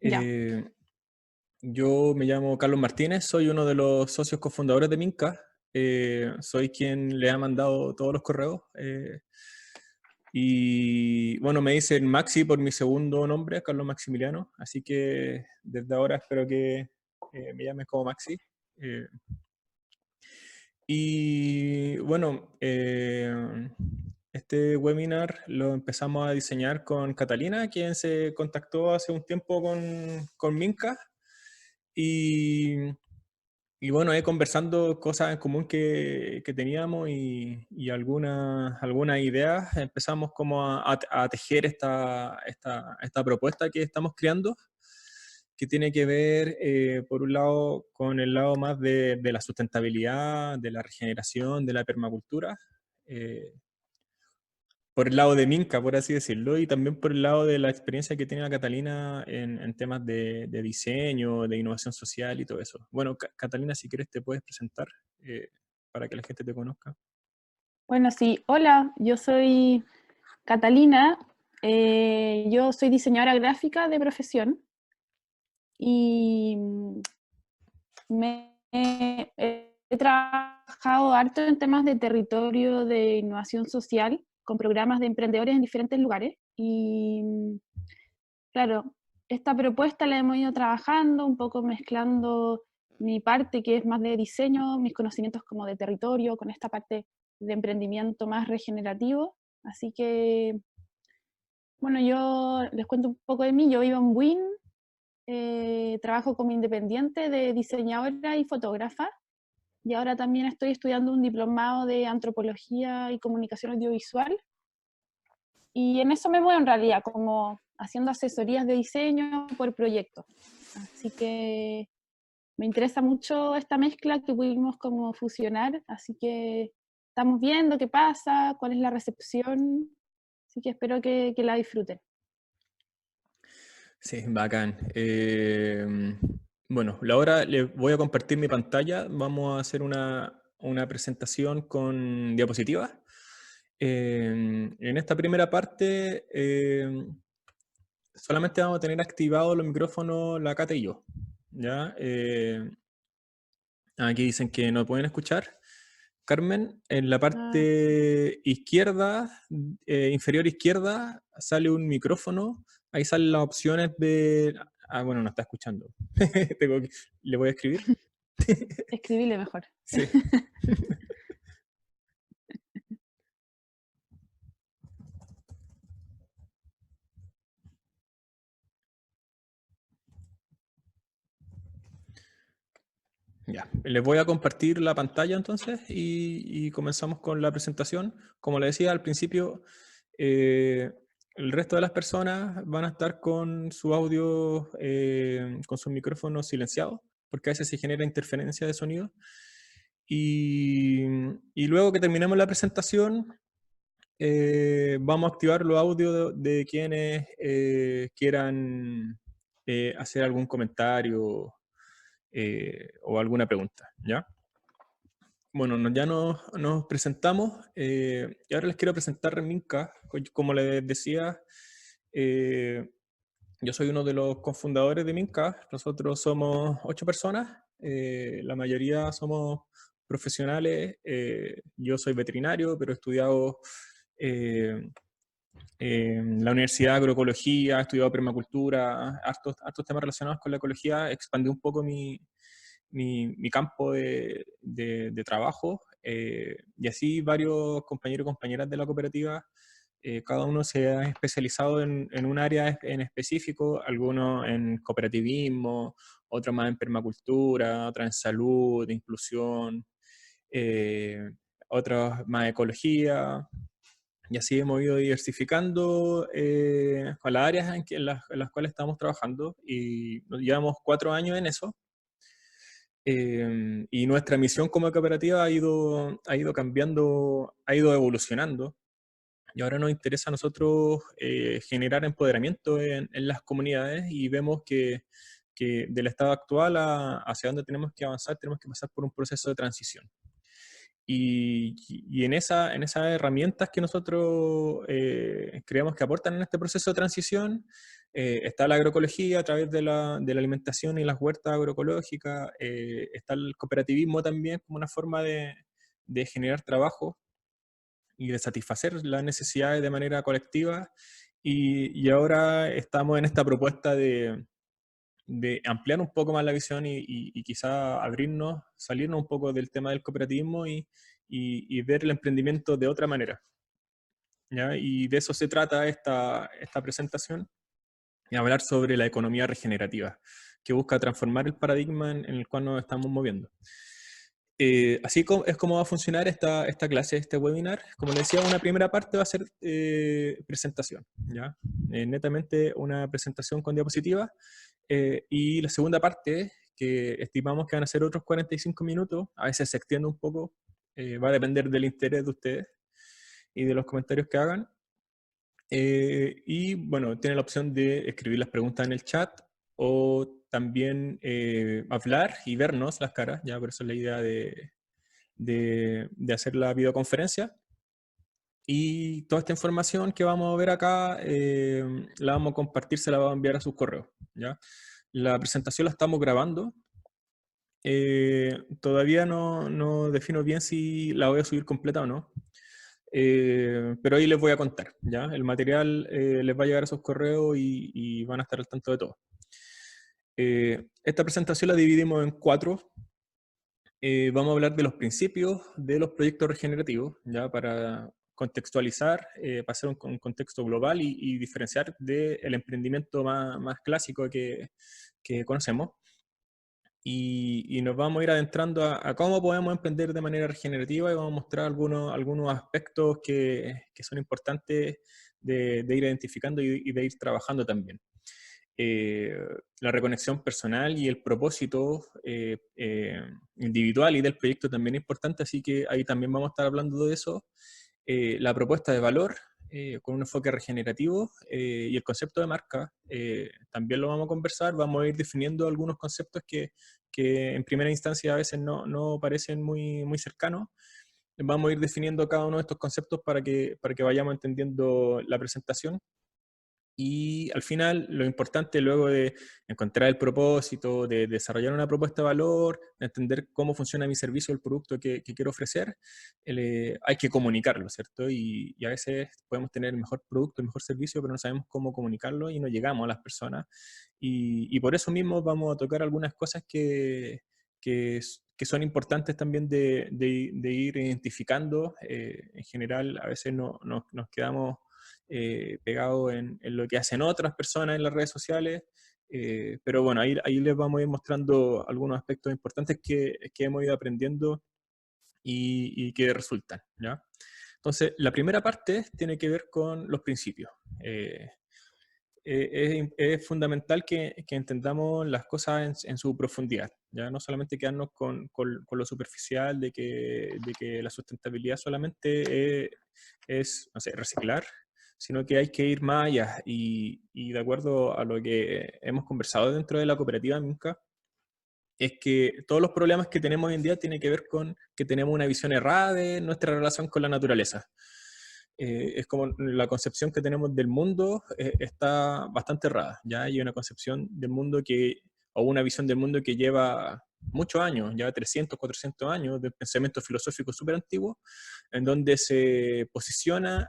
Ya. Eh, yo me llamo Carlos Martínez, soy uno de los socios cofundadores de Minca. Soy quien le ha mandado todos los correos. Y bueno, me dicen Maxi por mi segundo nombre, Carlos Maximiliano. Así que desde ahora espero que me llames como Maxi. Eh, y bueno, este webinar lo empezamos a diseñar con Catalina, quien se contactó hace un tiempo con Minca. Y, y bueno, conversando cosas en común que teníamos y algunas ideas, empezamos como a tejer esta propuesta que estamos creando, que tiene que ver, por un lado, con el lado más de la sustentabilidad, de la regeneración, de la permacultura, eh, por el lado de Minca, por así decirlo, y también por el lado de la experiencia que tiene la Catalina en temas de diseño, de innovación social y todo eso. Bueno, Catalina, si quieres te puedes presentar eh, para que la gente te conozca. Bueno, sí. Hola, yo soy Catalina. Yo soy diseñadora gráfica de profesión y he trabajado harto en temas de territorio, de innovación social, con programas de emprendedores en diferentes lugares. Y claro, esta propuesta la hemos ido trabajando, un poco mezclando mi parte que es más de diseño, mis conocimientos como de territorio, con esta parte de emprendimiento más regenerativo. Así que, bueno, yo les cuento un poco de mí. Yo vivo en Buin, trabajo como independiente de diseñadora y fotógrafa, y ahora también estoy estudiando un diplomado de antropología y comunicación audiovisual. Y en eso me muevo en realidad, como haciendo asesorías de diseño por proyectos. Así que me interesa mucho esta mezcla que pudimos como fusionar, así que estamos viendo qué pasa, cuál es la recepción, así que espero que la disfruten. Sí, bacán. Bueno, ahora les voy a compartir mi pantalla. Vamos a hacer una presentación con diapositivas. En esta primera parte, solamente vamos a tener activados los micrófonos la Cata y yo. ¿Ya? Aquí dicen que no pueden escuchar. Carmen, en la Ah, parte izquierda, inferior izquierda, sale un micrófono. Ahí salen las opciones de... Ah, bueno, no está escuchando. ¿Le voy a escribir? escribile mejor. Sí. Ya, les voy a compartir la pantalla entonces y comenzamos con la presentación. Como le decía al principio, el resto de las personas van a estar con su audio, con sus micrófonos silenciados, porque a veces se genera interferencia de sonido. Y, y luego que terminemos la presentación, vamos a activar los audios de quienes quieran hacer algún comentario o alguna pregunta, ¿ya? Bueno, ya nos presentamos y ahora les quiero presentar Minca. Como les decía, eh, yo soy uno de los cofundadores de Minca. Nosotros somos 8 personas, la mayoría somos profesionales. Yo soy veterinario, pero he estudiado eh, en la Universidad de Agroecología, he estudiado permacultura, hartos temas relacionados con la ecología. Expandí un poco mi campo de trabajo, y así varios compañeros y compañeras de la cooperativa, cada uno se ha especializado en un área en específico, algunos en cooperativismo, otros más en permacultura, otros en salud, inclusión, eh, otros más ecología, y así hemos ido diversificando con las áreas en las cuales estamos trabajando, y nos llevamos 4 años en eso. Y nuestra misión como cooperativa ha ido cambiando, ha ido evolucionando, y ahora nos interesa a nosotros generar empoderamiento en las comunidades, y vemos que del estado actual hacia donde tenemos que avanzar, tenemos que pasar por un proceso de transición. Y en esas herramientas que nosotros creemos que aportan en este proceso de transición, Está la agroecología a través de la alimentación y las huertas agroecológicas, está el cooperativismo también como una forma de generar trabajo y de satisfacer las necesidades de manera colectiva, y ahora estamos en esta propuesta de ampliar un poco más la visión y quizá abrirnos, salirnos un poco del tema del cooperativismo y ver el emprendimiento de otra manera, ¿ya? Y de eso se trata esta presentación, y hablar sobre la economía regenerativa, que busca transformar el paradigma en el cual nos estamos moviendo. Así es como va a funcionar esta clase, este webinar. Como les decía, una primera parte va a ser presentación, ¿ya? Netamente una presentación con diapositivas, y la segunda parte, que estimamos que van a ser otros 45 minutos, a veces se extiende un poco, va a depender del interés de ustedes y de los comentarios que hagan. Y bueno, tienen la opción de escribir las preguntas en el chat o también hablar y vernos las caras, ya por eso es la idea de hacer la videoconferencia. Y toda esta información que vamos a ver acá la vamos a compartir, se la vamos a enviar a sus correos, ¿ya? La presentación la estamos grabando. Todavía no defino bien si la voy a subir completa o no. Pero ahí les voy a contar, ¿ya? El material les va a llegar a sus correos y van a estar al tanto de todo. Esta presentación la dividimos en 4. Vamos a hablar de los principios de los proyectos regenerativos, ¿ya? Para contextualizar, para hacer un contexto global y diferenciar del emprendimiento más clásico que conocemos. Y nos vamos a ir adentrando a cómo podemos emprender de manera regenerativa, y vamos a mostrar algunos aspectos que son importantes de ir identificando y de ir trabajando también. La reconexión personal y el propósito individual y del proyecto también es importante, así que ahí también vamos a estar hablando de eso. La propuesta de valor con un enfoque regenerativo y el concepto de marca también lo vamos a conversar. Vamos a ir definiendo algunos conceptos que en primera instancia a veces no parecen muy cercanos. Vamos a ir definiendo cada uno de estos conceptos para que vayamos entendiendo la presentación. Y al final, lo importante luego de encontrar el propósito, de desarrollar una propuesta de valor, de entender cómo funciona mi servicio o el producto que quiero ofrecer, hay que comunicarlo, ¿cierto? Y a veces podemos tener el mejor producto, el mejor servicio, pero no sabemos cómo comunicarlo y no llegamos a las personas. Y por eso mismo vamos a tocar algunas cosas que son importantes también de ir identificando. En general, a veces nos quedamos pegado en lo que hacen otras personas en las redes sociales, pero bueno, ahí les vamos a ir mostrando algunos aspectos importantes que hemos ido aprendiendo y que resultan, ¿ya? Entonces, la primera parte tiene que ver con los principios. Es fundamental que entendamos las cosas en su profundidad, ¿ya? No solamente quedarnos con lo superficial de que la sustentabilidad solamente es, no sé, reciclar, sino que hay que ir más allá. Y de acuerdo a lo que hemos conversado dentro de la cooperativa Minca, es que todos los problemas que tenemos hoy en día tienen que ver con que tenemos una visión errada de nuestra relación con la naturaleza. Es como la concepción que tenemos del mundo está bastante errada. Ya hay una concepción del mundo o una visión del mundo que lleva muchos años, ya 300, 400 años de pensamiento filosófico súper antiguo, en donde se posiciona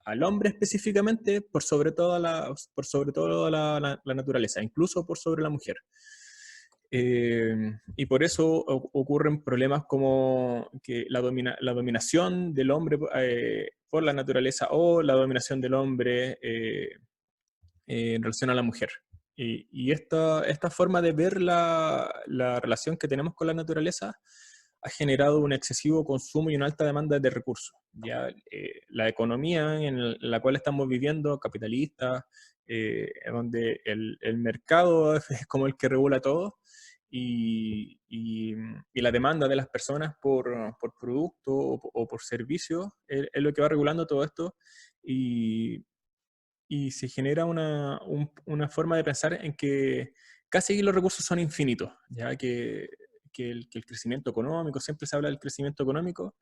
al hombre específicamente por sobre todo la naturaleza, incluso por sobre la mujer. Y por eso ocurren problemas como que la dominación del hombre por la naturaleza, o la dominación del hombre en relación a la mujer. Y esta forma de ver la relación que tenemos con la naturaleza ha generado un excesivo consumo y una alta demanda de recursos. Ya, la economía en la cual estamos viviendo, capitalista, donde el mercado es como el que regula todo, y la demanda de las personas por producto o por servicio es lo que va regulando todo esto, y se genera una forma de pensar en que casi los recursos son infinitos, ya que el crecimiento económico, siempre se habla del crecimiento económico,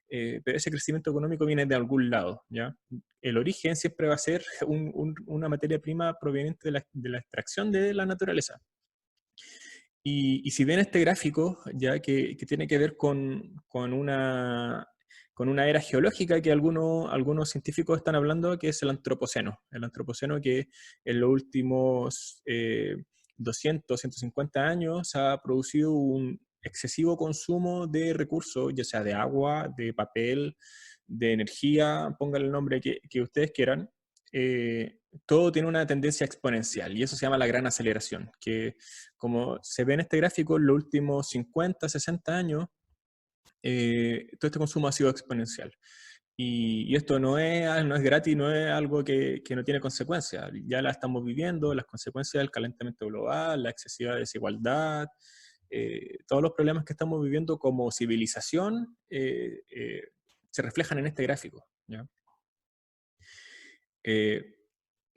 pero ese crecimiento económico viene de algún lado, ¿ya? El origen siempre va a ser una materia prima proveniente de la extracción de la naturaleza. Y si ven este gráfico, ya que tiene que ver con una era geológica que algunos científicos están hablando, que es el antropoceno. El antropoceno que en los últimos 200, 150 años ha producido un excesivo consumo de recursos, ya sea de agua, de papel, de energía, pónganle el nombre que ustedes quieran. Todo tiene una tendencia exponencial y eso se llama la gran aceleración, que como se ve en este gráfico, en los últimos 50, 60 años, todo este consumo ha sido exponencial. Y esto no es gratis, no es algo que no tiene consecuencias. Ya la estamos viviendo, las consecuencias del calentamiento global, la excesiva desigualdad, todos los problemas que estamos viviendo como civilización se reflejan en este gráfico, ¿ya?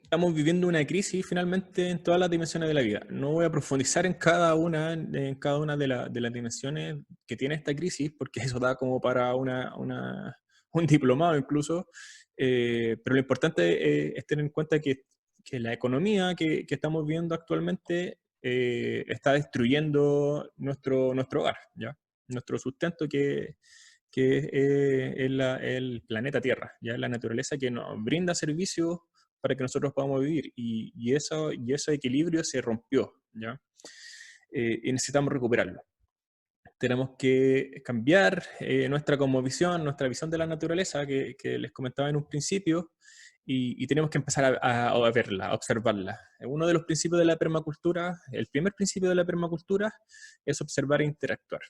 Estamos viviendo una crisis finalmente en todas las dimensiones de la vida. No voy a profundizar en cada una de las dimensiones que tiene esta crisis, porque eso da como para un diplomado incluso, pero lo importante es tener en cuenta que la economía que estamos viendo actualmente está destruyendo nuestro hogar, ¿ya? Nuestro sustento que es el planeta Tierra, ya la naturaleza que nos brinda servicios para que nosotros podamos vivir, y ese equilibrio se rompió, ¿ya? Y necesitamos recuperarlo. Tenemos que cambiar nuestra visión de la naturaleza que les comentaba en un principio, y tenemos que empezar a verla, a observarla. Uno de los principios de la permacultura, el primer principio de la permacultura, es observar e interactuar.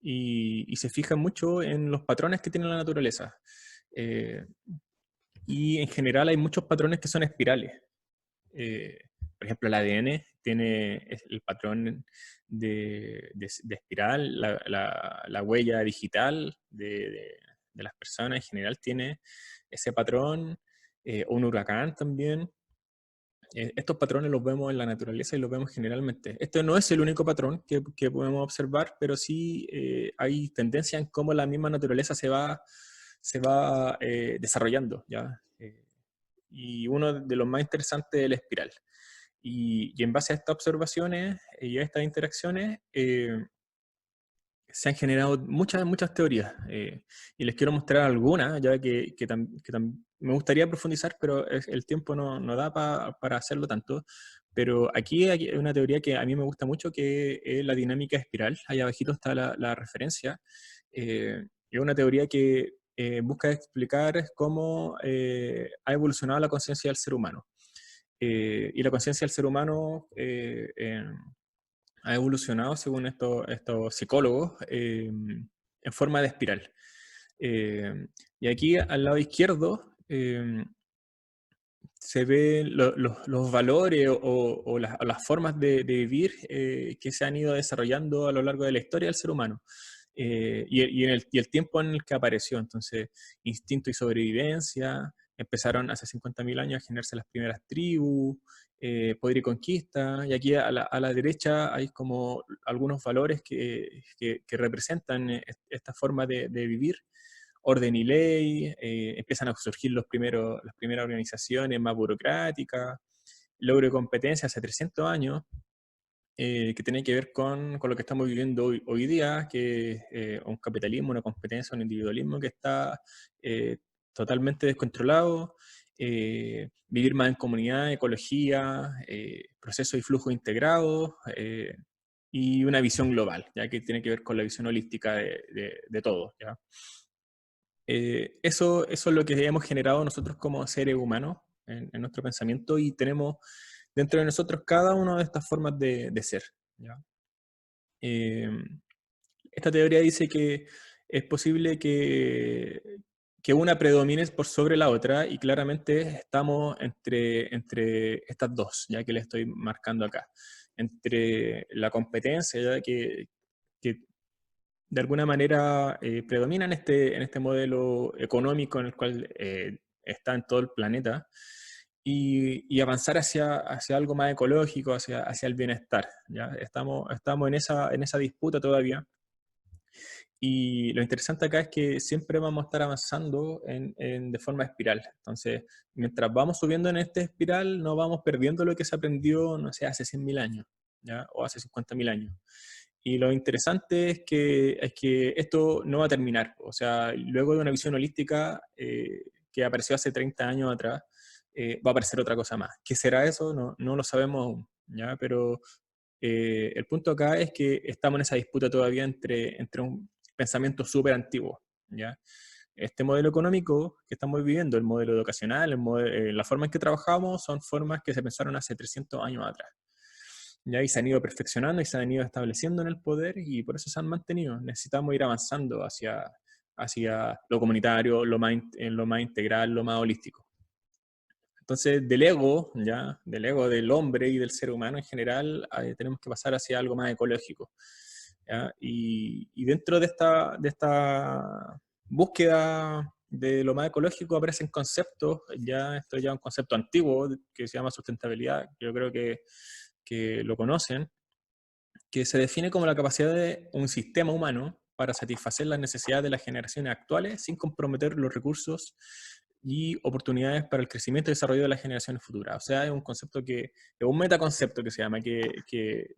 Y se fija mucho en los patrones que tiene la naturaleza. Y en general hay muchos patrones que son espirales. Por ejemplo, el ADN tiene el patrón de espiral, la huella digital de las personas en general tiene ese patrón, un huracán también. Estos patrones los vemos en la naturaleza y los vemos generalmente. Este no es el único patrón que podemos observar, pero sí hay tendencia en cómo la misma naturaleza se va desarrollando, ¿ya? Y uno de los más interesantes es la espiral. Y en base a estas observaciones y a estas interacciones, se han generado muchas teorías. Y les quiero mostrar algunas, ya que me gustaría profundizar, pero el tiempo no da para hacerlo tanto. Pero aquí hay una teoría que a mí me gusta mucho, que es la dinámica espiral. Ahí abajito está la referencia. Es una teoría que busca explicar cómo ha evolucionado la conciencia del ser humano. Y la conciencia del ser humano ha evolucionado, según estos psicólogos, en forma de espiral. Y aquí al lado izquierdo se ven los valores o las formas de vivir que se han ido desarrollando a lo largo de la historia del ser humano. Y el tiempo en el que apareció. Entonces, instinto y sobrevivencia, empezaron hace 50.000 años a generarse las primeras tribus, poder y conquista, y aquí a la derecha hay como algunos valores que representan esta forma de vivir. Orden y ley, empiezan a surgir las primeras organizaciones más burocráticas, logro de competencia hace 300 años, que tiene que ver con lo que estamos viviendo hoy día, que es un capitalismo, una competencia, un individualismo que está totalmente descontrolado, vivir más en comunidad, ecología, procesos y flujos integrados, y una visión global, ya que tiene que ver con la visión holística de todo, ¿ya? Eso es lo que hemos generado nosotros como seres humanos en nuestro pensamiento, y tenemos dentro de nosotros cada una de estas formas de ser, ¿ya? Esta teoría dice que es posible que una predomine por sobre la otra, y claramente estamos entre estas dos, ya que le estoy marcando acá, entre la competencia, ya que de alguna manera predomina en este modelo económico en el cual está en todo el planeta, y avanzar hacia algo más ecológico, hacia el bienestar, ¿ya? Estamos en esa disputa todavía. Y lo interesante acá es que siempre vamos a estar avanzando de forma espiral. Entonces, mientras vamos subiendo en esta espiral, no vamos perdiendo lo que se aprendió, no sé, hace 100.000 años, ¿ya? O hace 50.000 años. Y lo interesante es que esto no va a terminar. O sea, luego de una visión holística que apareció hace 30 años atrás, va a aparecer otra cosa más. ¿Qué será eso? No, no lo sabemos aún, ¿ya? Pero el punto acá es que estamos en esa disputa todavía entre un pensamiento súper antiguo, ¿ya? Este modelo económico que estamos viviendo, el modelo educacional, la forma en que trabajamos, son formas que se pensaron hace 300 años atrás, ¿ya? Y se han ido perfeccionando y se han ido estableciendo en el poder y por eso se han mantenido. Necesitamos ir avanzando hacia lo comunitario, lo más integral, lo más holístico. Entonces, del ego, ¿ya? Del ego del hombre y del ser humano en general, tenemos que pasar hacia algo más ecológico, ¿ya? Y dentro de esta búsqueda de lo más ecológico aparecen conceptos, ya esto ya es un concepto antiguo que se llama sustentabilidad, yo creo que lo conocen, que se define como la capacidad de un sistema humano para satisfacer las necesidades de las generaciones actuales sin comprometer los recursos y oportunidades para el crecimiento y desarrollo de las generaciones futuras. O sea, es un concepto es un metaconcepto que se llama, que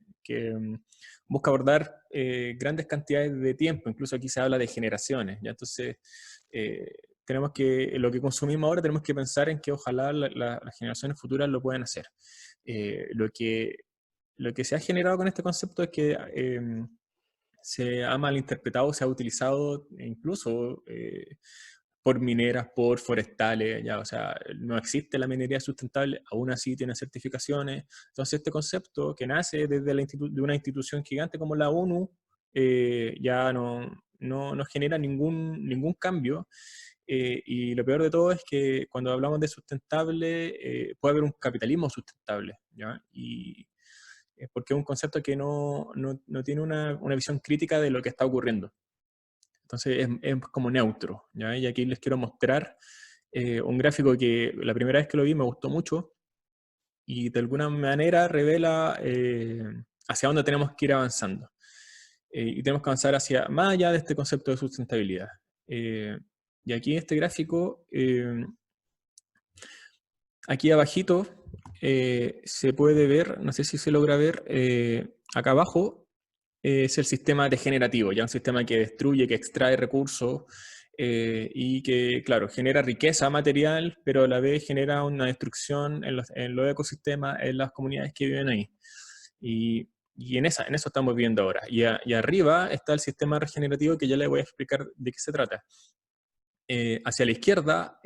busca abordar grandes cantidades de tiempo, incluso aquí se habla de generaciones, ¿ya? Entonces, tenemos lo que consumimos ahora tenemos que pensar en que ojalá las generaciones futuras lo puedan hacer. Lo que se ha generado con este concepto es que se ha malinterpretado, se ha utilizado incluso por mineras, por forestales, ya, o sea, no existe la minería sustentable, aún así tiene certificaciones. Entonces este concepto que nace desde de una institución gigante como la ONU ya no genera ningún cambio. Y lo peor de todo es que cuando hablamos de sustentable, puede haber un capitalismo sustentable, ¿ya? Y porque es un concepto que no tiene una visión crítica de lo que está ocurriendo. Entonces es como neutro, ¿ya? Y aquí les quiero mostrar un gráfico que la primera vez que lo vi me gustó mucho y de alguna manera revela hacia dónde tenemos que ir avanzando. Y tenemos que avanzar hacia más allá de este concepto de sustentabilidad. Y aquí en este gráfico, aquí abajito, se puede ver, no sé si se logra ver, acá abajo es el sistema degenerativo, ya un sistema que destruye, que extrae recursos y que, claro, genera riqueza material, pero a la vez genera una destrucción en los ecosistemas, en las comunidades que viven ahí. Y en eso estamos viendo ahora. Y arriba está el sistema regenerativo que ya les voy a explicar de qué se trata. Hacia la izquierda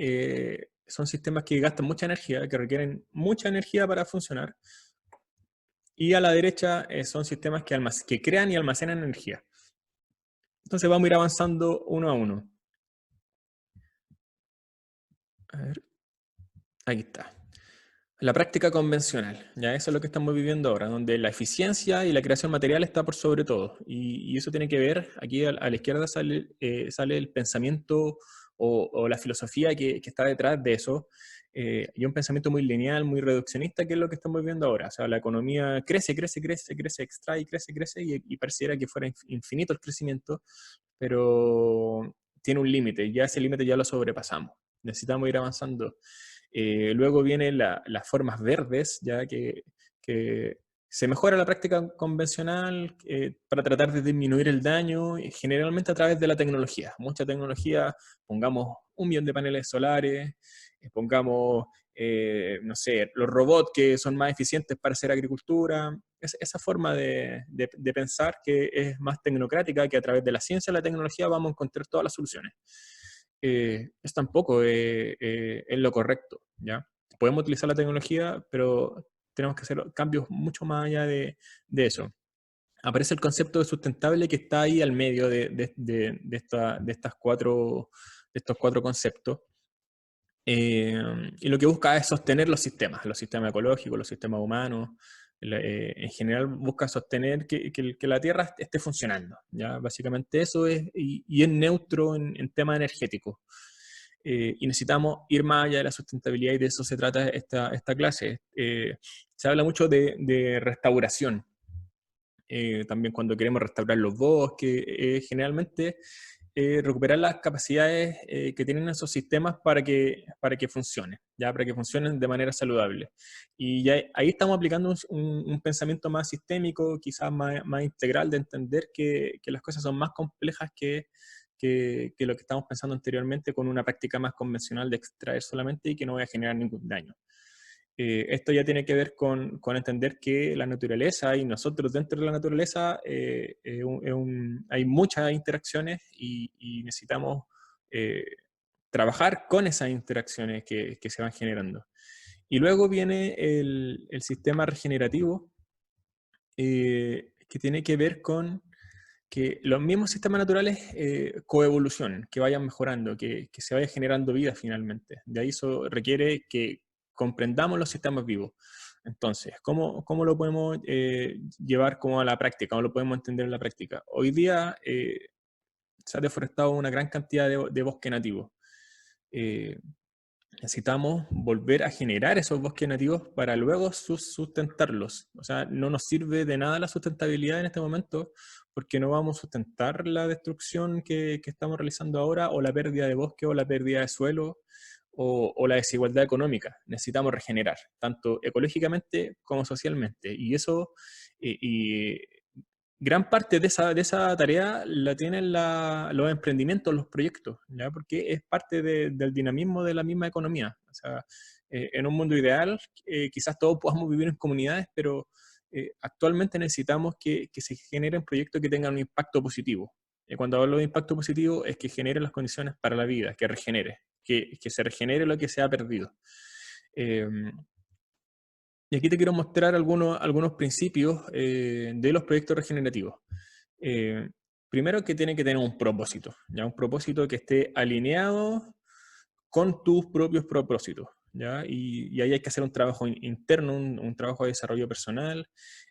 son sistemas que gastan mucha energía, que requieren mucha energía para funcionar. Y a la derecha son sistemas que crean y almacenan energía. Entonces vamos a ir avanzando uno a uno. A ver. Aquí está. La práctica convencional, ya eso es lo que estamos viviendo ahora, donde la eficiencia y la creación material está por sobre todo. Y eso tiene que ver, aquí a la izquierda sale el pensamiento o la filosofía que está detrás de eso, y un pensamiento muy lineal, muy reduccionista, que es lo que estamos viviendo ahora. O sea, la economía crece, extrae, crece, y pareciera que fuera infinito el crecimiento, pero tiene un límite, ya ese límite ya lo sobrepasamos. Necesitamos ir avanzando. Luego vienen las formas verdes, ya que se mejora la práctica convencional para tratar de disminuir el daño, generalmente a través de la tecnología. Mucha tecnología, pongamos 1 millón de paneles solares, pongamos, no sé, los robots que son más eficientes para hacer agricultura. Esa forma de pensar que es más tecnocrática, que a través de la ciencia y la tecnología vamos a encontrar todas las soluciones. Es tampoco es lo correcto, ¿ya? Podemos utilizar la tecnología, pero tenemos que hacer cambios mucho más allá de eso. Aparece el concepto de sustentable que está ahí al medio de estos cuatro conceptos. Y lo que busca es sostener los sistemas ecológicos, los sistemas humanos. En general busca sostener que la Tierra esté funcionando, ¿ya? Básicamente eso es, y es neutro en tema energético. Y necesitamos ir más allá de la sustentabilidad, y de eso se trata esta clase. Se habla mucho de restauración. también cuando queremos restaurar los bosques, generalmente recuperar las capacidades que tienen esos sistemas para que funcionen, ¿ya? Para que funcionen de manera saludable. Y ya ahí estamos aplicando un pensamiento más sistémico, quizás más integral, de entender que las cosas son más complejas que lo que estamos pensando anteriormente, con una práctica más convencional de extraer solamente y que no vaya a generar ningún daño. Esto ya tiene que ver con entender que la naturaleza y nosotros dentro de la naturaleza hay muchas interacciones y necesitamos trabajar con esas interacciones que se van generando. Y luego viene el sistema regenerativo, que tiene que ver con que los mismos sistemas naturales coevolucionen, que vayan mejorando, que se vaya generando vida finalmente. De ahí eso requiere que comprendamos los sistemas vivos. Entonces, ¿cómo lo podemos llevar como a la práctica? ¿Cómo lo podemos entender en la práctica? Hoy día se ha deforestado una gran cantidad de bosque nativo. Eh, Necesitamos volver a generar esos bosques nativos para luego sustentarlos. O sea, no nos sirve de nada la sustentabilidad en este momento porque no vamos a sustentar la destrucción que estamos realizando ahora, o la pérdida de bosque, o la pérdida de suelo, o la desigualdad económica. Necesitamos regenerar, tanto ecológicamente como socialmente. Y eso, y gran parte de esa tarea la tienen los emprendimientos, los proyectos, ¿ya? Porque es parte del dinamismo de la misma economía. O sea, en un mundo ideal, quizás todos podamos vivir en comunidades, pero actualmente necesitamos que se generen proyectos que tengan un impacto positivo. Cuando hablo de impacto positivo, es que genere las condiciones para la vida, que regenere, que se regenere lo que se ha perdido. Y aquí te quiero mostrar algunos principios de los proyectos regenerativos. Primero, que tiene que tener un propósito, ¿ya? Un propósito que esté alineado con tus propios propósitos, ¿ya? Y ahí hay que hacer un trabajo interno, un trabajo de desarrollo personal,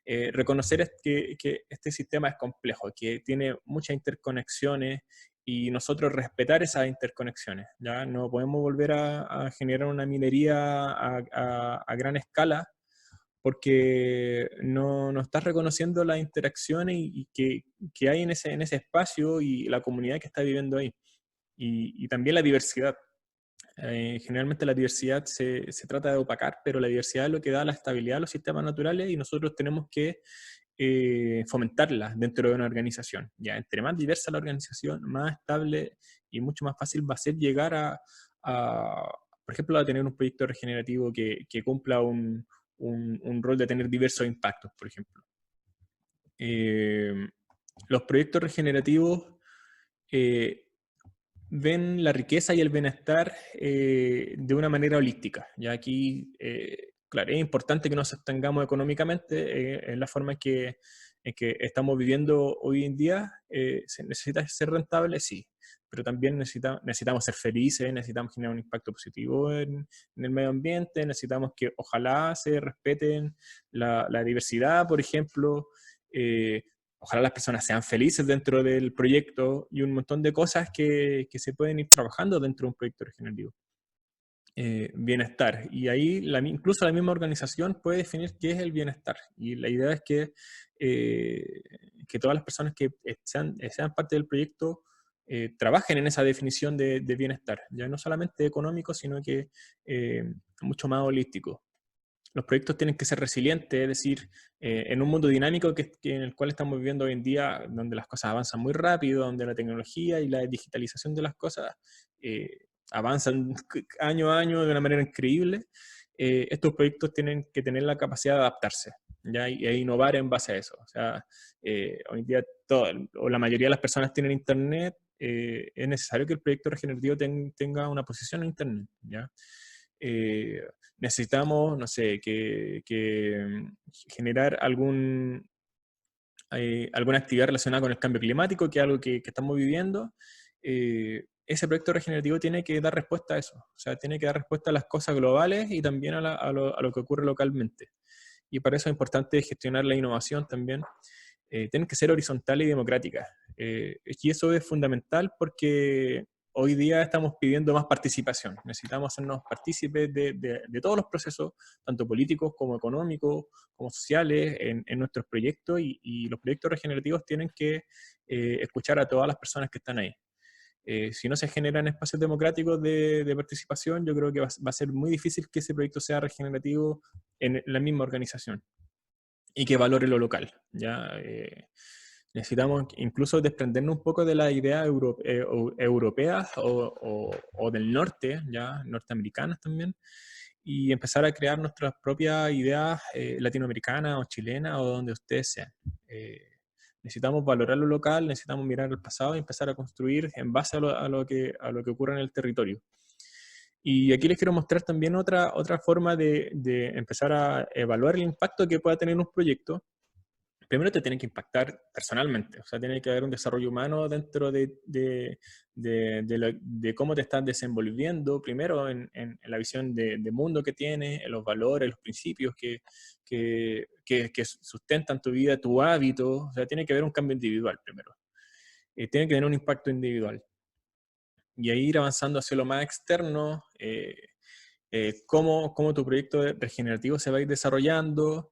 reconocer que este sistema es complejo, que tiene muchas interconexiones, y nosotros respetar esas interconexiones, ¿ya? No podemos volver a generar una minería a gran escala, porque no estás reconociendo las interacciones que hay en ese espacio, y la comunidad que está viviendo ahí. Y también la diversidad. Generalmente la diversidad se trata de opacar, pero la diversidad es lo que da la estabilidad a los sistemas naturales, y nosotros tenemos que fomentarla dentro de una organización. Ya, entre más diversa la organización, más estable y mucho más fácil va a ser llegar por ejemplo, a tener un proyecto regenerativo que cumpla un rol de tener diversos impactos, por ejemplo. Los proyectos regenerativos ven la riqueza y el bienestar de una manera holística. Ya aquí, claro, es importante que nos sostengamos económicamente en la forma en que estamos viviendo hoy en día. ¿Se necesita ser rentable? Sí, pero también necesitamos ser felices, necesitamos generar un impacto positivo en el medio ambiente, necesitamos que ojalá se respeten la diversidad, por ejemplo. Ojalá las personas sean felices dentro del proyecto, y un montón de cosas que se pueden ir trabajando dentro de un proyecto regenerativo. Bienestar. Y ahí incluso la misma organización puede definir qué es el bienestar. Y la idea es que todas las personas que sean parte del proyecto trabajen en esa definición de bienestar, ya no solamente económico, sino que mucho más holístico. Los proyectos tienen que ser resilientes, es decir, en un mundo dinámico en el cual estamos viviendo hoy en día, donde las cosas avanzan muy rápido, donde la tecnología y la digitalización de las cosas avanzan año a año de una manera increíble. Estos proyectos tienen que tener la capacidad de adaptarse, ¿ya? Y innovar en base a eso. O sea, hoy en día o la mayoría de las personas tienen internet. Es necesario que el proyecto regenerativo tenga una posición en internet, ¿ya? Necesitamos, no sé, generar alguna actividad relacionada con el cambio climático, que es algo que estamos viviendo. Ese proyecto regenerativo tiene que dar respuesta a eso. O sea, tiene que dar respuesta a las cosas globales y también a lo que ocurre localmente. Y para eso es importante gestionar la innovación también. Tienen que ser horizontales y democráticas. Y eso es fundamental porque hoy día estamos pidiendo más participación. Necesitamos hacernos partícipes de todos los procesos, tanto políticos como económicos, como sociales, en nuestros proyectos, y los proyectos regenerativos tienen que escuchar a todas las personas que están ahí. Si no se generan espacios democráticos de participación, yo creo que va a ser muy difícil que ese proyecto sea regenerativo en la misma organización y que valore lo local, ¿ya? Necesitamos incluso desprendernos un poco de las ideas europeas o del norte, ya norteamericanas también, y empezar a crear nuestras propias ideas latinoamericanas o chilenas o donde ustedes sean. Necesitamos valorar lo local, necesitamos mirar el pasado y empezar a construir en base a lo que ocurre en el territorio. Y aquí les quiero mostrar también otra forma de empezar a evaluar el impacto que pueda tener un proyecto. Primero te tiene que impactar personalmente, o sea, tiene que haber un desarrollo humano dentro de cómo te estás desenvolviendo, primero en la visión de mundo que tienes, en los valores, los principios que sustentan tu vida, tu hábito, o sea, tiene que haber un cambio individual primero. Tiene que tener un impacto individual. Y ahí ir avanzando hacia lo más externo, cómo tu proyecto regenerativo se va a ir desarrollando,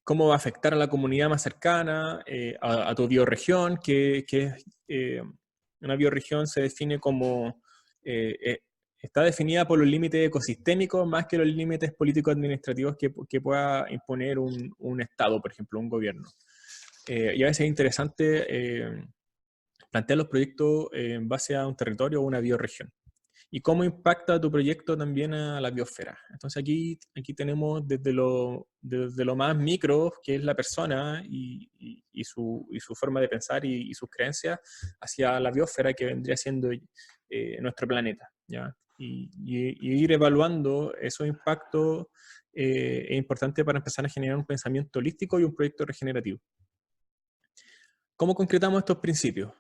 cómo va a afectar a la comunidad más cercana, a tu bioregión, una bioregión se define como, está definida por los límites ecosistémicos más que los límites político-administrativos que pueda imponer un Estado, por ejemplo, un gobierno. Y a veces es interesante plantear los proyectos en base a un territorio o una bioregión. ¿Y cómo impacta tu proyecto también a la biosfera? Entonces aquí tenemos desde lo más micro, que es la persona y su forma de pensar y sus creencias, hacia la biosfera, que vendría siendo nuestro planeta, ¿ya? Y ir evaluando esos impactos es importante para empezar a generar un pensamiento holístico y un proyecto regenerativo. ¿Cómo concretamos estos principios?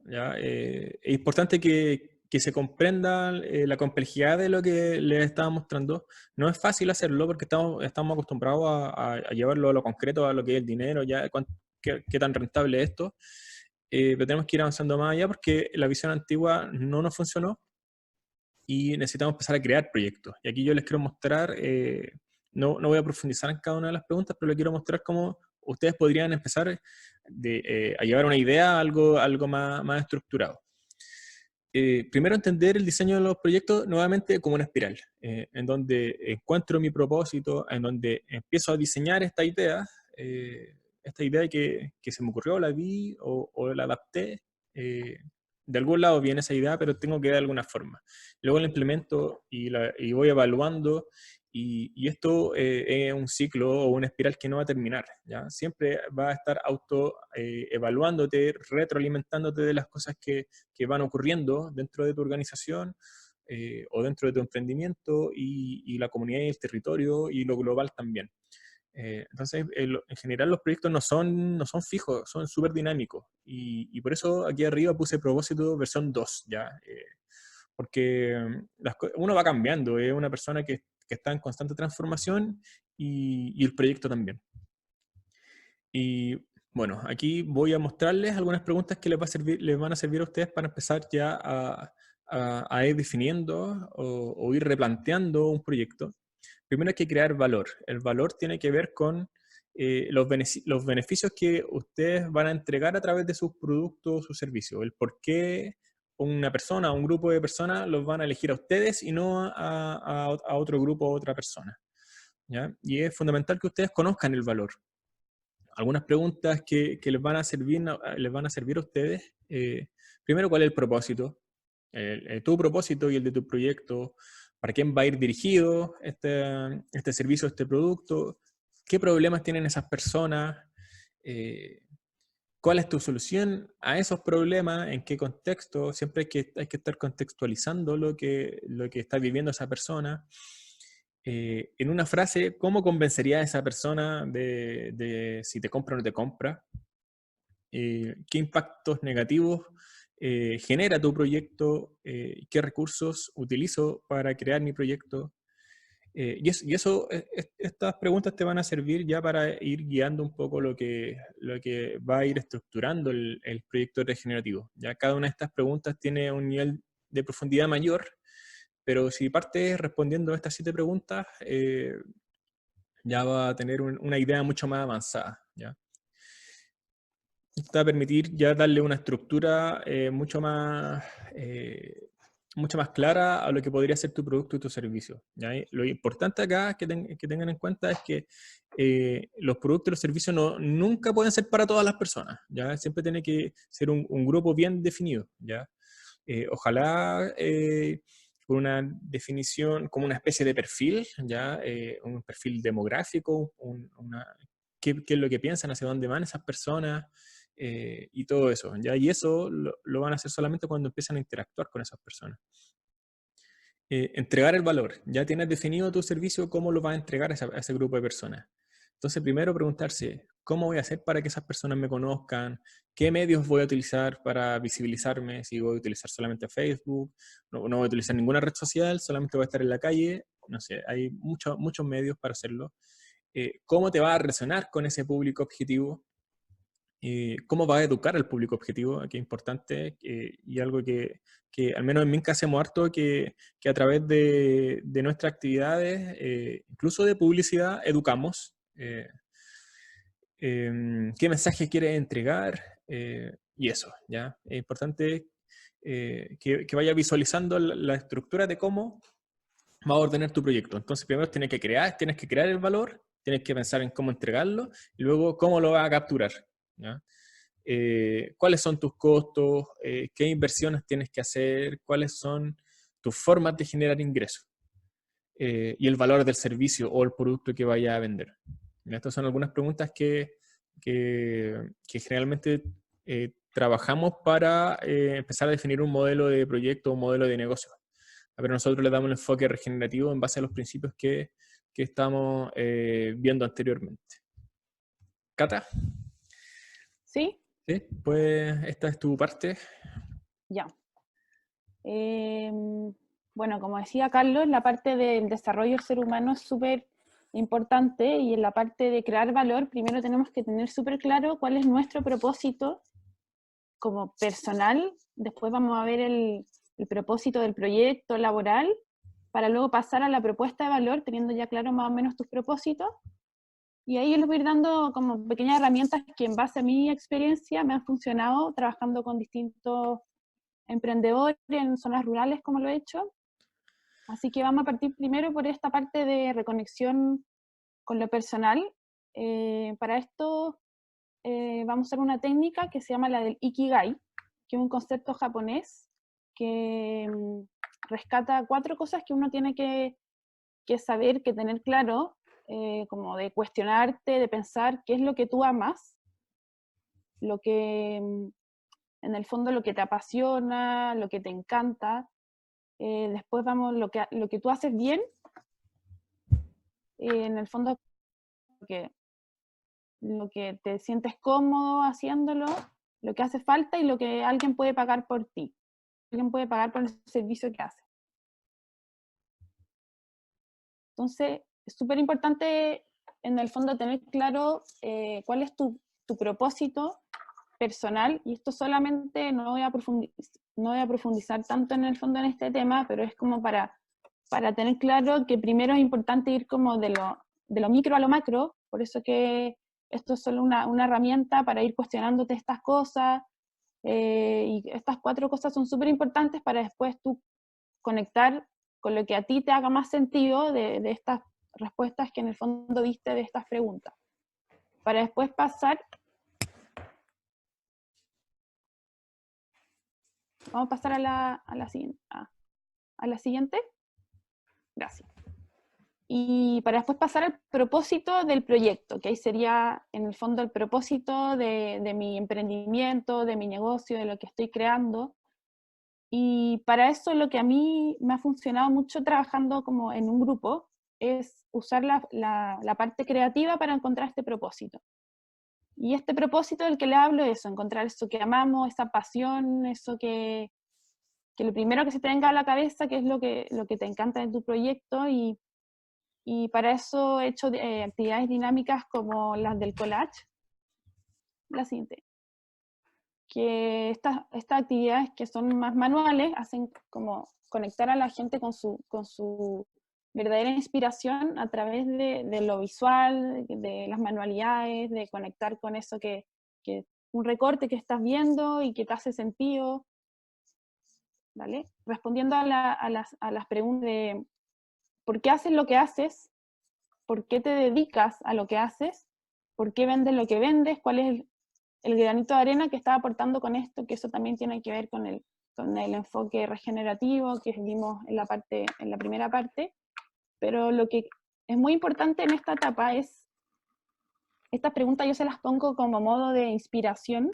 ¿Ya? Es importante que se comprenda la complejidad de lo que les estaba mostrando. No es fácil hacerlo porque estamos acostumbrados a llevarlo a lo concreto, a lo que es el dinero, ya qué tan rentable es esto. Pero tenemos que ir avanzando más allá porque la visión antigua no nos funcionó y necesitamos empezar a crear proyectos. Y aquí yo les quiero mostrar, no voy a profundizar en cada una de las preguntas, pero les quiero mostrar cómo ustedes podrían empezar a llevar una idea a algo más estructurado. Primero, entender el diseño de los proyectos nuevamente como una espiral, en donde encuentro mi propósito, en donde empiezo a diseñar esta idea que se me ocurrió, la vi o la adapté. De algún lado viene esa idea, pero tengo que dar alguna forma. Luego la implemento y voy evaluando, y esto es un ciclo o una espiral que no va a terminar, ¿ya? Siempre va a estar evaluándote, retroalimentándote de las cosas que van ocurriendo dentro de tu organización o dentro de tu emprendimiento y la comunidad y el territorio y lo global también. Entonces, en general los proyectos no son fijos, son súper dinámicos. Y por eso aquí arriba puse propósito versión 2, ¿ya? Porque uno va cambiando, es una persona que está en constante transformación y el proyecto también. Y bueno, aquí voy a mostrarles algunas preguntas que les van a servir a ustedes para empezar ya a ir definiendo o ir replanteando un proyecto. Primero hay que crear valor. El valor tiene que ver con los beneficios que ustedes van a entregar a través de sus productos o sus servicios. El por qué una persona, un grupo de personas los van a elegir a ustedes y no a otro grupo o otra persona, ¿ya? Y es fundamental que ustedes conozcan el valor. Algunas preguntas que les van a servir a ustedes. Primero, ¿cuál es el propósito? Tu propósito y el de tu proyecto. ¿Para quién va a ir dirigido este servicio, este producto? ¿Qué problemas tienen esas personas? ¿Cuál es tu solución a esos problemas? ¿En qué contexto? Siempre hay que estar contextualizando lo que está viviendo esa persona. En una frase, ¿cómo convencería a esa persona de si te compra o no te compra? ¿Qué impactos negativos genera tu proyecto? ¿Qué recursos utilizo para crear mi proyecto? Estas preguntas te van a servir ya para ir guiando un poco lo que va a ir estructurando el proyecto regenerativo. Ya cada una de estas preguntas tiene un nivel de profundidad mayor, pero si partes respondiendo a estas 7 preguntas, ya va a tener una idea mucho más avanzada, ¿ya? Esto va a permitir ya darle una estructura mucho más clara a lo que podría ser tu producto y tu servicio, ¿ya? Y lo importante acá que tengan en cuenta es que los productos y los servicios nunca pueden ser para todas las personas, ¿ya? Siempre tiene que ser un grupo bien definido, ¿ya? Ojalá con una definición, como una especie de perfil, ¿ya? Un perfil demográfico, qué es lo que piensan, hacia dónde van esas personas, y todo eso, ¿ya? Y eso lo van a hacer solamente cuando empiezan a interactuar con esas personas. Entregar el valor. Ya tienes definido tu servicio, cómo lo vas a entregar a ese grupo de personas. Entonces, primero preguntarse, ¿cómo voy a hacer para que esas personas me conozcan? ¿Qué medios voy a utilizar para visibilizarme? Si voy a utilizar solamente Facebook, no voy a utilizar ninguna red social, solamente voy a estar en la calle. No sé, hay muchos medios para hacerlo. ¿Cómo te va a relacionar con ese público objetivo? ¿Cómo va a educar al público objetivo? Que es importante, y algo que al menos en Minca hacemos harto, que a través de nuestras actividades, incluso de publicidad, educamos. ¿Qué mensaje quieres entregar? Y eso, ¿ya? Es importante que vaya visualizando la estructura de cómo va a ordenar tu proyecto. Entonces, primero tienes que crear el valor, tienes que pensar en cómo entregarlo, y luego cómo lo vas a capturar, ¿ya? Cuáles son tus costos, qué inversiones tienes que hacer, cuáles son tus formas de generar ingresos, y el valor del servicio o el producto que vaya a vender. Estas son algunas preguntas que generalmente trabajamos para empezar a definir un modelo de proyecto, un modelo de negocio. Pero nosotros le damos un enfoque regenerativo en base a los principios que estamos viendo anteriormente. ¿Cata? ¿Sí? Sí, pues esta es tu parte. Ya. Bueno, como decía Carlos, la parte del desarrollo del ser humano es súper importante, y en la parte de crear valor, primero tenemos que tener súper claro cuál es nuestro propósito como personal. Después vamos a ver el propósito del proyecto laboral, para luego pasar a la propuesta de valor, teniendo ya claro más o menos tus propósitos. Y ahí les voy a ir dando como pequeñas herramientas que en base a mi experiencia me han funcionado trabajando con distintos emprendedores en zonas rurales, como lo he hecho. Así que vamos a partir primero por esta parte de reconexión con lo personal. Para esto vamos a usar una técnica que se llama la del Ikigai, que es un concepto japonés que rescata 4 cosas que uno tiene que saber, que tener claro, como de cuestionarte, de pensar qué es lo que tú amas, lo que en el fondo lo que te apasiona, lo que te encanta. Después vamos lo que tú haces bien, en el fondo lo que te sientes cómodo haciéndolo, lo que hace falta y lo que alguien puede pagar por ti. Alguien puede pagar por el servicio que hace. Entonces, es súper importante en el fondo tener claro cuál es tu propósito personal, y esto solamente no voy a profundizar tanto en el fondo en este tema, pero es como para tener claro que primero es importante ir como de lo micro a lo macro. Por eso que esto es solo una herramienta para ir cuestionándote estas cosas, y estas 4 cosas son súper importantes para después tú conectar con lo que a ti te haga más sentido de estas respuestas que en el fondo diste de estas preguntas. Para después pasar, vamos a pasar a la siguiente. Gracias. Y para después pasar al propósito del proyecto, que ahí sería en el fondo el propósito de mi emprendimiento, de mi negocio, de lo que estoy creando. Y para eso lo que a mí me ha funcionado mucho trabajando como en un grupo es usar la parte creativa para encontrar este propósito. Y este propósito del que le hablo es encontrar eso que amamos, esa pasión, eso que lo primero que se te venga a la cabeza, que es lo que te encanta de tu proyecto. Y y para eso he hecho actividades dinámicas como las del collage, la siguiente, que estas actividades que son más manuales hacen como conectar a la gente con su verdadera inspiración a través de lo visual, de las manualidades, de conectar con eso que un recorte que estás viendo y que te hace sentido, ¿vale? Respondiendo a las preguntas de ¿por qué haces lo que haces? ¿Por qué te dedicas a lo que haces? ¿Por qué vendes lo que vendes? ¿Cuál es el granito de arena que estás aportando con esto? Que eso también tiene que ver con el enfoque regenerativo que vimos en la primera parte. Pero lo que es muy importante en esta etapa es, estas preguntas yo se las pongo como modo de inspiración,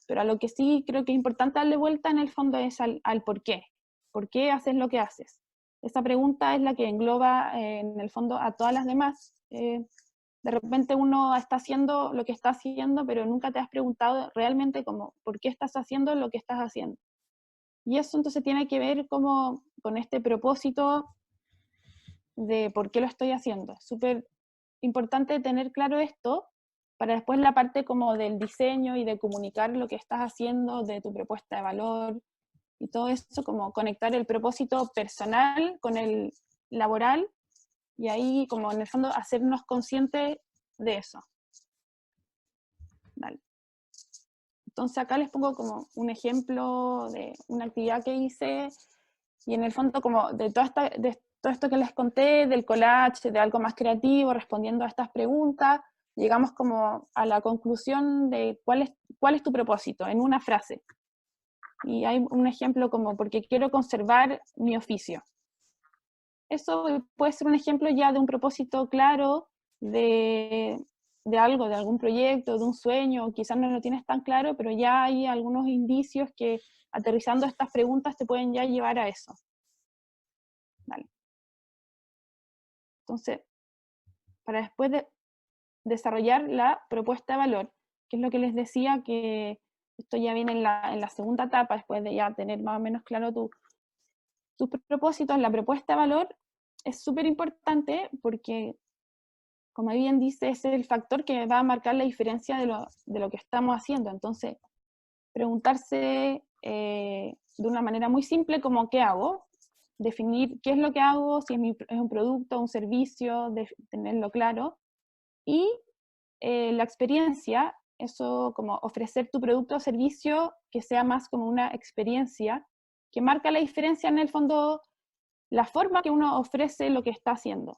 pero a lo que sí creo que es importante darle vuelta en el fondo es al por qué. ¿Por qué haces lo que haces? Esa pregunta es la que engloba en el fondo a todas las demás. De repente uno está haciendo lo que está haciendo, pero nunca te has preguntado realmente como, ¿por qué estás haciendo lo que estás haciendo? Y eso entonces tiene que ver como con este propósito de por qué lo estoy haciendo. Es súper importante tener claro esto para después la parte como del diseño y de comunicar lo que estás haciendo, de tu propuesta de valor y todo eso, como conectar el propósito personal con el laboral y ahí como en el fondo hacernos conscientes de eso. Vale. Entonces acá les pongo como un ejemplo de una actividad que hice y en el fondo como de todo esto que les conté, del collage, de algo más creativo, respondiendo a estas preguntas, llegamos como a la conclusión de cuál es tu propósito, en una frase. Y hay un ejemplo como, porque quiero conservar mi oficio. Eso puede ser un ejemplo ya de un propósito claro de algo, de algún proyecto, de un sueño, quizás no lo tienes tan claro, pero ya hay algunos indicios que aterrizando estas preguntas te pueden ya llevar a eso. Vale. Entonces, para después desarrollar la propuesta de valor, que es lo que les decía, que esto ya viene en la segunda etapa, después de ya tener más o menos claro tus propósitos, la propuesta de valor es súper importante porque, como bien dice, es el factor que va a marcar la diferencia de lo que estamos haciendo. Entonces, preguntarse de una manera muy simple como ¿qué hago? Definir qué es lo que hago, si es un producto, un servicio, tenerlo claro. Y la experiencia, eso como ofrecer tu producto o servicio que sea más como una experiencia, que marca la diferencia en el fondo, la forma que uno ofrece lo que está haciendo.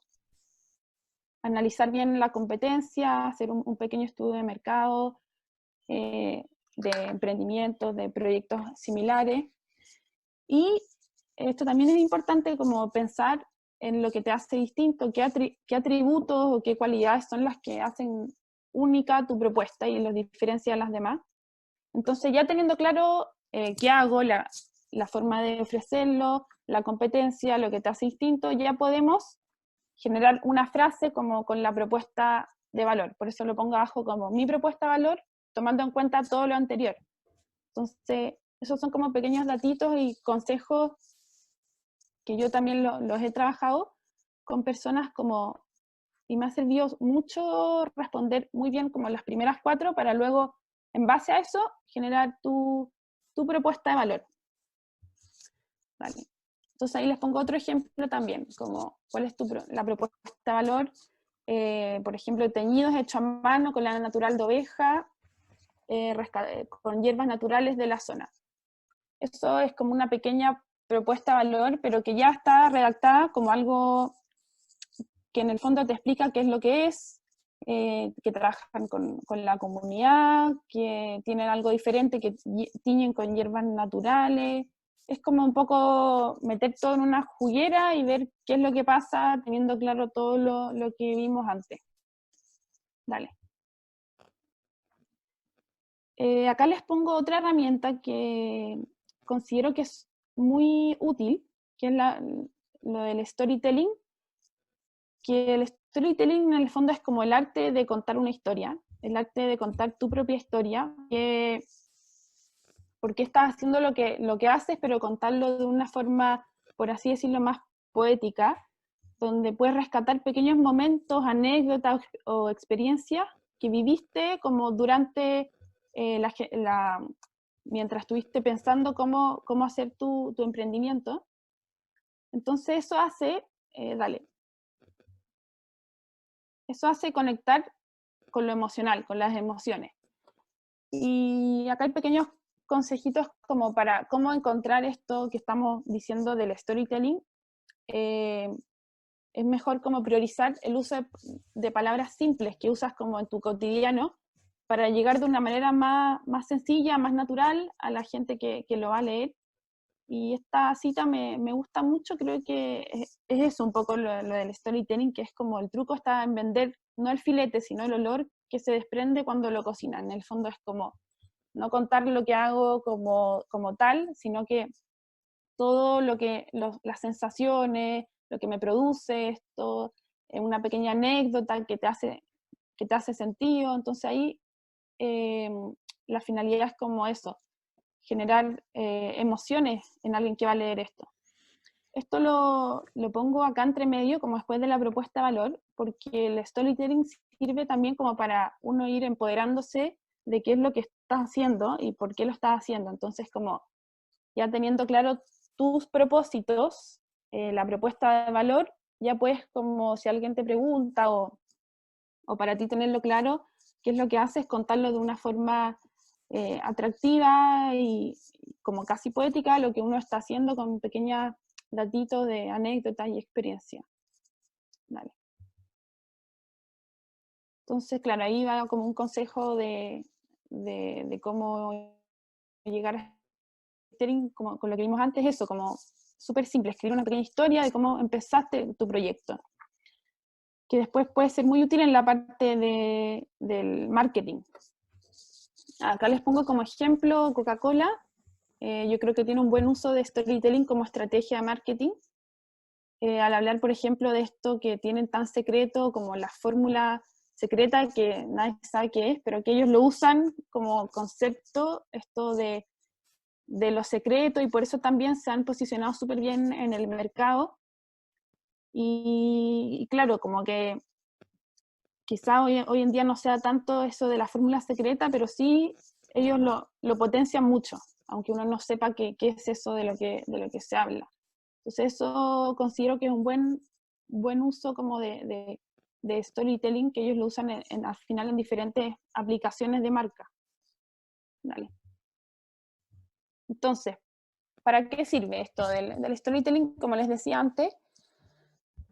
Analizar bien la competencia, hacer un pequeño estudio de mercado, de emprendimientos, de proyectos similares. Y esto también es importante como pensar en lo que te hace distinto, qué atributos o qué cualidades son las que hacen única tu propuesta y los diferencia de las demás. Entonces ya teniendo claro qué hago, la forma de ofrecerlo, la competencia, lo que te hace distinto, ya podemos generar una frase como con la propuesta de valor. Por eso lo pongo abajo como mi propuesta de valor, tomando en cuenta todo lo anterior. Entonces, esos son como pequeños datitos y consejos que yo también los he trabajado con personas como, y me ha servido mucho responder muy bien como las primeras 4 para luego, en base a eso, generar tu propuesta de valor. Vale. Entonces ahí les pongo otro ejemplo también, como cuál es la propuesta de valor. Por ejemplo, teñidos hechos a mano con lana natural de oveja, con hierbas naturales de la zona. Eso es como una pequeña propuesta de valor, pero que ya está redactada como algo que en el fondo te explica qué es lo que es, que trabajan con la comunidad, que tienen algo diferente, que tiñen con hierbas naturales. Es como un poco meter todo en una juguera y ver qué es lo que pasa teniendo claro todo lo que vimos antes. Dale. Acá les pongo otra herramienta que considero que es muy útil, que es lo del storytelling, que el storytelling en el fondo es como el arte de contar una historia, el arte de contar tu propia historia, porque estás haciendo lo que haces, pero contarlo de una forma, por así decirlo, más poética, donde puedes rescatar pequeños momentos, anécdotas o experiencias que viviste como durante mientras estuviste pensando cómo hacer tu emprendimiento. Entonces eso hace, eso hace conectar con lo emocional, con las emociones. Y acá hay pequeños consejitos como para cómo encontrar esto que estamos diciendo del storytelling. Es mejor como priorizar el uso de palabras simples que usas como en tu cotidiano para llegar de una manera más sencilla, más natural a la gente que lo va a leer. Y esta cita me gusta mucho, creo que es eso un poco lo del storytelling, que es como el truco está en vender no el filete, sino el olor que se desprende cuando lo cocinan. En el fondo es como no contar lo que hago como tal, sino que todo lo que, las sensaciones, lo que me produce esto, una pequeña anécdota que te hace sentido. Entonces ahí la finalidad es como eso, generar emociones en alguien que va a leer esto. Esto lo pongo acá entre medio, como después de la propuesta de valor, porque el storytelling sirve también como para uno ir empoderándose de qué es lo que estás haciendo y por qué lo estás haciendo. Entonces, como ya teniendo claro tus propósitos, la propuesta de valor, ya puedes, como si alguien te pregunta o para ti tenerlo claro, qué es lo que haces, contarlo de una forma atractiva y como casi poética, lo que uno está haciendo con pequeños datitos de anécdotas y experiencia. Vale. Entonces, claro, ahí va como un consejo de cómo llegar a como con lo que vimos antes, eso, como súper simple, escribir una pequeña historia de cómo empezaste tu proyecto, que después puede ser muy útil en la parte del marketing. Acá les pongo como ejemplo Coca-Cola. Yo creo que tiene un buen uso de storytelling como estrategia de marketing. Al hablar, por ejemplo, de esto que tienen tan secreto como la fórmula secreta que nadie sabe qué es, pero que ellos lo usan como concepto, esto de lo secreto, y por eso también se han posicionado súper bien en el mercado. Y claro, como que quizá hoy en día no sea tanto eso de la fórmula secreta, pero sí ellos lo potencian mucho, aunque uno no sepa qué es eso de lo que se habla. Entonces eso considero que es un buen uso como de storytelling, que ellos lo usan al final en diferentes aplicaciones de marca. Dale. Entonces, ¿para qué sirve esto del storytelling? Como les decía antes,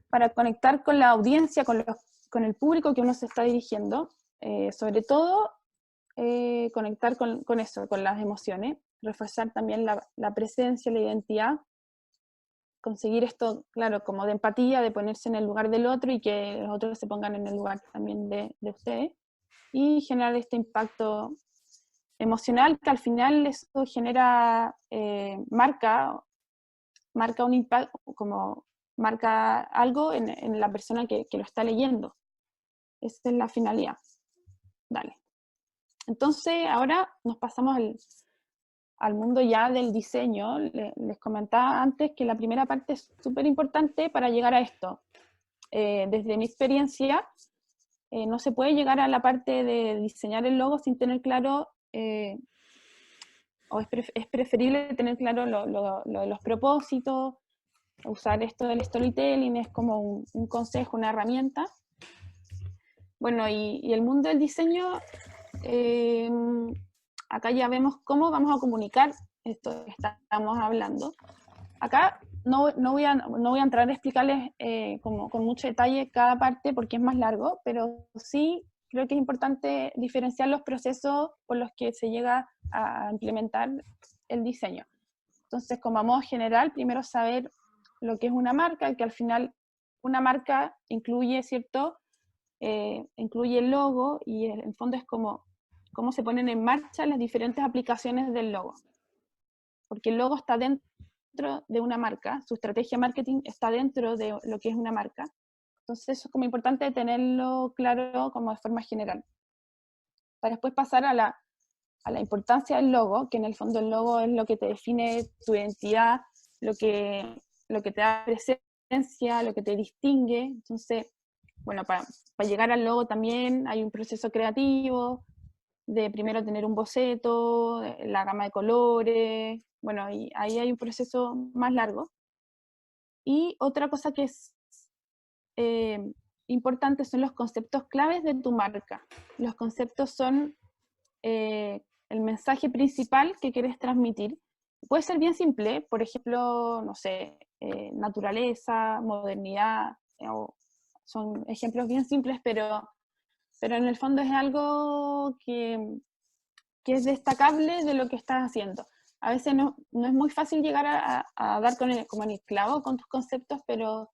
para conectar con la audiencia, con el público que uno se está dirigiendo, sobre todo conectar con eso, con las emociones, reforzar también la presencia, la identidad, conseguir esto, claro, como de empatía, de ponerse en el lugar del otro y que los otros se pongan en el lugar también de ustedes, y generar este impacto emocional que al final eso genera, marca un impacto, como marca algo en la persona que lo está leyendo. Esa es la finalidad. Dale. Entonces, ahora nos pasamos al mundo ya del diseño. Les comentaba antes que la primera parte es súper importante para llegar a esto. Desde mi experiencia, no se puede llegar a la parte de diseñar el logo sin tener claro, o es preferible tener claro lo de los propósitos. Usar esto del storytelling es como un consejo, una herramienta. Bueno, y el mundo del diseño, acá ya vemos cómo vamos a comunicar esto que estamos hablando. Acá no voy a entrar a explicarles como con mucho detalle cada parte porque es más largo, pero sí creo que es importante diferenciar los procesos por los que se llega a implementar el diseño. Entonces, como a modo general, primero saber lo que es una marca, que al final una marca incluye, ¿cierto? Incluye el logo y en el fondo es como cómo se ponen en marcha las diferentes aplicaciones del logo. Porque el logo está dentro de una marca, su estrategia de marketing está dentro de lo que es una marca. Entonces eso es como importante tenerlo claro como de forma general. Para después pasar a la importancia del logo, que en el fondo el logo es lo que te define tu identidad, lo que te da presencia diferencia, lo que te distingue. Entonces, bueno, para llegar al logo también hay un proceso creativo, de primero tener un boceto, la gama de colores, bueno, y ahí hay un proceso más largo. Y otra cosa que es importante son los conceptos claves de tu marca. Los conceptos son el mensaje principal que quieres transmitir. Puede ser bien simple, por ejemplo, no sé, naturaleza, modernidad, son ejemplos bien simples, pero en el fondo es algo que es destacable de lo que estás haciendo. A veces no es muy fácil llegar a dar como en el clavo con tus conceptos, pero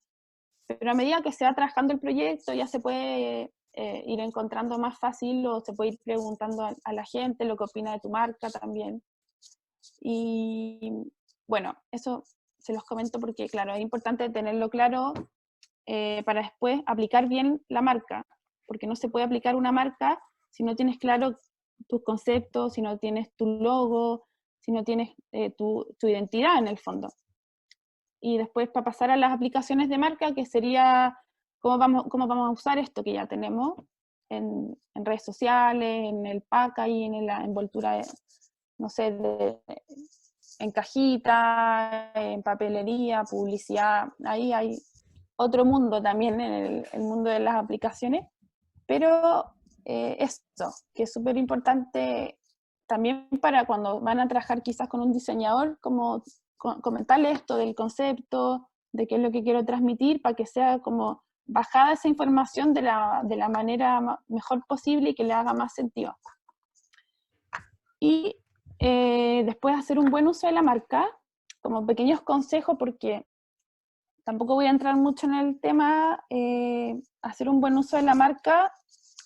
a medida que se va trabajando el proyecto ya se puede ir encontrando más fácil o se puede ir preguntando a la gente lo que opina de tu marca también. Y bueno, eso se los comento porque, claro, es importante tenerlo claro para después aplicar bien la marca, porque no se puede aplicar una marca si no tienes claro tus conceptos, si no tienes tu logo, si no tienes tu identidad en el fondo. Y después para pasar a las aplicaciones de marca, que sería cómo vamos a usar esto que ya tenemos en redes sociales, en el pack ahí, en la envoltura, no sé, en cajita, en papelería, publicidad, ahí hay otro mundo también en el mundo de las aplicaciones, pero esto, que es súper importante también para cuando van a trabajar quizás con un diseñador, como comentarle esto del concepto, de qué es lo que quiero transmitir, para que sea como bajada esa información de la manera mejor posible y que le haga más sentido. Y después hacer un buen uso de la marca, como pequeños consejos, porque tampoco voy a entrar mucho en el tema, hacer un buen uso de la marca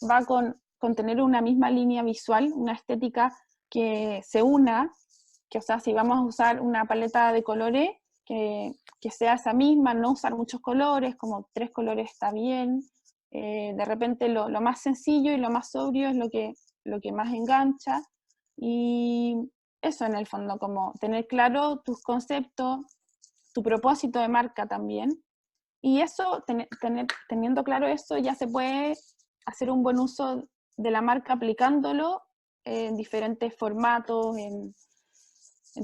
va con tener una misma línea visual, una estética que se una, que o sea, si vamos a usar una paleta de colores, que sea esa misma, no usar muchos colores, como 3 colores está bien, de repente lo más sencillo y lo más sobrio es lo que más engancha, y eso en el fondo, como tener claro tus conceptos, tu propósito de marca también, y eso, teniendo claro eso, ya se puede hacer un buen uso de la marca aplicándolo en diferentes formatos, en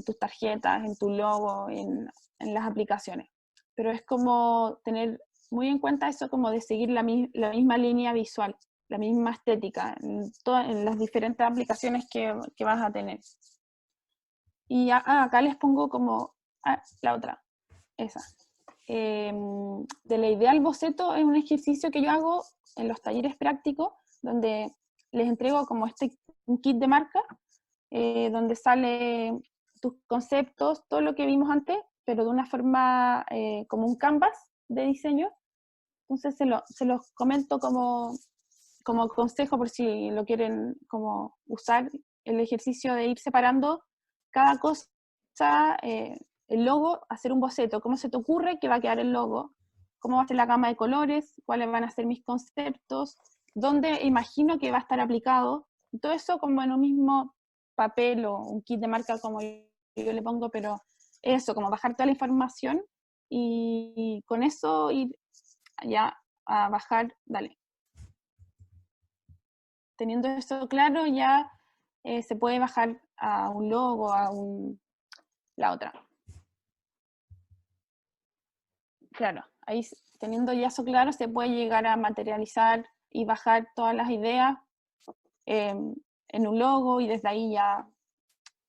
tus tarjetas, en tu logo, en las aplicaciones. Pero es como tener muy en cuenta eso, como de seguir la misma línea visual, la misma estética en las diferentes aplicaciones que vas a tener. Y acá les pongo como la otra, esa. De la idea al boceto es un ejercicio que yo hago en los talleres prácticos, donde les entrego como un kit de marca, donde sale tus conceptos, todo lo que vimos antes, pero de una forma como un canvas de diseño. Entonces se los comento como consejo por si lo quieren como usar, el ejercicio de ir separando cada cosa, el logo, hacer un boceto, cómo se te ocurre que va a quedar el logo, cómo va a ser la gama de colores, cuáles van a ser mis conceptos, dónde imagino que va a estar aplicado, y todo eso como en un mismo papel o un kit de marca como yo le pongo, pero eso, como bajar toda la información y con eso ir ya a bajar, dale. Teniendo eso claro, ya se puede bajar a un logo, la otra. Claro, ahí teniendo ya eso claro, se puede llegar a materializar y bajar todas las ideas en un logo y desde ahí ya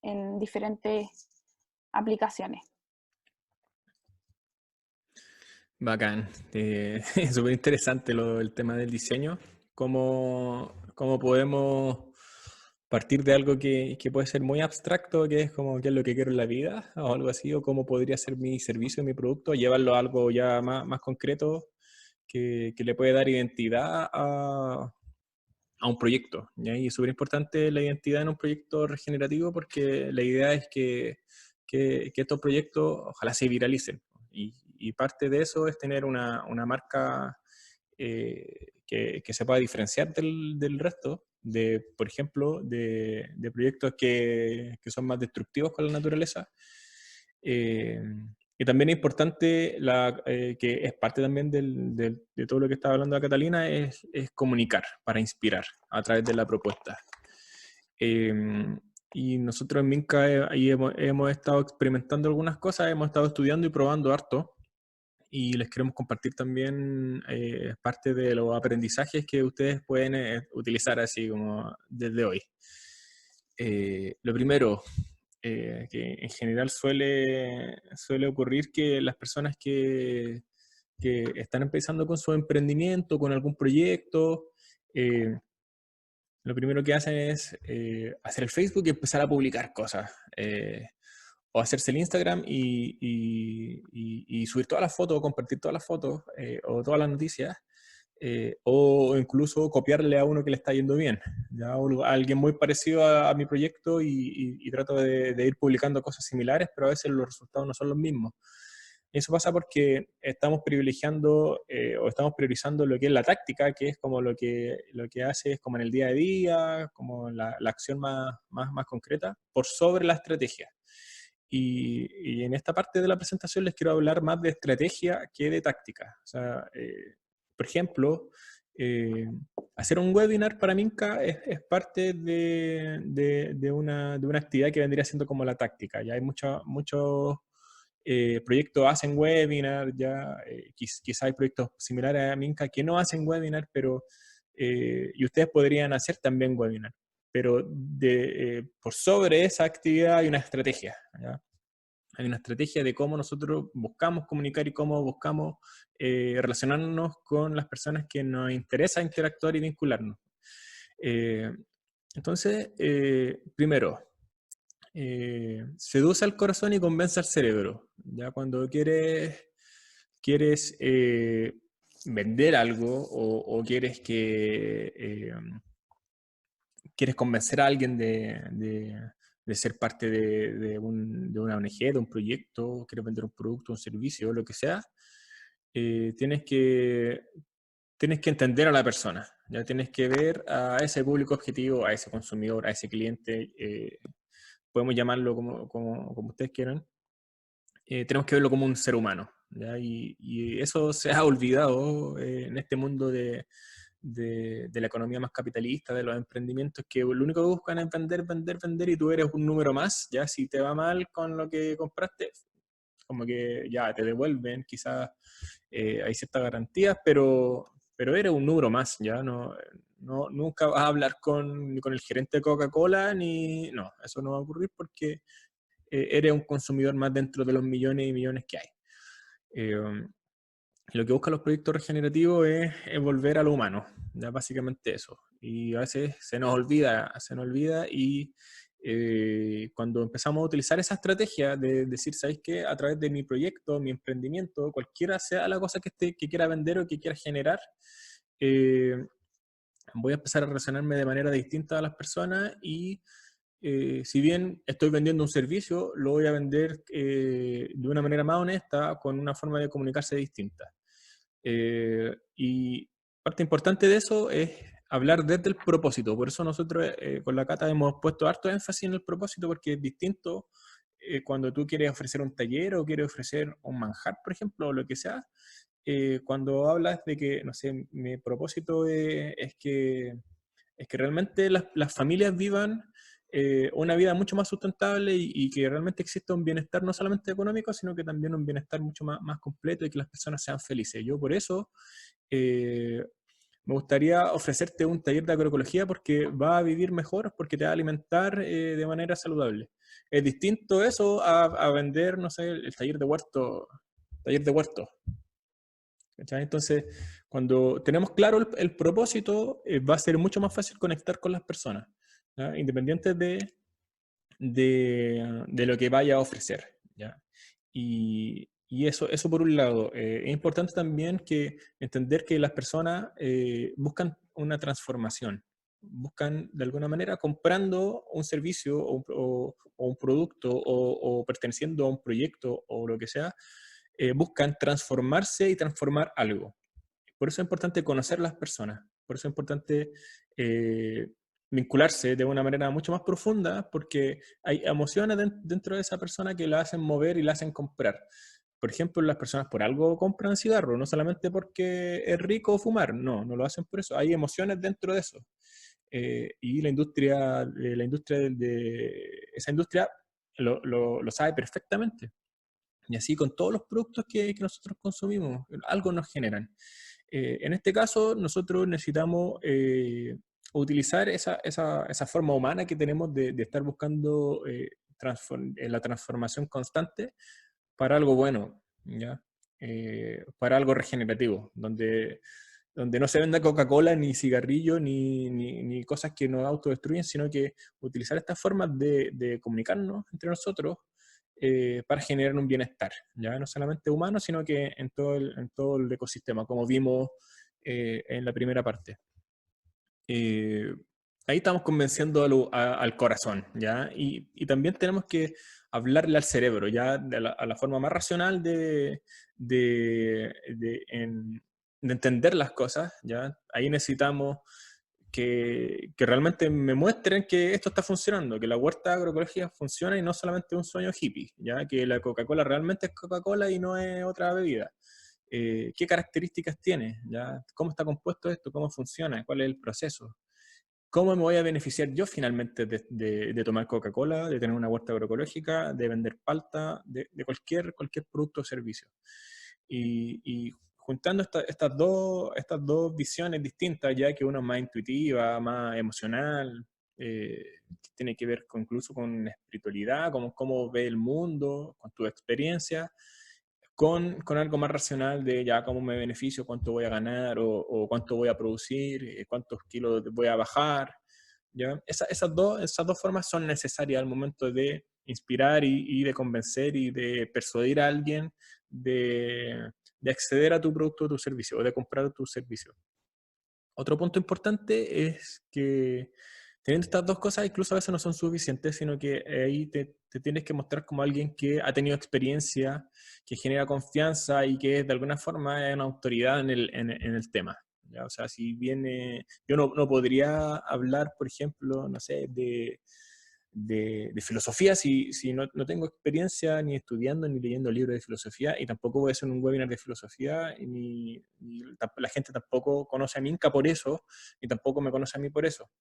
en diferentes aplicaciones. Bacán. Es súper interesante el tema del diseño. Cómo podemos partir de algo que puede ser muy abstracto, que es como qué es lo que quiero en la vida, o algo así, o cómo podría ser mi servicio, mi producto, llevarlo a algo ya más concreto que le puede dar identidad a un proyecto. ¿Ya? Y es súper importante la identidad en un proyecto regenerativo porque la idea es que estos proyectos ojalá se viralicen. Y parte de eso es tener una marca que se pueda diferenciar del resto, por ejemplo, de proyectos que son más destructivos con la naturaleza. Y también es importante, que es parte también de todo lo que estaba hablando la Catalina, es comunicar para inspirar a través de la propuesta. Y nosotros en Minca ahí hemos estado experimentando algunas cosas, hemos estado estudiando y probando harto, y les queremos compartir también parte de los aprendizajes que ustedes pueden utilizar así como desde hoy. Lo primero, que en general suele ocurrir que las personas que están empezando con su emprendimiento, con algún proyecto, lo primero que hacen es hacer el Facebook y empezar a publicar cosas. O hacerse el Instagram y subir todas las fotos, o compartir todas las fotos, o todas las noticias, o incluso copiarle a uno que le está yendo bien, ¿ya? A alguien muy parecido a mi proyecto y trato de ir publicando cosas similares, pero a veces los resultados no son los mismos. Y eso pasa porque estamos privilegiando o estamos priorizando lo que es la táctica, que es como lo que haces como en el día a día, como la acción más concreta, por sobre la estrategia. Y en esta parte de la presentación les quiero hablar más de estrategia que de táctica. O sea, por ejemplo, eh, hacer un webinar para Minca es parte de una actividad que vendría siendo como la táctica. Ya hay muchos proyectos hacen webinar, ya quizá hay proyectos similares a Minca que no hacen webinar, pero y ustedes podrían hacer también webinar. Pero por sobre esa actividad hay una estrategia, ¿ya? Hay una estrategia de cómo nosotros buscamos comunicar y cómo buscamos relacionarnos con las personas que nos interesa interactuar y vincularnos. Eh, entonces, primero, seduce al corazón y convence al cerebro. Ya cuando quieres vender algo o quieres quieres convencer a alguien de ser parte de una ONG, de un proyecto, quieres vender un producto, un servicio, lo que sea, tienes que entender a la persona, ya tienes que ver a ese público objetivo, a ese consumidor, a ese cliente, podemos llamarlo como ustedes quieran, tenemos que verlo como un ser humano, ¿ya? Y eso se ha olvidado en este mundo de la economía más capitalista, de los emprendimientos, que lo único que buscan es vender, vender, vender, y tú eres un número más, ya si te va mal con lo que compraste, como que ya te devuelven, quizás hay ciertas garantías, pero eres un número más, ya nunca vas a hablar ni con el gerente de Coca-Cola, no, eso no va a ocurrir porque eres un consumidor más dentro de los millones y millones que hay. Lo que buscan los proyectos regenerativos es volver a lo humano, ya básicamente eso. Y a veces se nos olvida y cuando empezamos a utilizar esa estrategia de decir, ¿sabéis qué? A través de mi proyecto, mi emprendimiento, cualquiera sea la cosa que quiera vender o que quiera generar, voy a empezar a relacionarme de manera distinta a las personas y si bien estoy vendiendo un servicio, lo voy a vender de una manera más honesta, con una forma de comunicarse distinta. Y parte importante de eso es hablar desde el propósito. Por eso nosotros con la Cata hemos puesto harto énfasis en el propósito, porque es distinto cuando tú quieres ofrecer un taller o quieres ofrecer un manjar, por ejemplo, o lo que sea. Cuando hablas de que, no sé, mi propósito es que realmente las familias vivan una vida mucho más sustentable y que realmente exista un bienestar no solamente económico, sino que también un bienestar mucho más completo y que las personas sean felices. Yo por eso eh, me gustaría ofrecerte un taller de agroecología porque va a vivir mejor, porque te va a alimentar de manera saludable. Es distinto eso a vender, no sé, el taller de huerto, taller de huerto. ¿Cachai? Entonces, cuando tenemos claro el propósito, va a ser mucho más fácil conectar con las personas, ¿ya? Independiente de lo que vaya a ofrecer, ¿ya? Y eso por un lado. Es importante también entender que las personas buscan una transformación, buscan de alguna manera comprando un servicio o un producto o perteneciendo a un proyecto o lo que sea, buscan transformarse y transformar algo. Por eso es importante conocer las personas, por eso es importante eh, vincularse de una manera mucho más profunda, porque hay emociones dentro de esa persona que la hacen mover y la hacen comprar. por ejemplo, las personas por algo compran cigarros, no solamente porque es rico fumar, no lo hacen por eso. Hay emociones dentro de eso. Y esa industria lo sabe perfectamente. Y así con todos los productos que nosotros consumimos, algo nos generan. En este caso, nosotros necesitamos utilizar esa forma humana que tenemos de estar buscando la transformación constante para algo bueno, ¿ya? Para algo regenerativo, donde no se venda Coca-Cola, ni cigarrillo, ni cosas que nos autodestruyen, sino que utilizar estas formas de comunicarnos entre nosotros para generar un bienestar, ¿ya? No solamente humano, sino que en todo el ecosistema, como vimos en la primera parte. Ahí estamos convenciendo al corazón, ¿ya? Y también tenemos que hablarle al cerebro, ¿ya? A la forma más racional de entender las cosas, ¿ya? Ahí necesitamos que realmente me muestren que esto está funcionando, que la huerta agroecológica funciona y no solamente un sueño hippie, ¿ya? Que la Coca-Cola realmente es Coca-Cola y no es otra bebida. ¿Qué características tiene? ¿Ya? ¿Cómo está compuesto esto? ¿Cómo funciona? ¿Cuál es el proceso? ¿Cómo me voy a beneficiar yo finalmente de tomar Coca-Cola, de tener una huerta agroecológica, de vender palta, de cualquier producto o servicio? Y juntando estas dos visiones distintas, ya que una es más intuitiva, más emocional, que tiene que ver incluso con espiritualidad, con cómo ve el mundo, con tu experiencia, con algo más racional de ya cómo me beneficio, cuánto voy a ganar o cuánto voy a producir, cuántos kilos voy a bajar. ¿Ya? Esas dos formas son necesarias al momento de inspirar y de convencer y de persuadir a alguien de acceder a tu producto o tu servicio o de comprar tu servicio. Otro punto importante es que teniendo estas dos cosas, incluso a veces no son suficientes, sino que ahí te tienes que mostrar como alguien que ha tenido experiencia, que genera confianza y que de alguna forma es una autoridad en el tema. ¿Ya? O sea, si viene, yo no podría hablar, por ejemplo, no sé, de filosofía si no tengo experiencia ni estudiando ni leyendo libros de filosofía, y tampoco voy a hacer un webinar de filosofía, ni la gente tampoco conoce a Minca por eso, ni tampoco me conoce a mí por eso.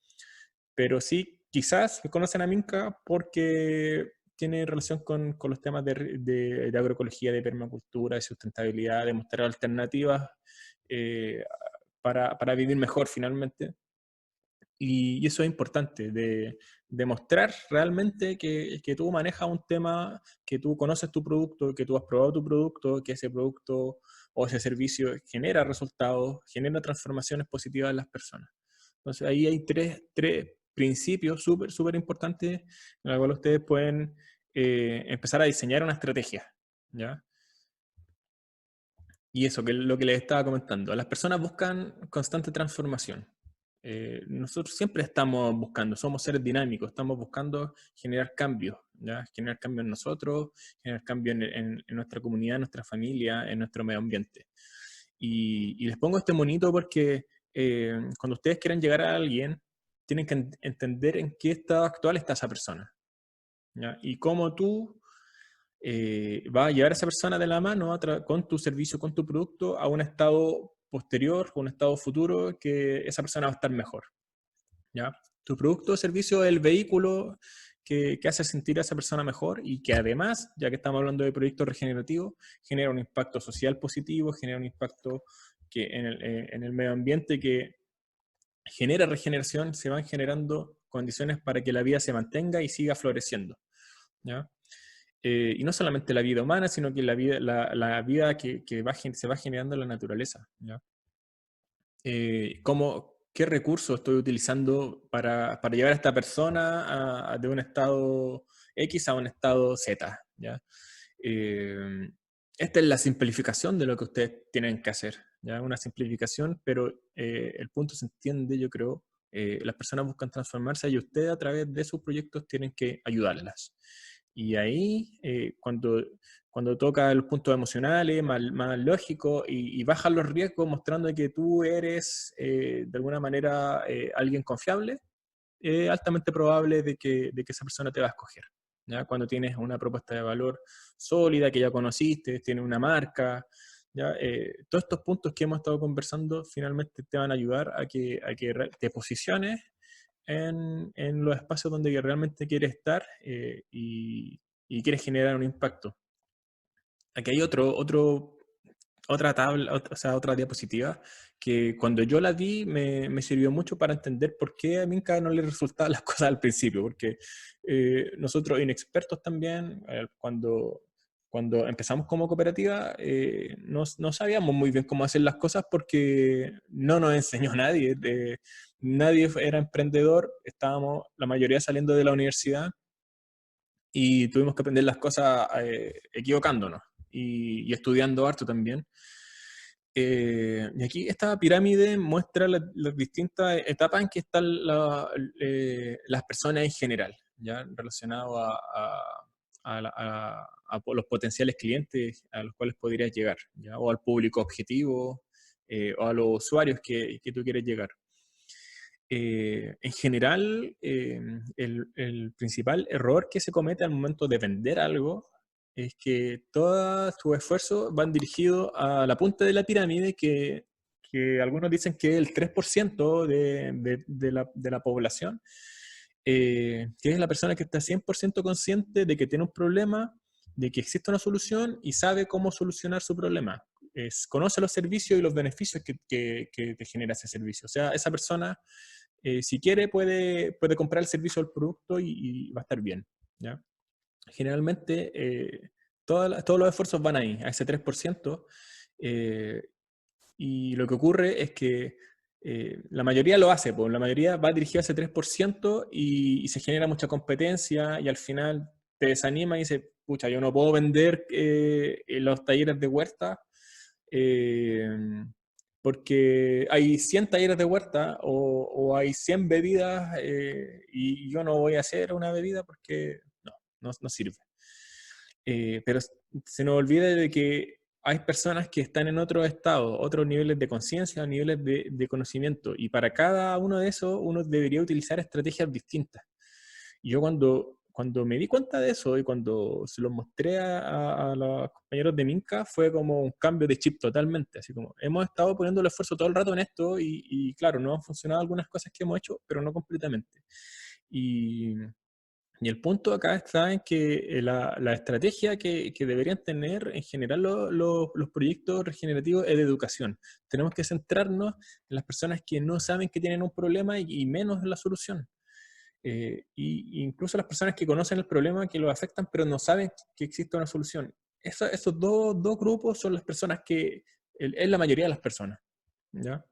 Pero sí, quizás me conocen a Minca porque tiene relación con los temas de agroecología, de permacultura, de sustentabilidad, de mostrar alternativas eh, para vivir mejor finalmente. Y eso es importante, de demostrar realmente que tú manejas un tema, que tú conoces tu producto, que tú has probado tu producto, que ese producto o ese servicio genera resultados, genera transformaciones positivas en las personas. Entonces ahí hay tres principios súper importantes en los cuales ustedes pueden empezar a diseñar una estrategia, ¿ya? Y eso, que es lo que les estaba comentando. Las personas buscan constante transformación. Nosotros siempre estamos buscando, somos seres dinámicos, estamos buscando generar cambios, ¿ya? Generar cambios en nosotros, generar cambios en nuestra comunidad, en nuestra familia, en nuestro medio ambiente. Y les pongo este monito porque cuando ustedes quieren llegar a alguien, tienen que entender en qué estado actual está esa persona, ¿ya? Y cómo tú va a llevar a esa persona de la mano con tu servicio, con tu producto, a un estado posterior, un estado futuro, que esa persona va a estar mejor, ¿ya? Tu producto o servicio es el vehículo que hace sentir a esa persona mejor y que además, ya que estamos hablando de proyectos regenerativos, genera un impacto social positivo, genera un impacto en el medio ambiente que genera regeneración, se van generando condiciones para que la vida se mantenga y siga floreciendo, ¿ya? Y no solamente la vida humana, sino que la vida que se va generando en la naturaleza, ¿ya? ¿Qué recursos estoy utilizando para llevar a esta persona de un estado X a un estado Z, ¿ya? Eh, Esta es la simplificación de lo que ustedes tienen que hacer, ¿ya? Una simplificación, pero el punto se entiende, yo creo. Las personas buscan transformarse y ustedes a través de sus proyectos tienen que ayudarlas. Y ahí, cuando toca los puntos emocionales, más lógicos, y bajan los riesgos mostrando que tú eres de alguna manera alguien confiable, es altamente probable de que esa persona te va a escoger. ¿ya? Cuando tienes una propuesta de valor sólida, que ya conociste, tienes una marca, ¿ya? Todos estos puntos que hemos estado conversando finalmente te van a ayudar a que te posiciones en los espacios donde realmente quieres estar, y quieres generar un impacto. Aquí hay otra tabla, o sea, otra diapositiva, que cuando yo la vi me sirvió mucho para entender por qué a Minca no le resultaban las cosas al principio, porque nosotros inexpertos también, cuando empezamos como cooperativa, no sabíamos muy bien cómo hacer las cosas porque no nos enseñó nadie. Nadie era emprendedor, estábamos la mayoría saliendo de la universidad y tuvimos que aprender las cosas equivocándonos y estudiando harto también. Y aquí esta pirámide muestra las distintas etapas en que están las personas en general, ¿ya? Relacionado a los potenciales clientes a los cuales podrías llegar, ¿ya? O al público objetivo, o a los usuarios que tú quieres llegar. En general, el principal error que se comete al momento de vender algo es que todos tus esfuerzos van dirigidos a la punta de la pirámide, que algunos dicen que es el 3% de la población, que es la persona que está 100% consciente de que tiene un problema, de que existe una solución y sabe cómo solucionar su problema. Conoce los servicios y los beneficios que te genera ese servicio. O sea, esa persona, si quiere, puede comprar el servicio o el producto y va a estar bien, ¿ya? Generalmente, todos los esfuerzos van ahí, a ese 3%, eh, y lo que ocurre es que la mayoría lo hace, pues, la mayoría va dirigido a ese 3% y se genera mucha competencia y al final te desanima y dices, pucha, yo no puedo vender en los talleres de huerta, eh, porque hay 100 talleres de huerta o hay 100 bebidas, y yo no voy a hacer una bebida porque no sirve. Pero se nos olvida de que hay personas que están en otros estados, otros niveles de conciencia, niveles de conocimiento, y para cada uno de esos uno debería utilizar estrategias distintas. Y yo cuando me di cuenta de eso y cuando se lo mostré a los compañeros de Minca, fue como un cambio de chip totalmente, así como hemos estado poniendo el esfuerzo todo el rato en esto y claro, no han funcionado algunas cosas que hemos hecho, pero no completamente. Y, y el punto acá está en que la estrategia que deberían tener en general los proyectos regenerativos es de educación. Tenemos que centrarnos en las personas que no saben que tienen un problema y menos en la solución. Y incluso las personas que conocen el problema, que lo afectan, pero no saben que existe una solución. Esos dos grupos son las personas es la mayoría de las personas, ¿ya?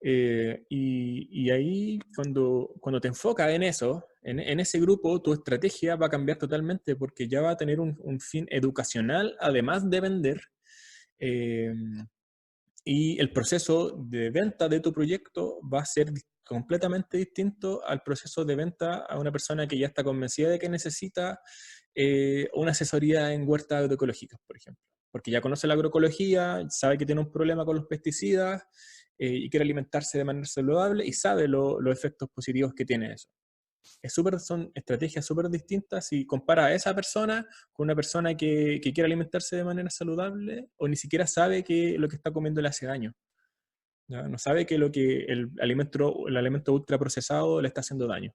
Y ahí, cuando te enfocas en eso, en ese grupo, tu estrategia va a cambiar totalmente porque ya va a tener un fin educacional, además de vender. eh, y el proceso de venta de tu proyecto va a ser completamente distinto al proceso de venta a una persona que ya está convencida de que necesita una asesoría en huertas agroecológicas, por ejemplo. Porque ya conoce la agroecología, sabe que tiene un problema con los pesticidas, y quiere alimentarse de manera saludable y sabe los efectos positivos que tiene eso. Son estrategias súper distintas si compara a esa persona con una persona que quiere alimentarse de manera saludable o ni siquiera sabe que lo que está comiendo le hace daño, ¿ya? No sabe que el alimento ultraprocesado le está haciendo daño.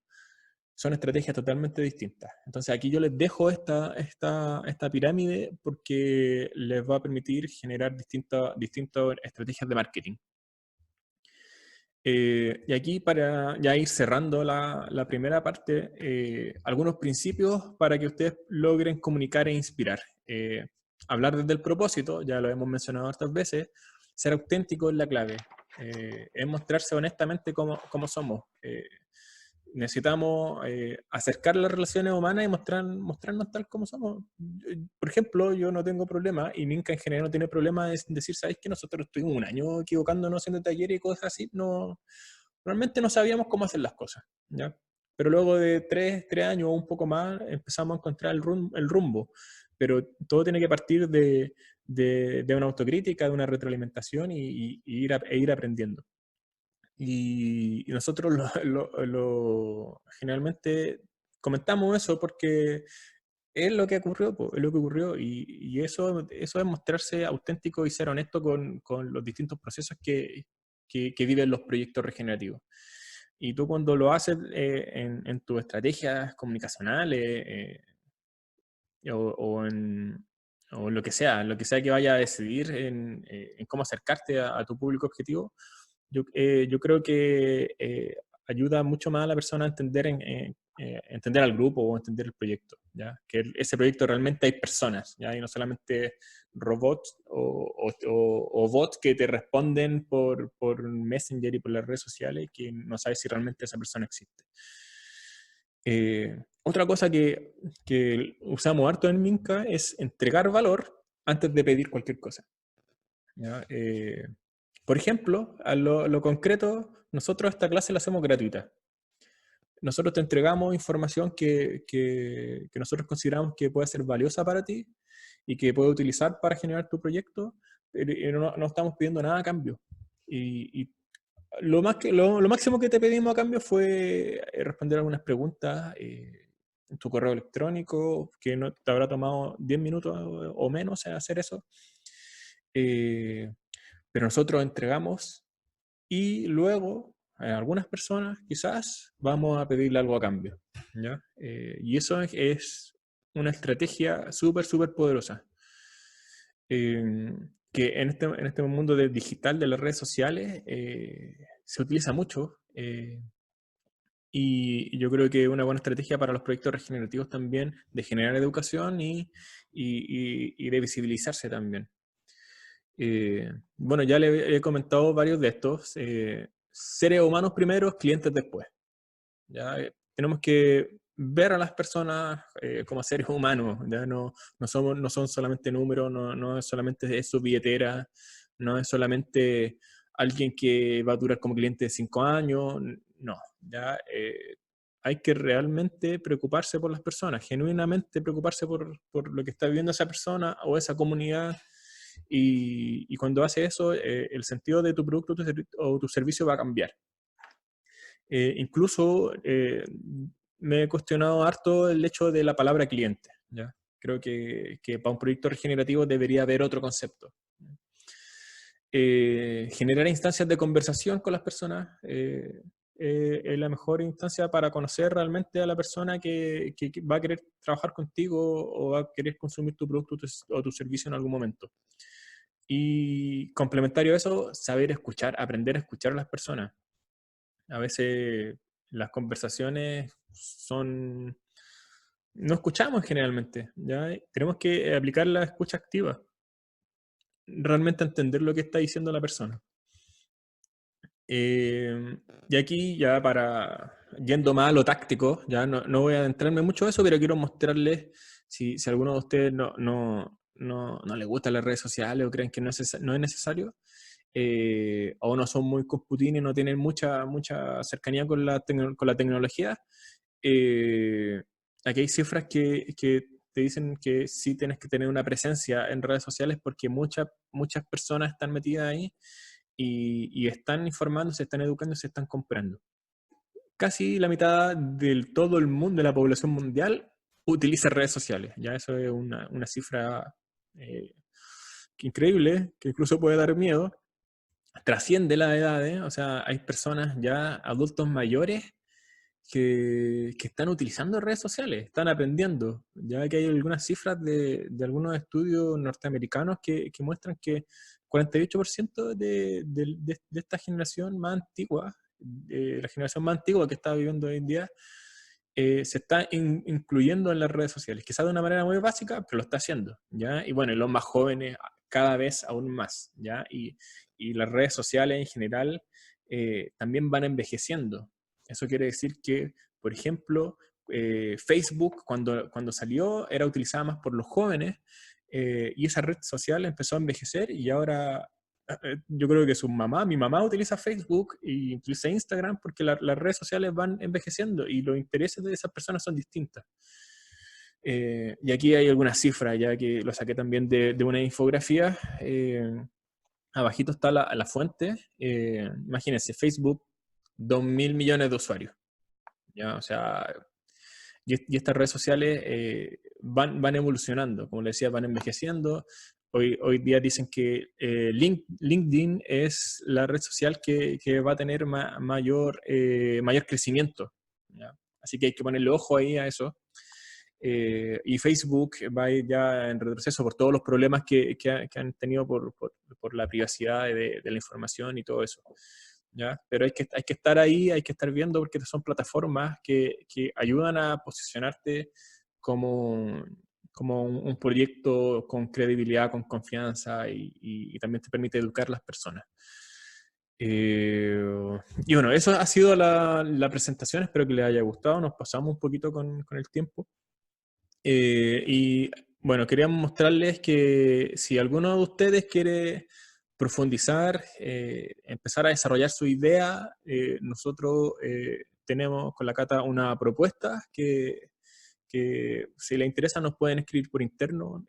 Son estrategias totalmente distintas. Entonces aquí yo les dejo esta pirámide porque les va a permitir generar distintas estrategias de marketing. Y aquí, para ya ir cerrando la primera parte, algunos principios para que ustedes logren comunicar e inspirar. Hablar desde el propósito, ya lo hemos mencionado otras veces. Ser auténtico es la clave. Es mostrarse honestamente como somos. Necesitamos acercar las relaciones humanas y mostrarnos tal como somos. Por ejemplo, yo no tengo problema, y Minca en general no tiene problema en decir, ¿sabéis que nosotros estuvimos un año equivocándonos haciendo talleres y cosas así? No, realmente no sabíamos cómo hacer las cosas, ¿ya? Pero luego de tres años o un poco más empezamos a encontrar el rumbo. Pero todo tiene que partir de una autocrítica, de una retroalimentación ir aprendiendo. Y nosotros generalmente comentamos eso porque es lo que ocurrió, po, es lo que ocurrió, y eso es mostrarse auténtico y ser honesto con los distintos procesos que viven los proyectos regenerativos. Y tú cuando lo haces en tus estrategias comunicacionales o en lo que sea que vaya a decidir en cómo acercarte a tu público objetivo, yo creo que ayuda mucho más a la persona a entender, entender al grupo o entender el proyecto, ¿ya? Que ese proyecto realmente hay personas, ¿ya? Y no solamente robots o bots que te responden por Messenger y por las redes sociales que no sabes si realmente esa persona existe. Otra cosa que usamos harto en Minca es entregar valor antes de pedir cualquier cosa, ¿ya? Por ejemplo, a lo concreto, nosotros esta clase la hacemos gratuita. Nosotros te entregamos información que nosotros consideramos que puede ser valiosa para ti y que puedes utilizar para generar tu proyecto, pero no estamos pidiendo nada a cambio. Y lo máximo que te pedimos a cambio fue responder algunas preguntas en tu correo electrónico, que no te habrá tomado 10 minutos o menos hacer eso. Pero nosotros entregamos y luego a algunas personas quizás vamos a pedirle algo a cambio, ¿ya? Y eso es una estrategia súper, súper poderosa. Que en este mundo digital de las redes sociales se utiliza mucho y yo creo que es una buena estrategia para los proyectos regenerativos también de generar educación y de visibilizarse también. Bueno, ya le he comentado varios de estos. Seres humanos primero, clientes después. ¿Ya? Tenemos que ver a las personas como seres humanos. ¿Ya? No son solamente números, no es solamente su billetera, no es solamente alguien que va a durar como cliente 5 años. No, ¿ya? Hay que realmente preocuparse por las personas, genuinamente preocuparse por lo que está viviendo esa persona o esa comunidad. Y cuando hace eso, el sentido de tu producto o tu servicio va a cambiar. Incluso me he cuestionado harto el hecho de la palabra cliente, ¿ya? Creo que para un proyecto regenerativo debería haber otro concepto. Generar instancias de conversación con las personas es la mejor instancia para conocer realmente a la persona que va a querer trabajar contigo o va a querer consumir tu producto o tu servicio en algún momento. Y complementario a eso, saber escuchar, aprender a escuchar a las personas. A veces las conversaciones son... No escuchamos generalmente, ¿ya? Tenemos que aplicar la escucha activa. Realmente entender lo que está diciendo la persona. Y aquí ya yendo más a lo táctico, ya no voy a adentrarme mucho a eso, pero quiero mostrarles si alguno de ustedes no les gustan las redes sociales o creen que no es necesario, o no son muy computines, no tienen mucha cercanía con la tecnología, aquí hay cifras que te dicen que sí tienes que tener una presencia en redes sociales porque muchas personas están metidas ahí y están informando, se están educando, se están comprando. Casi la mitad del todo el mundo, de la población mundial, utiliza redes sociales. Ya eso es una cifra increíble, que incluso puede dar miedo. Trasciende las edades, o sea, hay personas ya, adultos mayores, que están utilizando redes sociales, están aprendiendo. Ya que hay algunas cifras de algunos estudios norteamericanos que muestran que 48% de esta generación más antigua, la generación más antigua que está viviendo hoy en día, se está incluyendo en las redes sociales, quizás de una manera muy básica, pero lo está haciendo, ¿ya? Y bueno, y los más jóvenes cada vez aún más, ¿ya? Y las redes sociales en general también van envejeciendo. Eso quiere decir que, por ejemplo, Facebook cuando salió era utilizada más por los jóvenes y esa red social empezó a envejecer y ahora yo creo que mi mamá utiliza Facebook y utiliza Instagram porque las redes sociales van envejeciendo y los intereses de esas personas son distintas. Y aquí hay algunas cifras, ya que lo saqué también de una infografía. Abajito está la fuente. Imagínense, Facebook, 2.000 millones de usuarios. ¿Ya? O sea, y estas redes sociales van evolucionando, como le decía, van envejeciendo. Hoy día dicen que LinkedIn es la red social que va a tener mayor crecimiento, ¿ya? Así que hay que ponerle ojo ahí a eso. Y Facebook va a ir ya en retroceso por todos los problemas que han tenido por la privacidad de la información y todo eso, ¿ya? Pero hay que estar ahí, hay que estar viendo, porque son plataformas que ayudan a posicionarte como, como un proyecto con credibilidad, con confianza, y también te permite educar a las personas. Y bueno, eso ha sido la presentación, espero que les haya gustado, nos pasamos un poquito con el tiempo. Y bueno, queríamos mostrarles que si alguno de ustedes quiere profundizar, empezar a desarrollar su idea, nosotros tenemos con la Cata una propuesta que si les interesa nos pueden escribir por interno.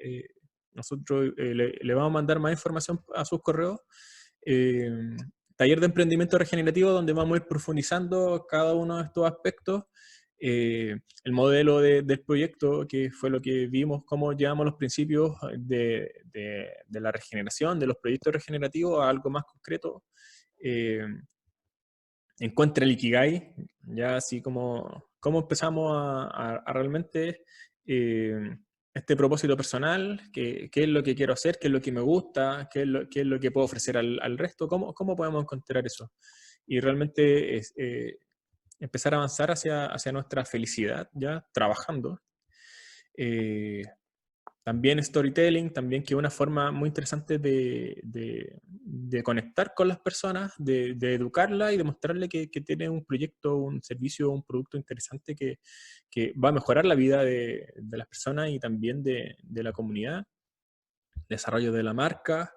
Nosotros le vamos a mandar más información a sus correos. Eh, Taller de emprendimiento regenerativo, donde vamos a ir profundizando cada uno de estos aspectos. El modelo del proyecto, que fue lo que vimos, cómo llevamos los principios de la regeneración, de los proyectos regenerativos a algo más concreto. Encuentra el Ikigai, ya así como cómo empezamos a realmente este propósito personal, qué es lo que quiero hacer, qué es lo que me gusta, qué es lo que puedo ofrecer al resto, cómo podemos encontrar eso. Y realmente empezar a avanzar hacia nuestra felicidad, ya trabajando. Eh, También storytelling, también que es una forma muy interesante de conectar con las personas, de educarlas y de mostrarle que tiene un proyecto, un servicio, un producto interesante que va a mejorar la vida de las personas y también de la comunidad, desarrollo de la marca,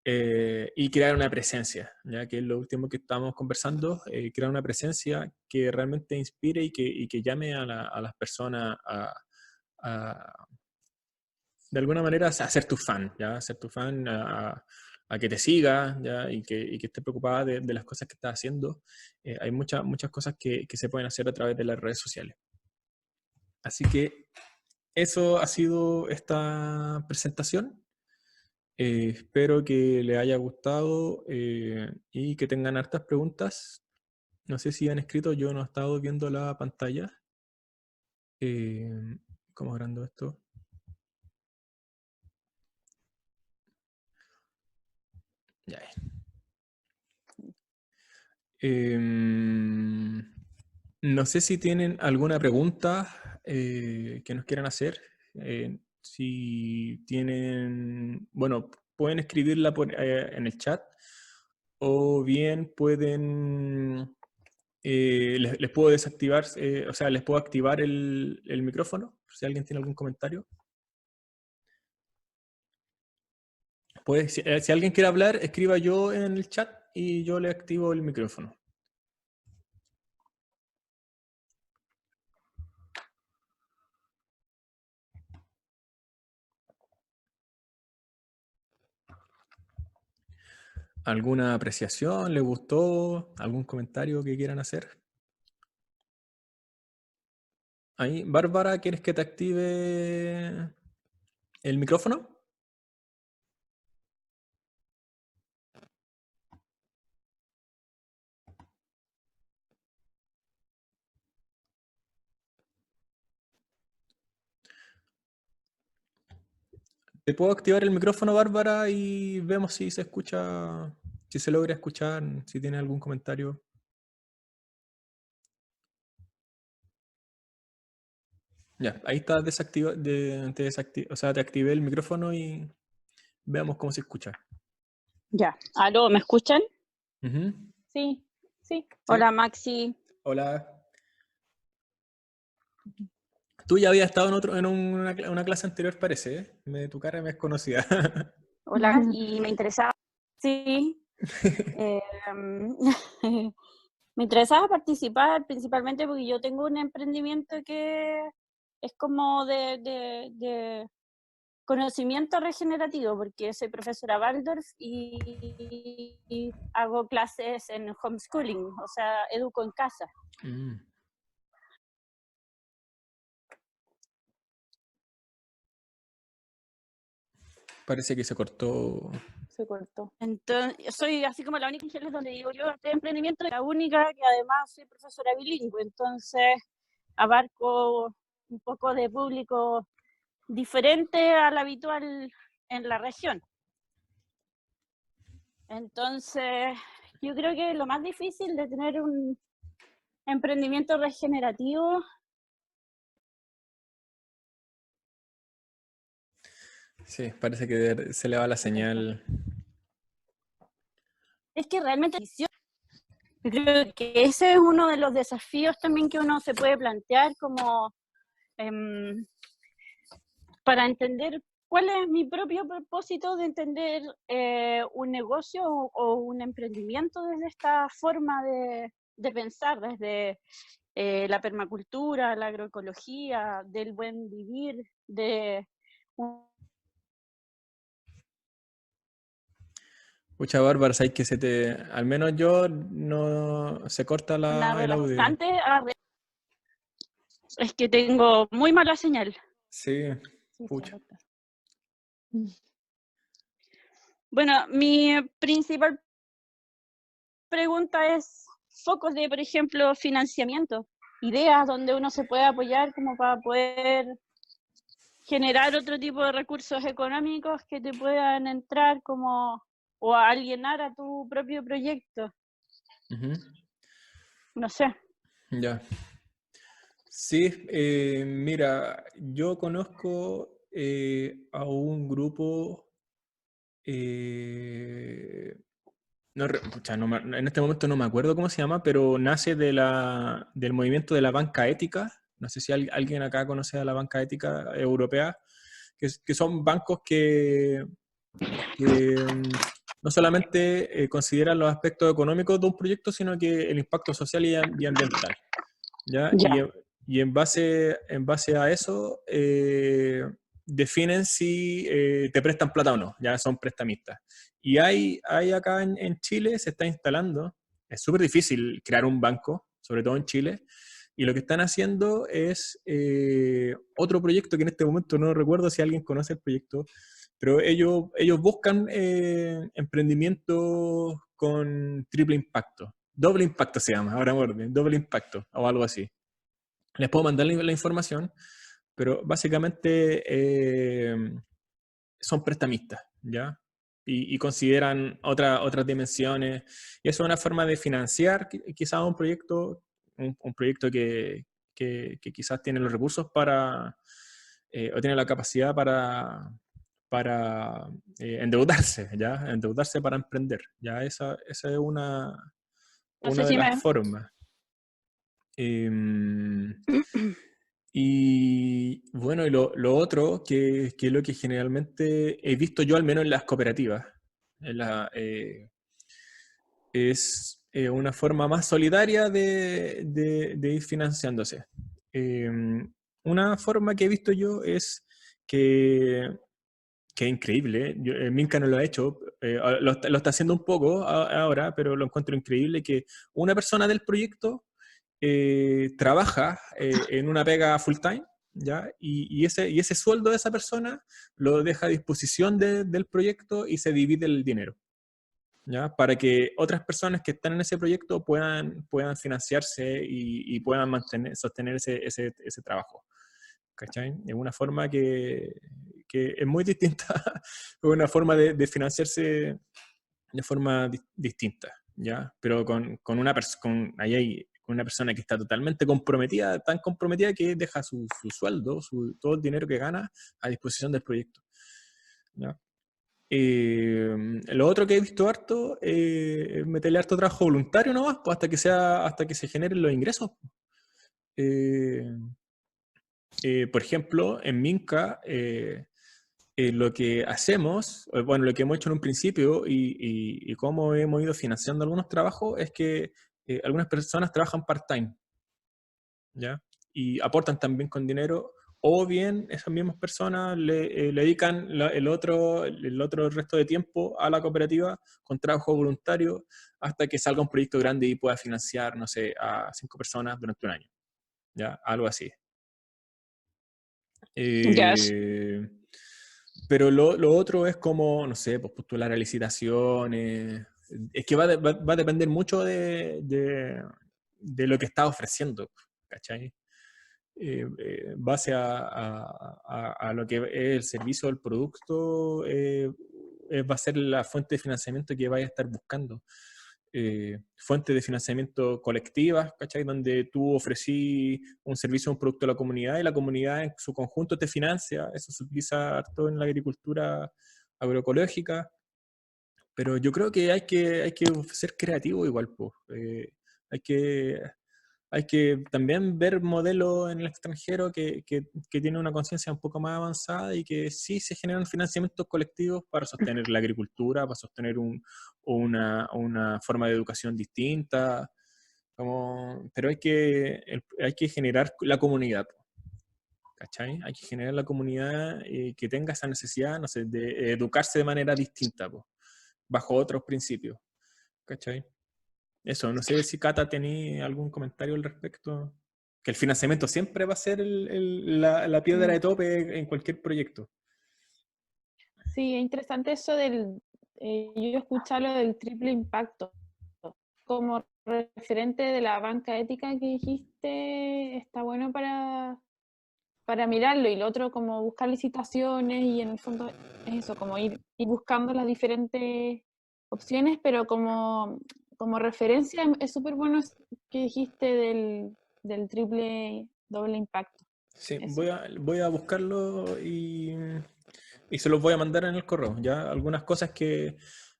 y crear una presencia, ya que es lo último que estamos conversando, crear una presencia que realmente inspire y que llame a las personas a de alguna manera a ser tu fan, ¿ya? A ser tu fan, a que te siga, ¿ya? Y que esté preocupada de las cosas que estás haciendo. Hay muchas cosas que se pueden hacer a través de las redes sociales. Así que eso ha sido esta presentación. Espero que les haya gustado y que tengan hartas preguntas. No sé si han escrito, yo no he estado viendo la pantalla. Eh, ¿Cómo agrando esto? Ya. No sé si tienen alguna pregunta que nos quieran hacer. Si tienen, bueno, pueden escribirla en el chat o bien pueden, les puedo desactivar, o sea, les puedo activar el micrófono, si alguien tiene algún comentario. Si alguien quiere hablar, escriba yo en el chat y yo le activo el micrófono. ¿Alguna apreciación? ¿Le gustó? ¿Algún comentario que quieran hacer? Ahí, Bárbara, ¿quieres que te active el micrófono? ¿Te puedo activar el micrófono, Bárbara? Y vemos si se escucha, si se logra escuchar, si tiene algún comentario. Ya, ahí está desactivado, o sea, te activé el micrófono y veamos cómo se escucha. Ya. ¿Aló? ¿Me escuchan? Ujú. Sí, sí. Sí. Hola, Maxi. Hola. Tú ya habías estado en una clase anterior, parece, ¿eh? Tu cara me es conocida. Hola, y me interesaba, sí, me interesaba participar principalmente porque yo tengo un emprendimiento que es como de conocimiento regenerativo, porque soy profesora Waldorf y hago clases en homeschooling, o sea, educo en casa. Mm. Parece que se cortó. Se cortó. Entonces, soy así como la única en Chile donde digo yo, este emprendimiento, la única que además soy profesora bilingüe, entonces abarco un poco de público diferente al habitual en la región. Entonces, yo creo que lo más difícil de tener un emprendimiento regenerativo Sí, parece que se le va la señal. es que realmente yo creo que ese es uno de los desafíos también que uno se puede plantear como para entender cuál es mi propio propósito de entender un negocio o un emprendimiento desde esta forma de pensar, desde la permacultura, la agroecología, del buen vivir, de Pucha, Bárbara, sabes que al menos yo no se corta una el audio. relajante. Es que tengo muy mala señal. Sí, Sí, se pucha. corta. Bueno, mi principal pregunta es focos de, por ejemplo, financiamiento, ideas donde uno se puede apoyar como para poder generar otro tipo de recursos económicos que te puedan entrar como o a alienar a tu propio proyecto. No sé. Ya. Sí, mira, yo conozco a un grupo, pucha, en este momento no me acuerdo cómo se llama, pero nace del movimiento de la banca ética. No sé si alguien acá conoce a la banca ética europea, que son bancos que no solamente consideran los aspectos económicos de un proyecto, sino que el impacto social y ambiental. ¿Ya? Y en base a eso definen si te prestan plata o no, ya son prestamistas. Y hay acá en Chile, se está instalando, es súper difícil crear un banco, sobre todo en Chile, y lo que están haciendo es otro proyecto que en este momento no recuerdo si alguien conoce el proyecto, pero ellos buscan emprendimientos con triple impacto. Doble impacto se llama, ahora muerde, doble impacto o algo así. Les puedo mandar la información, pero básicamente son prestamistas, ¿ya? Y consideran otras dimensiones. Y eso es una forma de financiar quizás un proyecto, un proyecto que quizás tiene los recursos o tiene la capacidad para endeudarse, ¿ya? Endeudarse para emprender, ¿ya? Esa es No sé una de si las me... formas. Y bueno, y lo otro, que lo que generalmente he visto yo, al menos en las cooperativas, es una forma más solidaria de ir financiándose. Una forma que he visto yo es que es increíble, Minca no lo ha hecho, lo está haciendo un poco ahora, pero lo encuentro increíble que una persona del proyecto trabaja en una pega full time, ¿ya? Y ese sueldo de esa persona lo deja a disposición del proyecto y se divide el dinero, ¿ya? Para que otras personas que están en ese proyecto puedan financiarse y puedan sostener ese trabajo. ¿Cachai? Es una forma que es muy distinta, es una forma de financiarse de forma distinta, ¿ya? Pero con una persona que está totalmente comprometida, tan comprometida que deja su sueldo, todo el dinero que gana a disposición del proyecto, ¿ya? Lo otro que he visto harto es meterle harto trabajo voluntario nomás, pues, hasta que se generen los ingresos. Por ejemplo, en Minca, lo que hacemos, bueno, lo que hemos hecho en un principio y cómo hemos ido financiando algunos trabajos es que algunas personas trabajan part-time, ¿ya? Y aportan también con dinero, o bien esas mismas personas le dedican el otro resto de tiempo a la cooperativa con trabajo voluntario hasta que salga un proyecto grande y pueda financiar, no sé, a 5 personas durante un año, ¿ya? Algo así. Yes. Pero lo otro es como, no sé, pues postular a licitaciones. Es que va a depender mucho de lo que estás ofreciendo, ¿cachai? Base a lo que es el servicio o el producto, va a ser la fuente de financiamiento que vaya a estar buscando. Fuentes de financiamiento colectivas, ¿cachai? Donde tú ofrecí un servicio o un producto a la comunidad y la comunidad en su conjunto te financia. Eso se utiliza harto en la agricultura agroecológica, pero yo creo que hay que ser creativo igual, pues. Hay que, hay que también ver modelos en el extranjero que tienen una conciencia un poco más avanzada y que sí se generan financiamientos colectivos para sostener la agricultura, para sostener una forma de educación distinta, pero hay que generar la comunidad, ¿cachai? Hay que generar la comunidad que tenga esa necesidad, no sé, de educarse de manera distinta, po, bajo otros principios, ¿cachai? Eso, no sé si Cata tenía algún comentario al respecto. Que el financiamiento siempre va a ser la piedra de tope en cualquier proyecto. Sí, es interesante eso yo escuché lo del triple impacto. Como referente de la banca ética que dijiste, está bueno para mirarlo. Y lo otro, como buscar licitaciones y en el fondo es eso, como ir buscando las diferentes opciones, pero como referencia es súper bueno que dijiste del triple doble impacto. Sí, Eso. voy a buscarlo y se los voy a mandar en el correo. Ya algunas cosas que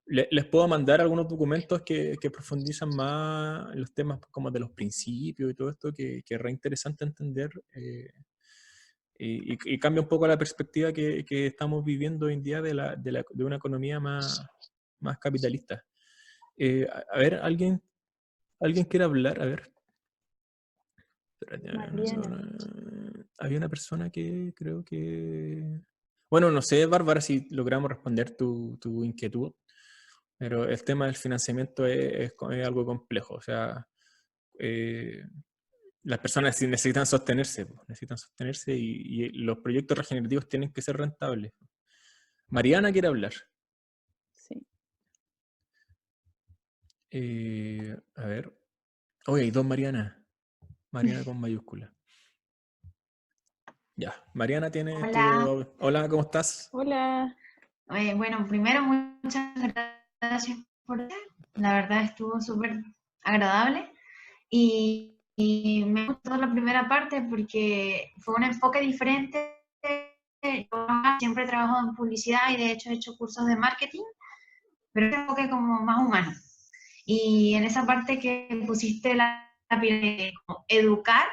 les puedo mandar, algunos documentos que profundizan más en los temas como de los principios y todo esto, que es re interesante entender. Y cambia un poco la perspectiva que estamos viviendo hoy en día de una economía más capitalista. A ver, ¿alguien quiere hablar? A ver. Espérate, Mariana. había una persona que creo que... Bueno, no sé, Bárbara, si logramos responder tu inquietud, pero el tema del financiamiento es algo complejo. O sea, eh, las personas sí necesitan sostenerse y los proyectos regenerativos tienen que ser rentables. Mariana quiere hablar. Sí. A ver. Oye, hay dos Marianas. Mariana con mayúscula. Ya, Mariana tiene Hola, tu... Hola, ¿cómo estás? Hola. bueno, primero muchas gracias por... La verdad estuvo súper agradable y me gustó la primera parte porque fue un enfoque diferente. Yo siempre he trabajado en publicidad y de hecho he hecho cursos de marketing, pero es un enfoque como más humano. Y en esa parte que pusiste la pirámide de como educar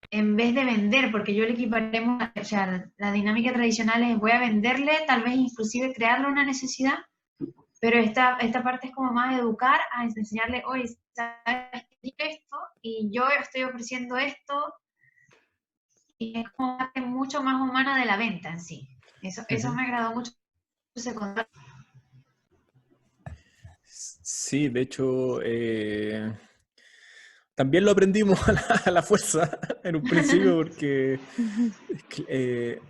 en vez de vender, porque yo le equiparemos, o sea, la dinámica tradicional es voy a venderle, tal vez inclusive crearle una necesidad, pero esta parte es como más educar, a enseñarle, oye, ¿sabes esto? Y yo estoy ofreciendo esto, y es como una parte mucho más humana de la venta en sí. Eso me agradó mucho ese concepto. Sí, de hecho, también lo aprendimos a la fuerza en un principio porque,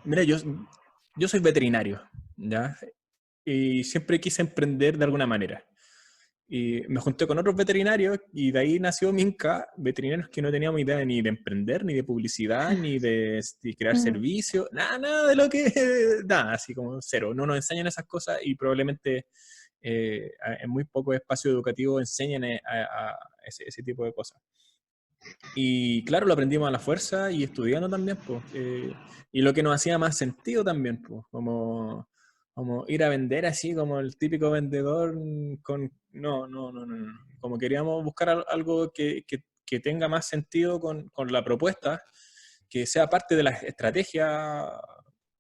mira, yo soy veterinario, ¿ya? Y siempre quise emprender de alguna manera. Y me junté con otros veterinarios y de ahí nació Minca, veterinarios que no teníamos idea ni de emprender, ni de publicidad, ni de crear servicios, nada de lo que, nada, así como cero. No nos enseñan esas cosas y probablemente en muy poco espacio educativo enseñan a ese tipo de cosas. Y claro, lo aprendimos a la fuerza y estudiando también, pues. Y lo que nos hacía más sentido también, pues, como ir a vender así, como el típico vendedor con... No, no, no, no, no. Como queríamos buscar algo que tenga más sentido con la propuesta, que sea parte de la estrategia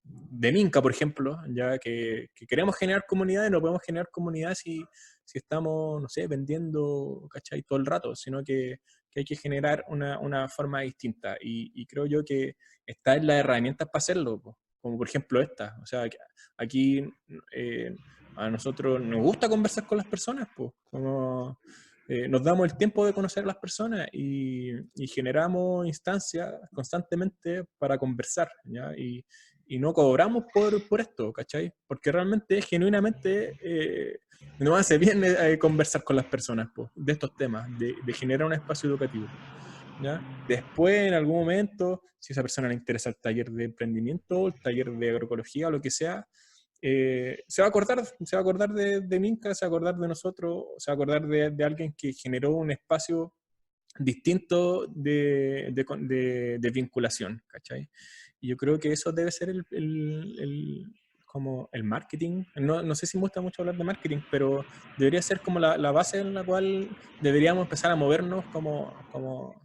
de Minca, por ejemplo, ya que queremos generar comunidades, no podemos generar comunidades si estamos, no sé, vendiendo, ¿cachai? Todo el rato, sino que hay que generar una forma distinta. Y creo yo que está en las herramientas para hacerlo, po, como por ejemplo esta. O sea, aquí a nosotros nos gusta conversar con las personas, pues, como nos damos el tiempo de conocer a las personas y generamos instancias constantemente para conversar, ¿ya? y no cobramos por esto, ¿cachai? Porque realmente, genuinamente, nos hace bien conversar con las personas po, de estos temas, de generar un espacio educativo, ¿ya? Después, en algún momento, si a esa persona le interesa el taller de emprendimiento, el taller de agroecología o lo que sea, se va a acordar de Minca, se va a acordar de nosotros, se va a acordar de alguien que generó un espacio distinto de vinculación, ¿cachai? Y yo creo que eso debe ser como el marketing. No sé si me gusta mucho hablar de marketing, pero debería ser como la base en la cual deberíamos empezar a movernos como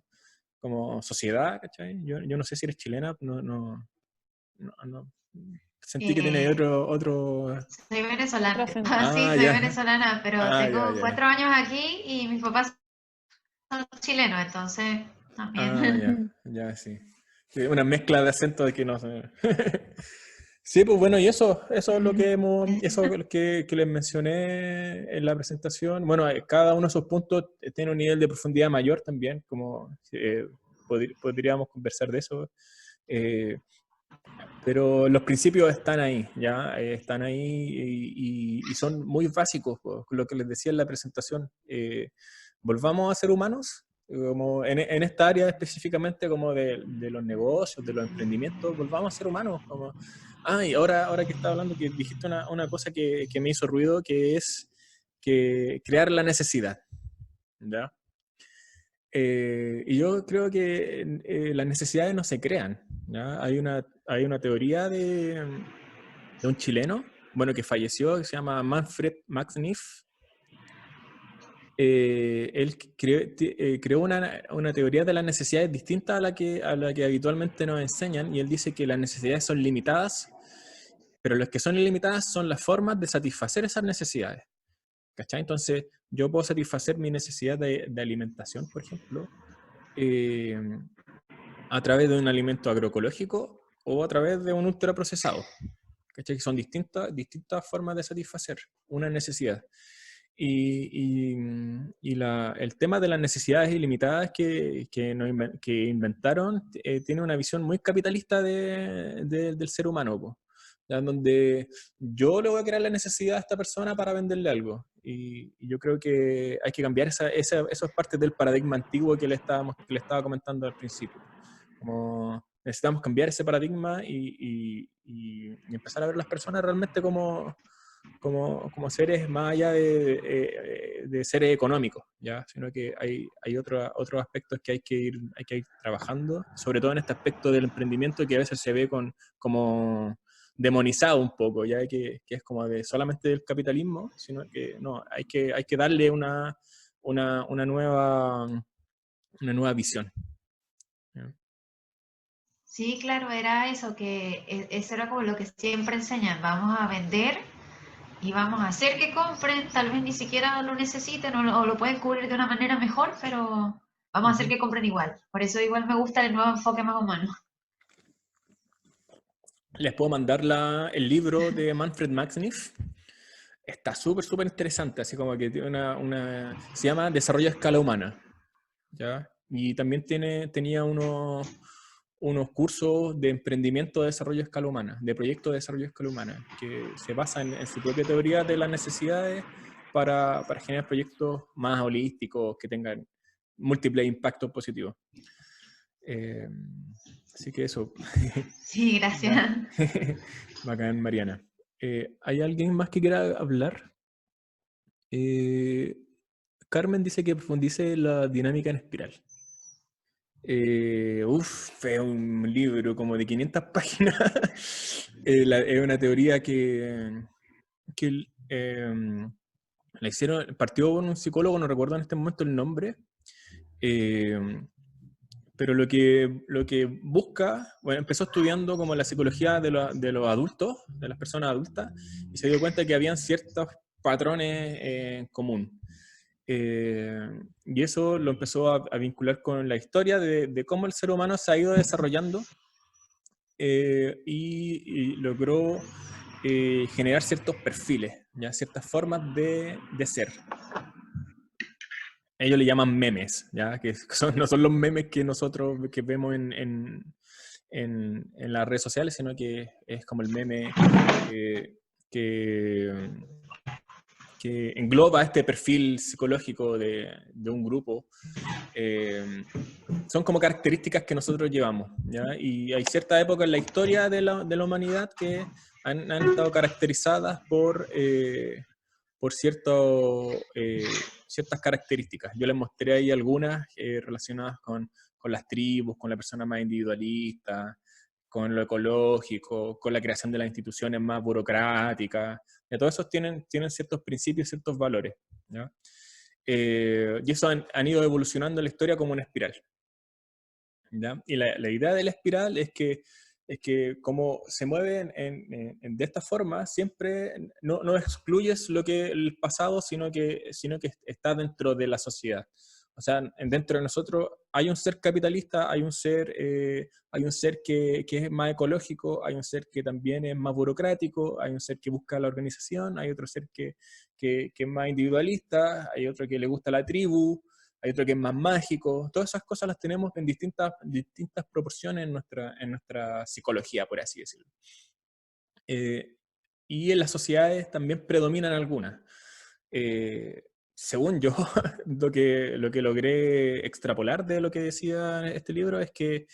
sociedad, ¿cachai? Yo no sé si eres chilena, no, sentí que tiene Eh, otro... Soy venezolana. Otra Sí, Ah, soy ya. venezolana, pero Ah, ya, tengo ya. 4 años aquí y mis papás son chilenos, entonces Ah, también. ya, ya, sí. Sí, una mezcla de acentos de que no sé. Sí, pues bueno, y eso es lo que eso que les mencioné en la presentación. Bueno, cada uno de esos puntos tiene un nivel de profundidad mayor también, como podríamos conversar de eso. Eh, pero los principios están ahí, ¿ya? Están ahí y son muy básicos, pues, lo que les decía en la presentación. Volvamos a ser humanos, como en esta área específicamente como de los negocios, de los emprendimientos, volvamos a ser humanos. Como, y ahora que estaba hablando, que dijiste una cosa que me hizo ruido, que es que crear la necesidad, ¿ya? Y yo creo que las necesidades no se crean, ¿ya? Hay una teoría de un chileno, bueno, que falleció, que se llama Manfred Max Neef. Él creó una teoría de las necesidades distinta a la que habitualmente nos enseñan, y él dice que las necesidades son limitadas, pero las que son ilimitadas son las formas de satisfacer esas necesidades, ¿cachai? Entonces, yo puedo satisfacer mi necesidad de alimentación, por ejemplo, eh, a través de un alimento agroecológico o a través de un ultraprocesado. ¿Cachai? Que son distintas formas de satisfacer una necesidad. El tema de las necesidades ilimitadas que inventaron tiene una visión muy capitalista del ser humano, po, ¿ya? Donde yo le voy a crear la necesidad a esta persona para venderle algo. Y yo creo que hay que cambiar esas partes del paradigma antiguo que le estaba comentando al principio. Como necesitamos cambiar ese paradigma y empezar a ver a las personas realmente como seres más allá de seres económicos, ¿ya? Sino que hay otros aspectos que hay que ir trabajando, sobre todo en este aspecto del emprendimiento que a veces se ve como demonizado un poco, ya que es como solamente del capitalismo, sino que no, hay que darle una nueva visión, ¿ya? Sí, claro, era eso, que eso era como lo que siempre enseñan, vamos a vender y vamos a hacer que compren, tal vez ni siquiera lo necesiten o lo pueden cubrir de una manera mejor, pero vamos a hacer Ujú. que compren igual. Por eso igual me gusta el nuevo enfoque más humano. Les puedo mandar el libro de Manfred Max Neef. Está súper, súper interesante, así como que tiene se llama Desarrollo a Escala Humana, ¿ya? Y también tenía unos cursos de emprendimiento de desarrollo a escala humana, de proyecto de desarrollo a escala humana, que se basa en su propia teoría de las necesidades para generar proyectos más holísticos que tengan múltiples impactos positivos. Eh, Así que eso. Sí, gracias. Bacán, Mariana. ¿Hay alguien más que quiera hablar? Carmen dice que profundice la dinámica en espiral. Es un libro como de 500 páginas. Es una teoría que la hicieron, partió con un psicólogo, no recuerdo en este momento el nombre, pero lo que busca, bueno, empezó estudiando como la psicología de los adultos, de las personas adultas, y se dio cuenta que habían ciertos patrones en común. Y eso lo empezó a vincular con la historia de cómo el ser humano se ha ido desarrollando y logró generar ciertos perfiles, ¿ya? Ciertas formas de ser. Ellos le llaman memes, ¿ya? Que no son los memes que nosotros que vemos en las redes sociales, sino que es como el meme que, que engloba este perfil psicológico de un grupo. Son como características que nosotros llevamos, ¿ya? Y hay ciertas épocas en la historia de la humanidad que han estado caracterizadas por ciertas características. Yo les mostré ahí algunas relacionadas con las tribus, con la persona más individualista, con lo ecológico, con la creación de las instituciones más burocráticas. Y todos esos tienen ciertos principios, ciertos valores, ¿ya? Y eso han ido evolucionando en la historia como una espiral, ¿ya? Y la idea de la espiral es que como se mueven de esta forma, siempre no excluyes el pasado, sino que está dentro de la sociedad. O sea, dentro de nosotros hay un ser capitalista, hay un ser que es más ecológico, hay un ser que también es más burocrático, hay un ser que busca la organización, hay otro ser que es más individualista, hay otro que le gusta la tribu, hay otro que es más mágico. Todas esas cosas las tenemos en distintas proporciones en nuestra psicología, por así decirlo. Y en las sociedades también predominan algunas. Según yo, lo que logré extrapolar de lo que decía este libro es que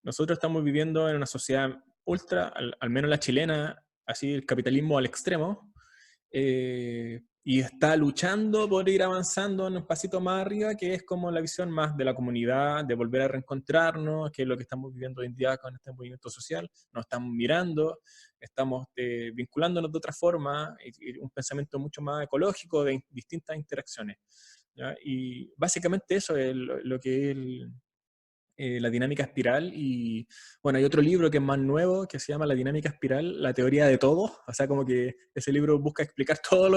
nosotros estamos viviendo en una sociedad ultra, al menos la chilena, así el capitalismo al extremo, y está luchando por ir avanzando en un pasito más arriba, que es como la visión más de la comunidad, de volver a reencontrarnos, que es lo que estamos viviendo hoy en día con este movimiento social. Nos estamos mirando, estamos vinculándonos de otra forma, y un pensamiento mucho más ecológico de distintas interacciones, ¿ya? Y básicamente eso es lo que es la dinámica espiral. Y bueno, hay otro libro que es más nuevo que se llama La dinámica espiral, la teoría de todo. O sea, como que ese libro busca explicar todas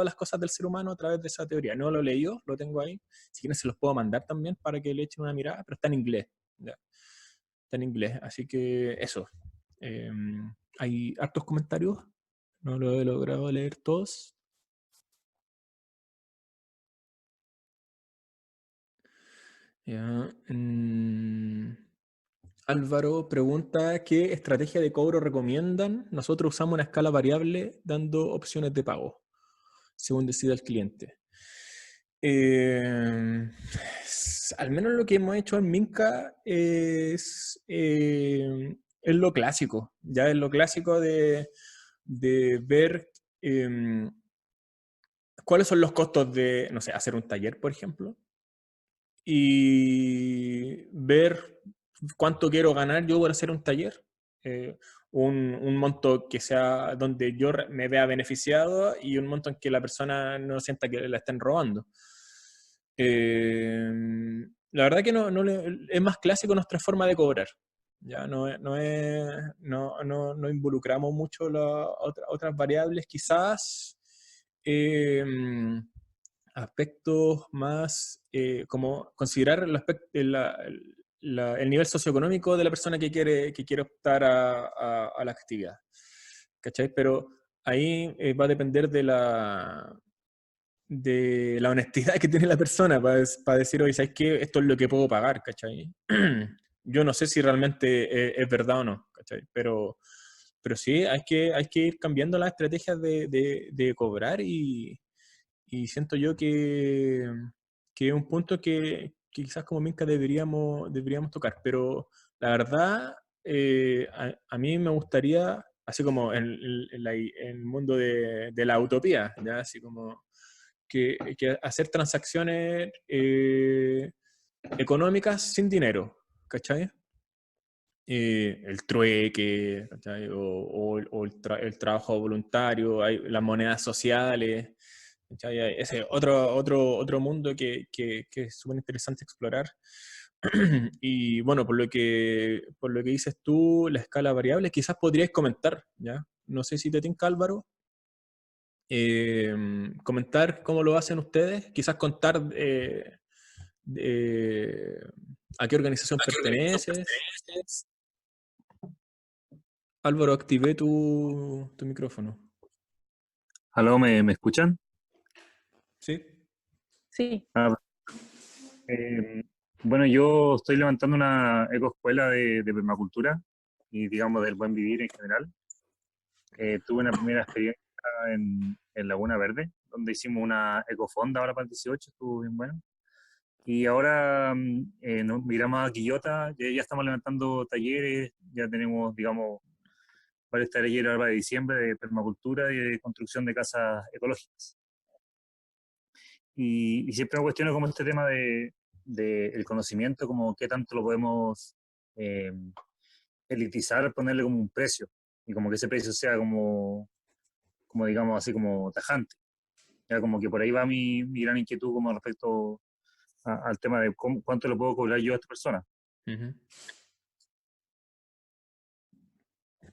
las cosas del ser humano a través de esa teoría. No lo he leído, lo tengo ahí. Si quieren se los puedo mandar también para que le echen una mirada, pero está en inglés, ¿ya? Está en inglés, así que eso. Hay hartos comentarios, no lo he logrado leer todos. Ya. Álvaro pregunta, ¿qué estrategia de cobro recomiendan? Nosotros usamos una escala variable dando opciones de pago, según decida el cliente. Al menos lo que hemos hecho en Minca es lo clásico, ya es lo clásico de ver cuáles son los costos de, no sé, hacer un taller, por ejemplo, y ver cuánto quiero ganar yo por hacer un taller, un monto que sea donde yo me vea beneficiado y un monto en que la persona no sienta que la estén robando. La verdad que es más clásico nuestra forma de cobrar. Ya no involucramos mucho otras variables, quizás aspectos más como considerar el nivel socioeconómico de la persona que quiere optar a la actividad, ¿cachai? Pero ahí va a depender de la honestidad que tiene la persona para decir, oye, ¿sabes qué? Esto es lo que puedo pagar, ¿cachai? Yo no sé si realmente es verdad o no, ¿cachai? Pero sí, hay que ir cambiando las estrategias de cobrar, y siento yo que es un punto que quizás como Minca deberíamos tocar. Pero la verdad, a mí me gustaría, así como en el mundo de la utopía, ¿ya? Así como que hacer transacciones económicas sin dinero, ¿cachai? El trueque, ¿cachai? O el trabajo voluntario, hay las monedas sociales, ¿cachai? Ese es otro mundo que es súper interesante explorar. Y bueno, por lo que dices tú, la escala variable, quizás podríais comentar, ¿ya? No sé si te tinca, Álvaro, comentar cómo lo hacen ustedes, quizás contar a qué organización perteneces. Álvaro, activé tu micrófono. ¿Aló, me escuchan? ¿Sí? Sí. Ah, eh, Bueno, yo estoy levantando una ecoescuela de permacultura y, digamos, del buen vivir en general. Tuve una primera experiencia en Laguna Verde, donde hicimos una ecofonda ahora para el 18, estuvo bien bueno. Y ahora nos migramos a Quillota, ya estamos levantando talleres, ya tenemos, digamos, varios talleres ahora de diciembre de permacultura y de construcción de casas ecológicas. Y siempre me cuestiono como este tema de el conocimiento, como qué tanto lo podemos eh, elitizar, ponerle como un precio, y como que ese precio sea como digamos así, como tajante. Ya como que por ahí va mi gran inquietud como respecto al tema de cuánto le puedo cobrar yo a esta persona. Ujú.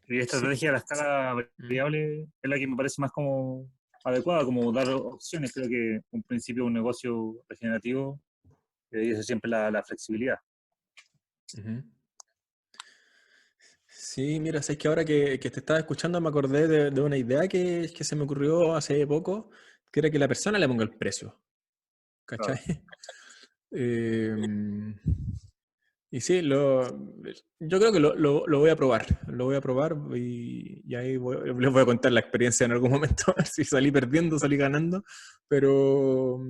Y esta Sí. estrategia de la escala variable es la que me parece más como adecuada, como dar opciones. Creo que un principio de un negocio regenerativo debería ser siempre la flexibilidad. Ujú. Sí, mira, sé que ahora que te estaba escuchando me acordé de una idea que se me ocurrió hace poco, que era que la persona le ponga el precio, ¿cachai? Claro. Em, y sí, yo creo que lo voy a probar, y ahí les voy a contar la experiencia en algún momento, a ver si salí perdiendo, salí ganando, pero,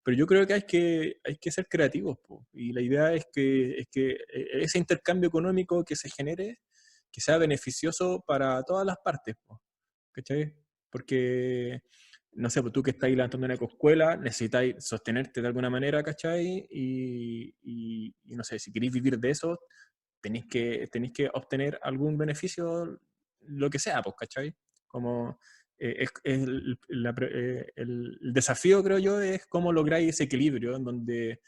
pero yo creo que hay que ser creativos, po. Y la idea es que ese intercambio económico que se genere, que sea beneficioso para todas las partes, po, ¿cachai? Porque no sé, pues tú que estás levantando una ecoescuela, necesitáis sostenerte de alguna manera, ¿cachai? Y no sé, si queréis vivir de eso, tenéis que obtener algún beneficio, lo que sea, pues, ¿cachai? Como es el desafío, creo yo, es cómo lográis ese equilibrio en donde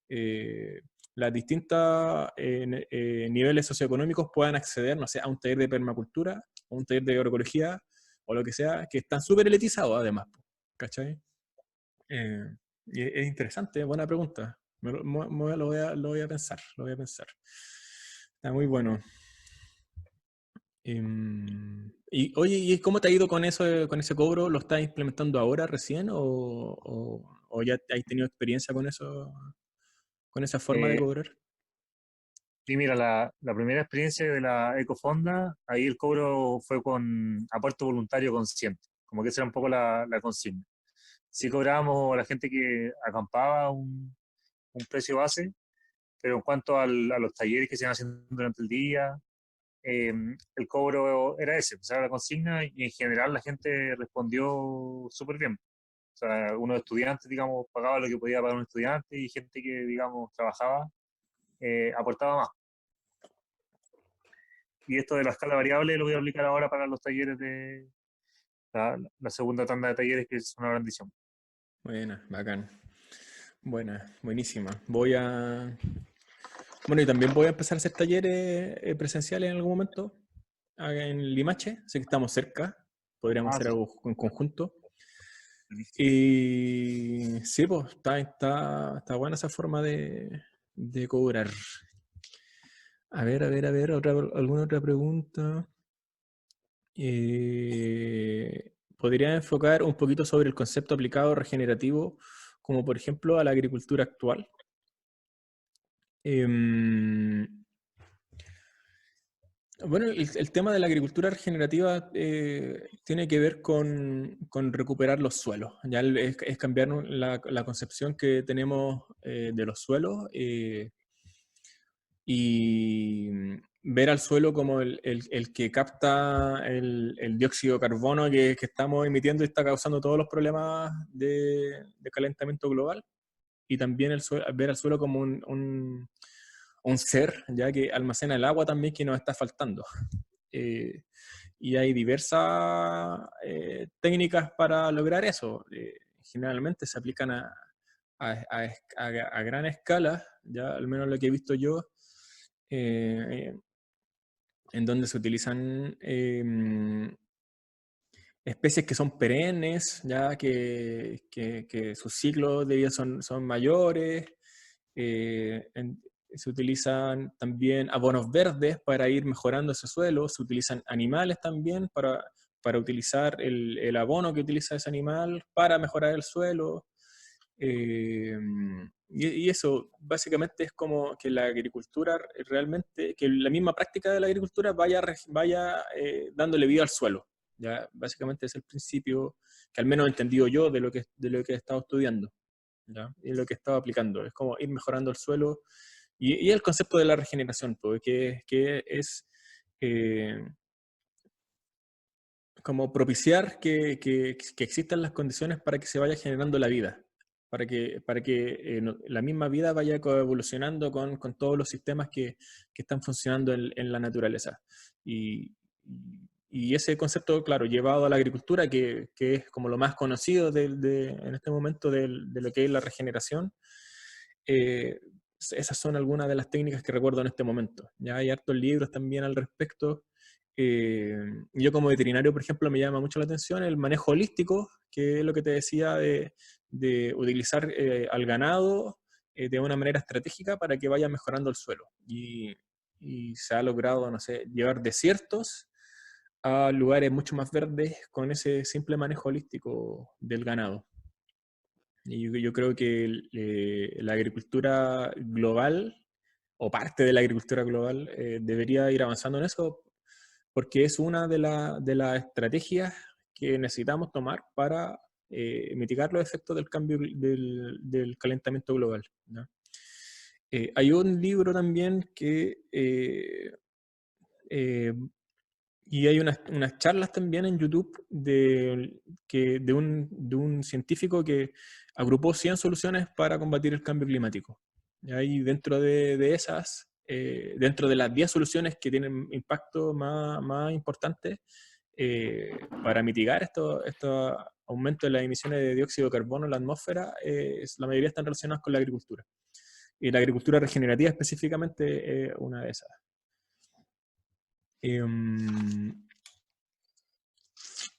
eh, las distintas niveles socioeconómicos puedan acceder, no sé, a un taller de permacultura, a un taller de agroecología, o lo que sea, que están súper elitizados además, ¿cachai? Eh, y es interesante, buena pregunta. Lo voy a pensar, lo voy a pensar. Está muy bueno. Y oye, ¿y cómo te ha ido con eso, con ese cobro? ¿Lo estás implementando ahora recién o ya has tenido experiencia con eso, con esa forma de Eh, cobrar? y mira, la primera experiencia de la ecofonda, ahí el cobro fue con aporte voluntario consciente, como que esa era un poco la consigna. Sí cobrábamos a la gente que acampaba un precio base, pero en cuanto a los talleres que se iban haciendo durante el día, el cobro era ese, pues era la consigna y en general la gente respondió súper bien. O sea, algunos estudiantes, digamos, pagaba lo que podía pagar un estudiante y gente que, digamos, trabajaba, aportaba más. Y esto de la escala variable lo voy a aplicar ahora para los talleres de la segunda tanda de talleres que son ahora en diciembre. Buena, bacán. Buena, buenísima. Bueno, y también voy a empezar a hacer talleres presenciales en algún momento en Limache, así que estamos cerca, podríamos Ah, hacer sí. algo en conjunto. Buenísimo. Y sí, pues está buena esa forma de cobrar. A ver, alguna otra pregunta. ¿Podría enfocar un poquito sobre el concepto aplicado regenerativo, como por ejemplo a la agricultura actual? Em, Bueno, el tema de la agricultura regenerativa tiene que ver con recuperar los suelos. Ya es cambiar, ¿no?, la concepción que tenemos de los suelos y ver al suelo como el que capta el dióxido de carbono que estamos emitiendo y está causando todos los problemas de calentamiento global. Y también ver al suelo como un ser, ya que almacena el agua también que nos está faltando. Eh, y hay diversas técnicas para lograr eso. Generalmente se aplican a gran escala, ya al menos lo que he visto yo, eh, en donde se utilizan especies que son perennes, ya que sus ciclos de vida son mayores. Se utilizan también abonos verdes para ir mejorando ese suelo, se utilizan animales también para utilizar el abono que utiliza ese animal para mejorar el suelo. Y eso básicamente es como que la agricultura realmente, que la misma práctica de la agricultura vaya dándole vida al suelo. ¿Ya? Básicamente es el principio que al menos he entendido yo de lo que he estado estudiando, ¿ya? Y lo que he estado aplicando. Es como ir mejorando el suelo y el concepto de la regeneración, porque que es como propiciar que existan las condiciones para que se vaya generando la vida, para que la misma vida vaya coevolucionando con todos los sistemas que están funcionando en la naturaleza. Y ese concepto, claro, llevado a la agricultura, que es como lo más conocido en este momento de lo que es la regeneración, eh, esas son algunas de las técnicas que recuerdo en este momento. Ya hay hartos libros también al respecto. Yo como veterinario, por ejemplo, me llama mucho la atención el manejo holístico, que es lo que te decía de utilizar al ganado de una manera estratégica para que vaya mejorando el suelo. Y se ha logrado, no sé, llevar desiertos a lugares mucho más verdes con ese simple manejo holístico del ganado. Y yo creo que la agricultura global, o parte de la agricultura global, debería ir avanzando en eso, porque es una de las estrategias que necesitamos tomar para mitigar los efectos del cambio del calentamiento global, ¿no? Hay un libro también eh, y hay unas charlas también en YouTube de un científico que agrupó 100 soluciones para combatir el cambio climático. Y ahí dentro de esas, dentro de las 10 soluciones que tienen impacto más importante para mitigar estos aumentos de las emisiones de dióxido de carbono en la atmósfera, la mayoría están relacionadas con la agricultura. Y la agricultura regenerativa específicamente es una de esas.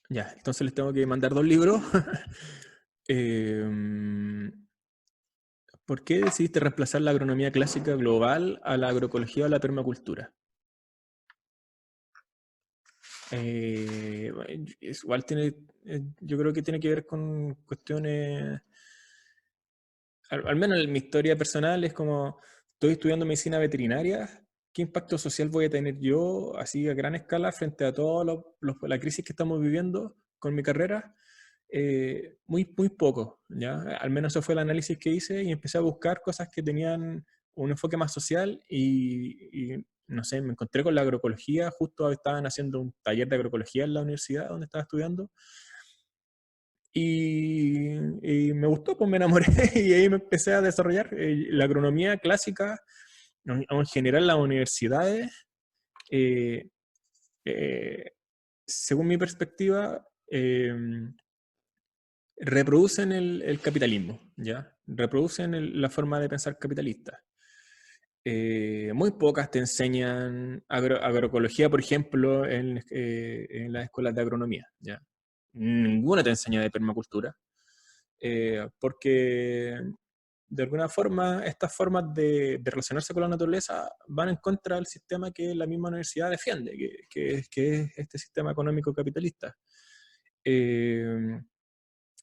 Ya, entonces les tengo que mandar 2 libros. ¿Por qué decidiste reemplazar la agronomía clásica global a la agroecología o la permacultura? Igual yo creo que tiene que ver con cuestiones, al menos en mi historia personal, es como, estoy estudiando medicina veterinaria, ¿qué impacto social voy a tener yo, así a gran escala, frente a toda la crisis que estamos viviendo con mi carrera? Muy poco, ¿ya? Al menos eso fue el análisis que hice y empecé a buscar cosas que tenían un enfoque más social y no sé, me encontré con la agroecología, justo estaban haciendo un taller de agroecología en la universidad donde estaba estudiando y me gustó, pues me enamoré y ahí me empecé a desarrollar la agronomía clásica, en general las universidades, eh, eh, según mi perspectiva, reproducen el capitalismo, ¿ya? Reproducen la forma de pensar capitalista. Muy pocas te enseñan agroecología, por ejemplo, en las escuelas de agronomía, ¿ya? Ninguna te enseña de permacultura, porque de alguna forma estas formas de relacionarse con la naturaleza van en contra del sistema que la misma universidad defiende, que es este sistema económico capitalista.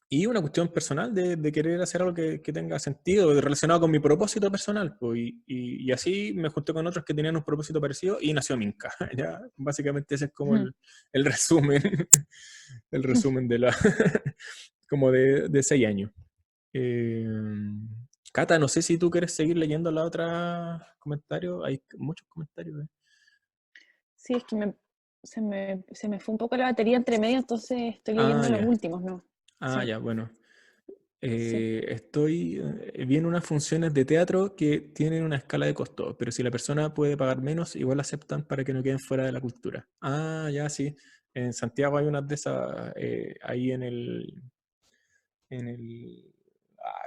Y una cuestión personal de querer hacer algo que tenga sentido, relacionado con mi propósito personal. Pues, y así me junté con otros que tenían un propósito parecido y nació Minca. ¿Ya? Básicamente ese es como el resumen, el resumen como de 6 años. Cata, no sé si tú quieres seguir leyendo la otra comentario. Hay muchos comentarios. Sí, es que se me fue un poco la batería entre medio, entonces estoy leyendo los Ya. últimos, ¿no? Sí. Ya, bueno. Sí. Vienen unas funciones de teatro que tienen una escala de costo, pero si la persona puede pagar menos, igual aceptan para que no queden fuera de la cultura. Ya, sí. En Santiago hay unas de esas, ahí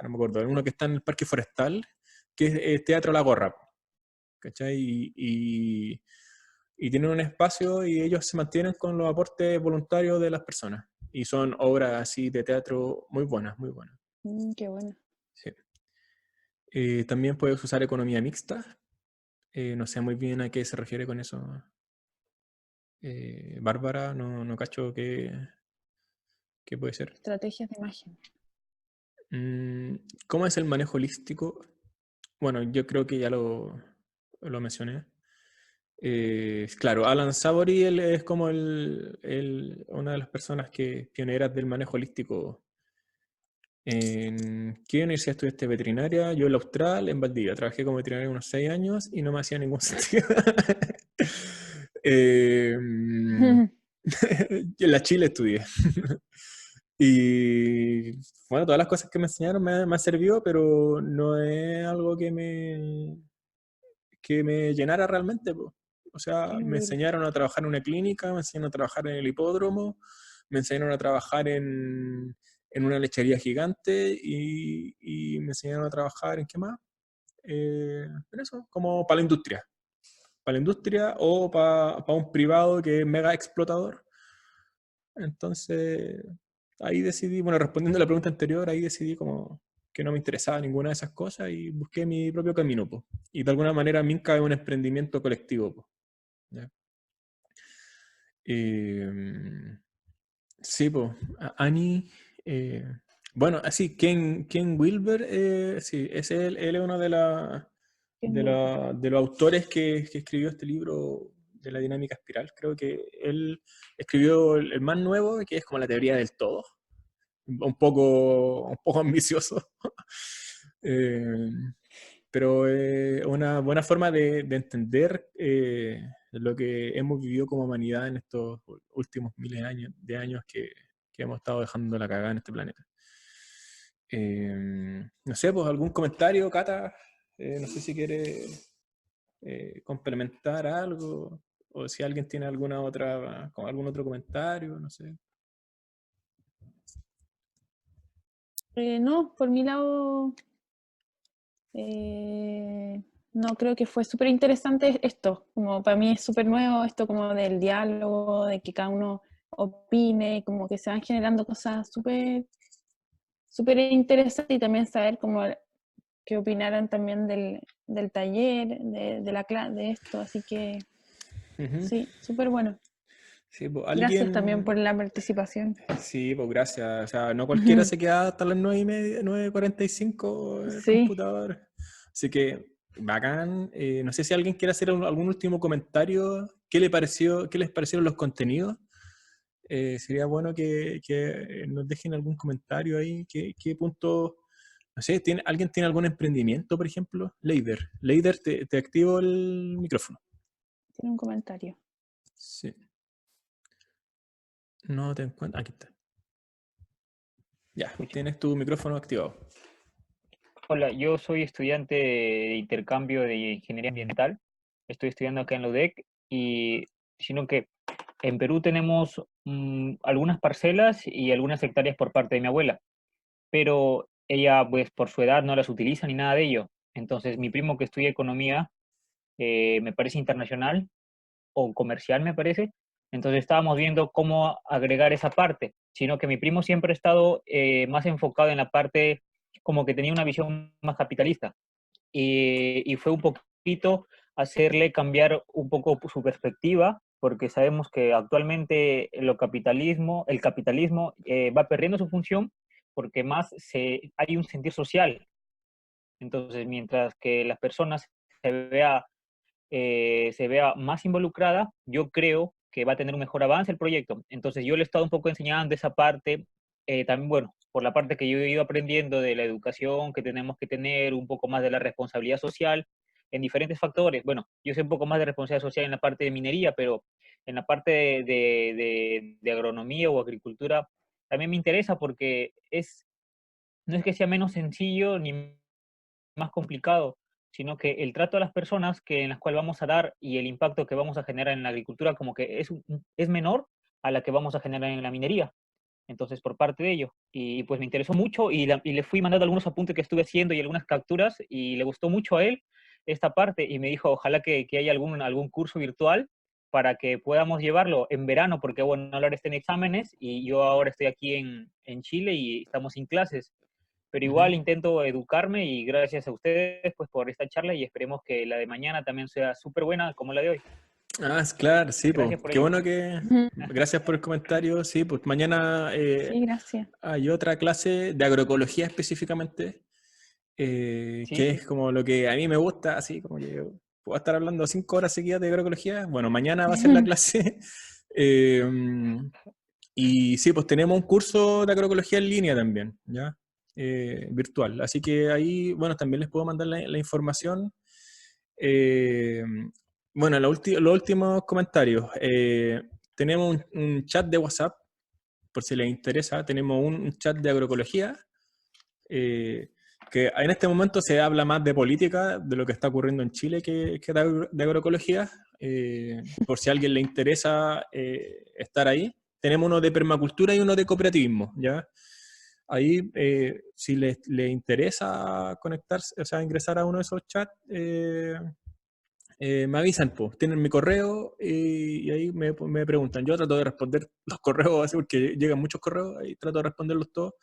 no me acuerdo, uno que está en el Parque Forestal, que es Teatro La Gorra, ¿cachai? Y tienen un espacio y ellos se mantienen con los aportes voluntarios de las personas. Y son obras así de teatro muy buenas, muy buenas. Qué bueno. Sí. También puedes usar economía mixta. No sé muy bien a qué se refiere con eso. Bárbara, no cacho qué puede ser. Estrategias de imagen. ¿Cómo es el manejo holístico? Bueno, yo creo que ya lo mencioné. Claro, Alan Savory él es como una de las personas pioneras del manejo holístico. ¿En qué universidad estudiaste veterinaria? Yo en la Austral, en Valdivia. Trabajé como veterinario unos 6 años y no me hacía ningún sentido. En la Chile estudié. Y bueno, todas las cosas que me enseñaron me han servido, pero no es algo que me llenara realmente, po. O sea, me enseñaron a trabajar en una clínica, me enseñaron a trabajar en el hipódromo, me enseñaron a trabajar en una lechería gigante y me enseñaron a trabajar en qué más. En eso, como para la industria. Para la industria o para un privado que es mega explotador. Entonces, ahí decidí, bueno, respondiendo a la pregunta anterior, ahí decidí como que no me interesaba ninguna de esas cosas y busqué mi propio camino, po. Y de alguna manera Minca es un emprendimiento colectivo, po, ¿ya? Sí, pues, Annie, bueno, así, Ken Wilber, sí, él es uno de los autores que escribió este libro de la dinámica espiral. Creo que él escribió el más nuevo, que es como la teoría del todo, un poco ambicioso, eh, pero una buena forma de entender lo que hemos vivido como humanidad en estos últimos miles de años que hemos estado dejando la cagada en este planeta. No sé, pues algún comentario, Cata, no sé si quiere complementar algo, o si alguien tiene algún otro comentario, no sé. No, por mi lado, no, creo que fue súper interesante esto. Como para mí es súper nuevo esto como del diálogo, de que cada uno opine, como que se van generando cosas súper súper interesantes y también saber cómo qué opinaron también del taller, de la clase, de esto. Así que sí, súper bueno. Sí, pues Gracias también por la participación. Sí, pues gracias. O sea, no cualquiera se queda hasta las 9:30, 9:45 en el Sí. computador. Así que, bacán. No sé si alguien quiere hacer algún último comentario. ¿Qué les parecieron los contenidos? Sería bueno que nos dejen algún comentario ahí. ¿Qué punto? No sé, ¿alguien tiene algún emprendimiento, por ejemplo? Leider, te activo el micrófono. Tiene un comentario. Sí. No te encuentro. Aquí está. Ya, tienes tu micrófono activado. Hola, yo soy estudiante de intercambio de ingeniería ambiental. Estoy estudiando acá en la UDEC y sino que en Perú tenemos algunas parcelas y algunas hectáreas por parte de mi abuela, pero ella pues por su edad no las utiliza ni nada de ello. Entonces mi primo que estudia economía, me parece internacional o comercial me parece, entonces estábamos viendo cómo agregar esa parte, sino que mi primo siempre ha estado más enfocado en la parte como que tenía una visión más capitalista y fue un poquito hacerle cambiar un poco su perspectiva, porque sabemos que actualmente el capitalismo va perdiendo su función porque hay un sentir social. Entonces, mientras que las personas se vea, se vea más involucrada, yo creo que va a tener un mejor avance el proyecto. Entonces, yo le he estado un poco enseñando esa parte, también, bueno, por la parte que yo he ido aprendiendo de la educación que tenemos que tener, un poco más de la responsabilidad social en diferentes factores. Bueno, yo sé un poco más de responsabilidad social en la parte de minería, pero en la parte de agronomía o agricultura también me interesa porque no es que sea menos sencillo ni más complicado, sino que el trato a las personas en las cuales vamos a dar y el impacto que vamos a generar en la agricultura como que es menor a la que vamos a generar en la minería. Entonces, por parte de ello. Y pues me interesó mucho y le fui mandando algunos apuntes que estuve haciendo y algunas capturas y le gustó mucho a él esta parte y me dijo, ojalá que haya algún curso virtual para que podamos llevarlo en verano, porque bueno, ahora están exámenes y yo ahora estoy aquí en Chile y estamos sin clases, pero igual intento educarme y gracias a ustedes pues por esta charla y esperemos que la de mañana también sea súper buena como la de hoy. Ah, es claro, sí, pues. Gracias por Qué ello. bueno que... Gracias por el comentario. Sí, pues mañana Sí, gracias. hay otra clase de agroecología específicamente, Sí, que sí. es como lo que a mí me gusta, así como que puedo estar hablando 5 horas seguidas de agroecología. Bueno, mañana va a ser la clase. Y sí, pues tenemos un curso de agroecología en línea también, ¿ya? Virtual. Así que ahí, bueno, también les puedo mandar la información. Eh, bueno, los últimos comentarios. Tenemos un chat de WhatsApp, por si les interesa. Tenemos un chat de agroecología, que en este momento se habla más de política, de lo que está ocurriendo en Chile, que de agroecología. Por si a alguien le interesa estar ahí. Tenemos uno de permacultura y uno de cooperativismo, ¿ya? Ahí, si les interesa conectarse, o sea, ingresar a uno de esos chats, me avisan, pues, tienen mi correo y ahí me preguntan. Yo trato de responder los correos así porque llegan muchos correos, ahí trato de responderlos todos.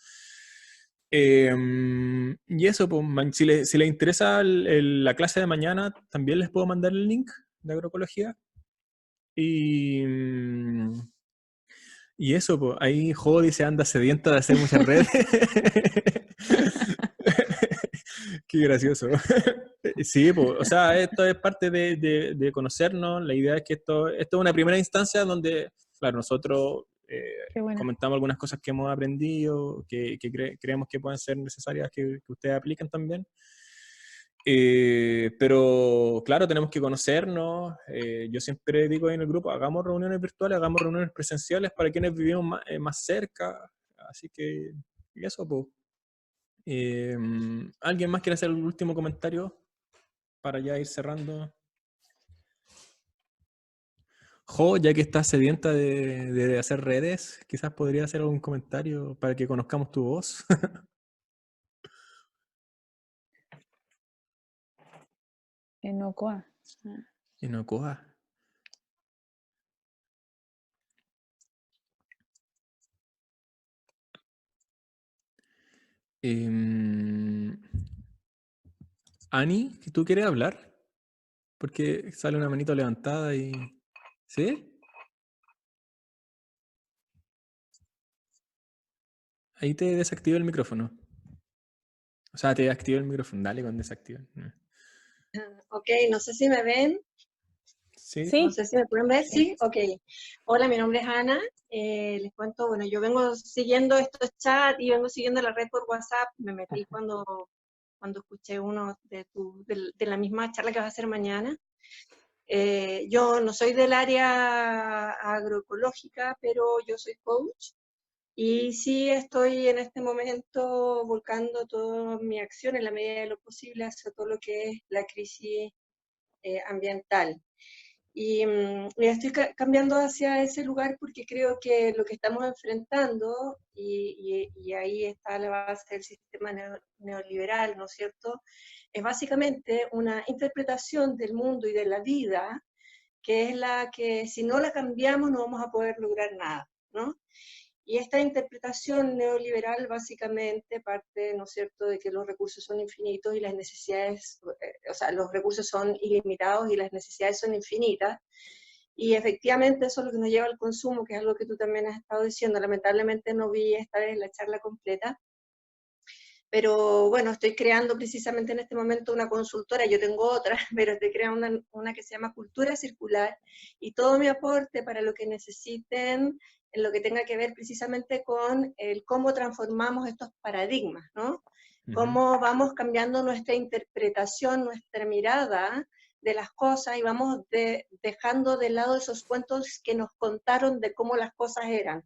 Y eso, pues, si les interesa la clase de mañana, también les puedo mandar el link de agroecología. Y eso, pues, ahí Jody se anda sedienta de hacer muchas redes. Qué gracioso. Sí, pues, o sea, esto es parte de conocernos. La idea es que esto es una primera instancia donde, claro, nosotros Qué bueno. comentamos algunas cosas que hemos aprendido, que creemos que pueden ser necesarias que ustedes apliquen también. Pero claro, tenemos que conocernos. Yo siempre digo en el grupo, hagamos reuniones virtuales, hagamos reuniones presenciales para quienes vivimos más cerca. Así que eso, pues. ¿Alguien más quiere hacer el último comentario para ya ir cerrando? Jo, ya que estás sedienta de hacer redes, quizás podría hacer algún comentario para que conozcamos tu voz. En Ocoa. Inocoa. Ani, ¿tú quieres hablar? Porque sale una manito levantada y... ¿Sí? Ahí te desactiva el micrófono. O sea, te activa el micrófono. Dale con desactiva. Ok, no sé si me ven. ¿Sí? No Sí, sé si me pueden ver. Sí, ok. Hola, mi nombre es Ana. Les cuento, bueno, yo vengo siguiendo estos chats y vengo siguiendo la red por WhatsApp. Me metí cuando escuché uno de la misma charla que vas a hacer mañana. Yo no soy del área agroecológica, pero yo soy coach. Y sí estoy en este momento volcando toda mi acción en la medida de lo posible hacia todo lo que es la crisis ambiental. Y estoy cambiando hacia ese lugar porque creo que lo que estamos enfrentando, y ahí está la base del sistema neoliberal, ¿no es cierto?, es básicamente una interpretación del mundo y de la vida que es la que si no la cambiamos no vamos a poder lograr nada, ¿no? Y esta interpretación neoliberal básicamente parte, ¿no es cierto?, de que los recursos son infinitos y las necesidades, o sea, los recursos son ilimitados y las necesidades son infinitas. Y efectivamente eso es lo que nos lleva al consumo, que es algo que tú también has estado diciendo. Lamentablemente no vi esta vez la charla completa, pero bueno, estoy creando precisamente en este momento una consultora, yo tengo otra, pero estoy creando una que se llama Cultura Circular, y todo mi aporte para lo que necesiten, en lo que tenga que ver precisamente con el cómo transformamos estos paradigmas, ¿no? Cómo vamos cambiando nuestra interpretación, nuestra mirada de las cosas y vamos dejando de lado esos cuentos que nos contaron de cómo las cosas eran.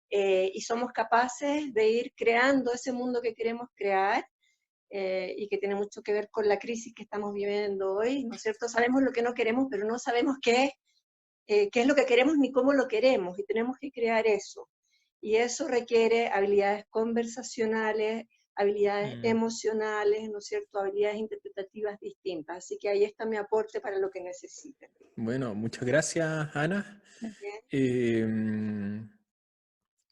Y somos capaces de ir creando ese mundo que queremos crear y que tiene mucho que ver con la crisis que estamos viviendo hoy, ¿no es cierto? Sabemos lo que no queremos, pero no sabemos qué es lo que queremos ni cómo lo queremos, y tenemos que crear eso. Y eso requiere habilidades conversacionales, habilidades emocionales, ¿no es cierto?, habilidades interpretativas distintas. Así que ahí está mi aporte para lo que necesiten. Bueno, muchas gracias, Ana. Bien.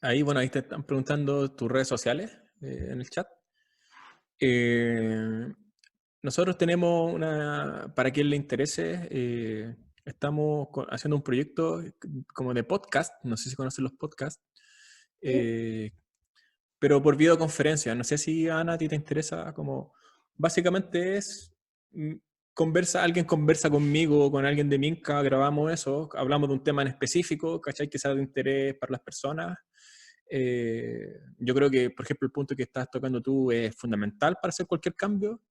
Ahí, bueno, ahí te están preguntando tus redes sociales en el chat. Nosotros tenemos para quien le interese, haciendo un proyecto como de podcast, no sé si conocen los podcasts, pero por videoconferencia. No sé si, Ana, a ti te interesa, como básicamente es alguien conversa conmigo o con alguien de Minca, grabamos eso, hablamos de un tema en específico, ¿cachai? Que sea de interés para las personas. Yo creo que, por ejemplo, el punto que estás tocando tú es fundamental para hacer cualquier cambio.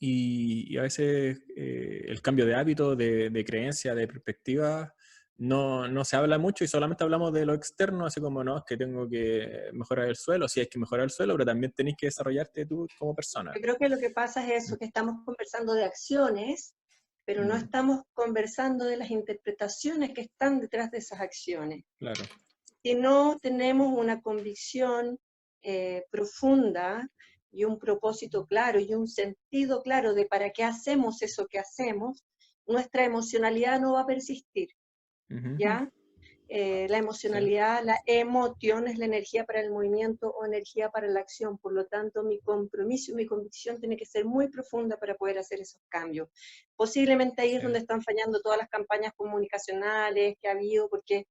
Y a veces el cambio de hábito, de creencia, de perspectiva, no se habla mucho y solamente hablamos de lo externo, así como, no, es que tengo que mejorar el suelo, sí hay que mejorar el suelo, pero también tenés que desarrollarte tú como persona. Yo creo que lo que pasa es eso, que estamos conversando de acciones, pero no estamos conversando de las interpretaciones que están detrás de esas acciones. Claro. Si no tenemos una convicción profunda y un propósito claro y un sentido claro de para qué hacemos eso que hacemos, nuestra emocionalidad no va a persistir, ¿ya? La emocionalidad, la emoción es la energía para el movimiento o energía para la acción. Por lo tanto, mi compromiso y mi convicción tiene que ser muy profunda para poder hacer esos cambios. Posiblemente ahí es donde están fallando todas las campañas comunicacionales que ha habido, porque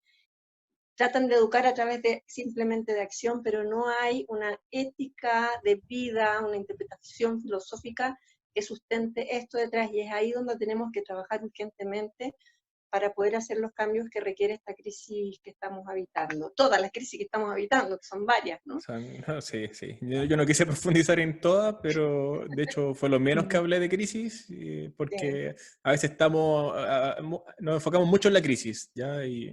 tratan de educar a través de simplemente de acción, pero no hay una ética de vida, una interpretación filosófica que sustente esto detrás, y es ahí donde tenemos que trabajar urgentemente para poder hacer los cambios que requiere esta crisis que estamos habitando. Todas las crisis que estamos habitando, que son varias, ¿no? Sí, sí. Yo no quise profundizar en todas, pero de hecho fue lo menos que hablé de crisis, porque a veces nos enfocamos mucho en la crisis, ¿ya? Y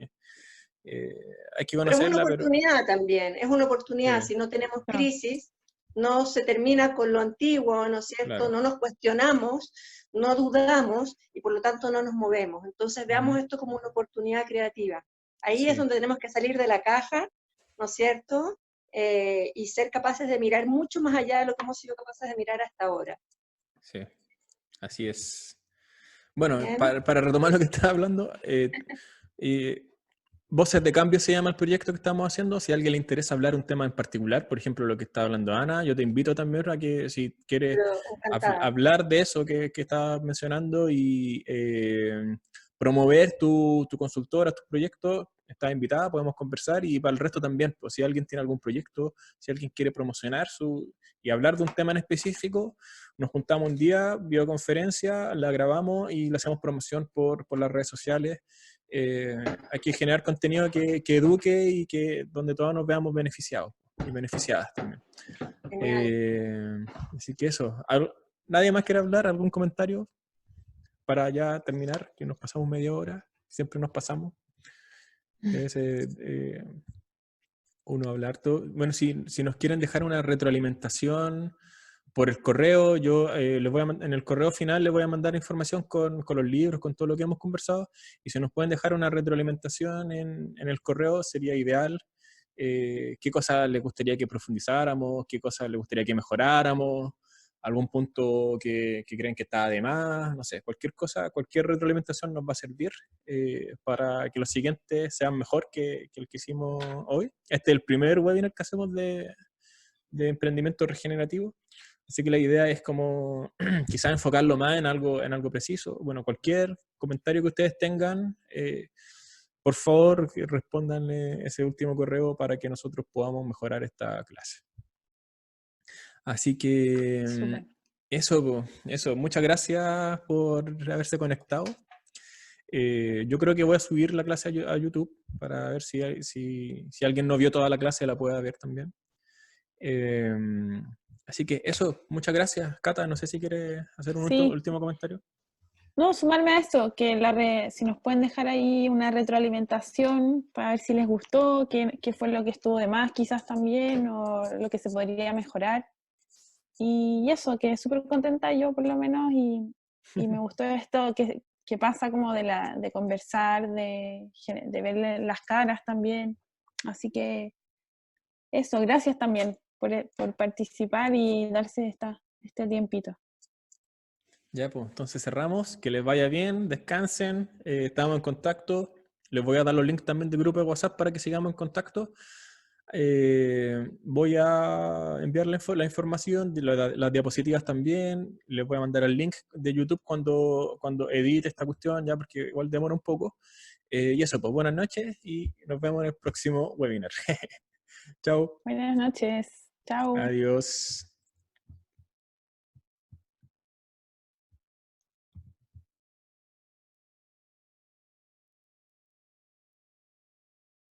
hay que conocerla, pero es una oportunidad también, es una oportunidad. Sí. Si no tenemos crisis, no se termina con lo antiguo, ¿no es cierto? Claro. No nos cuestionamos, no dudamos y por lo tanto no nos movemos. Entonces veamos esto como una oportunidad creativa. Ahí es donde tenemos que salir de la caja, ¿no es cierto? Y ser capaces de mirar mucho más allá de lo que hemos sido capaces de mirar hasta ahora. Sí, así es. Bueno, para retomar lo que estaba hablando, Voces de Cambio se llama el proyecto que estamos haciendo. Si a alguien le interesa hablar un tema en particular, por ejemplo, lo que está hablando Ana, yo te invito también a que si quieres hablar de eso que estabas mencionando y promover tu consultora, tu proyecto, estás invitada, podemos conversar, y para el resto también, pues si alguien tiene algún proyecto, si alguien quiere promocionar y hablar de un tema en específico, nos juntamos un día, videoconferencia, la grabamos y le hacemos promoción por las redes sociales. Hay que generar contenido que eduque y donde todos nos veamos beneficiados y beneficiadas también. Así que eso. ¿Nadie más quiere hablar? ¿Algún comentario para ya terminar? Que nos pasamos media hora. Siempre nos pasamos. Uno hablar todo. Bueno, si nos quieren dejar una retroalimentación por el correo, yo en el correo final les voy a mandar información con los libros, con todo lo que hemos conversado, y si nos pueden dejar una retroalimentación en el correo sería ideal. ¿Qué cosas les gustaría que profundizáramos? ¿Qué cosas les gustaría que mejoráramos? ¿Algún punto que creen que está de más? No sé, cualquier cosa, cualquier retroalimentación nos va a servir para que los siguientes sean mejor que el que hicimos hoy. Este es el primer webinar que hacemos de emprendimiento regenerativo. Así que la idea es como quizás enfocarlo más en algo preciso. Bueno, cualquier comentario que ustedes tengan, por favor, respondan ese último correo para que nosotros podamos mejorar esta clase. Así que eso. Muchas gracias por haberse conectado. Yo creo que voy a subir la clase a YouTube para ver si alguien no vio toda la clase, la pueda ver también. Así que eso, muchas gracias. Cata, no sé si quieres hacer un último comentario. No, sumarme a esto, que si nos pueden dejar ahí una retroalimentación para ver si les gustó, qué fue lo que estuvo de más quizás también, o lo que se podría mejorar. Y eso, que súper contenta yo por lo menos, y me gustó esto que pasa como de conversar, de ver las caras también. Así que eso, gracias también por participar y darse este tiempito. Ya, pues, entonces cerramos. Que les vaya bien, descansen. Estamos en contacto. Les voy a dar los links también del grupo de WhatsApp para que sigamos en contacto. Voy a enviar la información, las diapositivas también. Les voy a mandar el link de YouTube cuando edite esta cuestión, ya porque igual demora un poco. Y eso, pues buenas noches y nos vemos en el próximo webinar. Chao. Buenas noches. Chao. Adiós.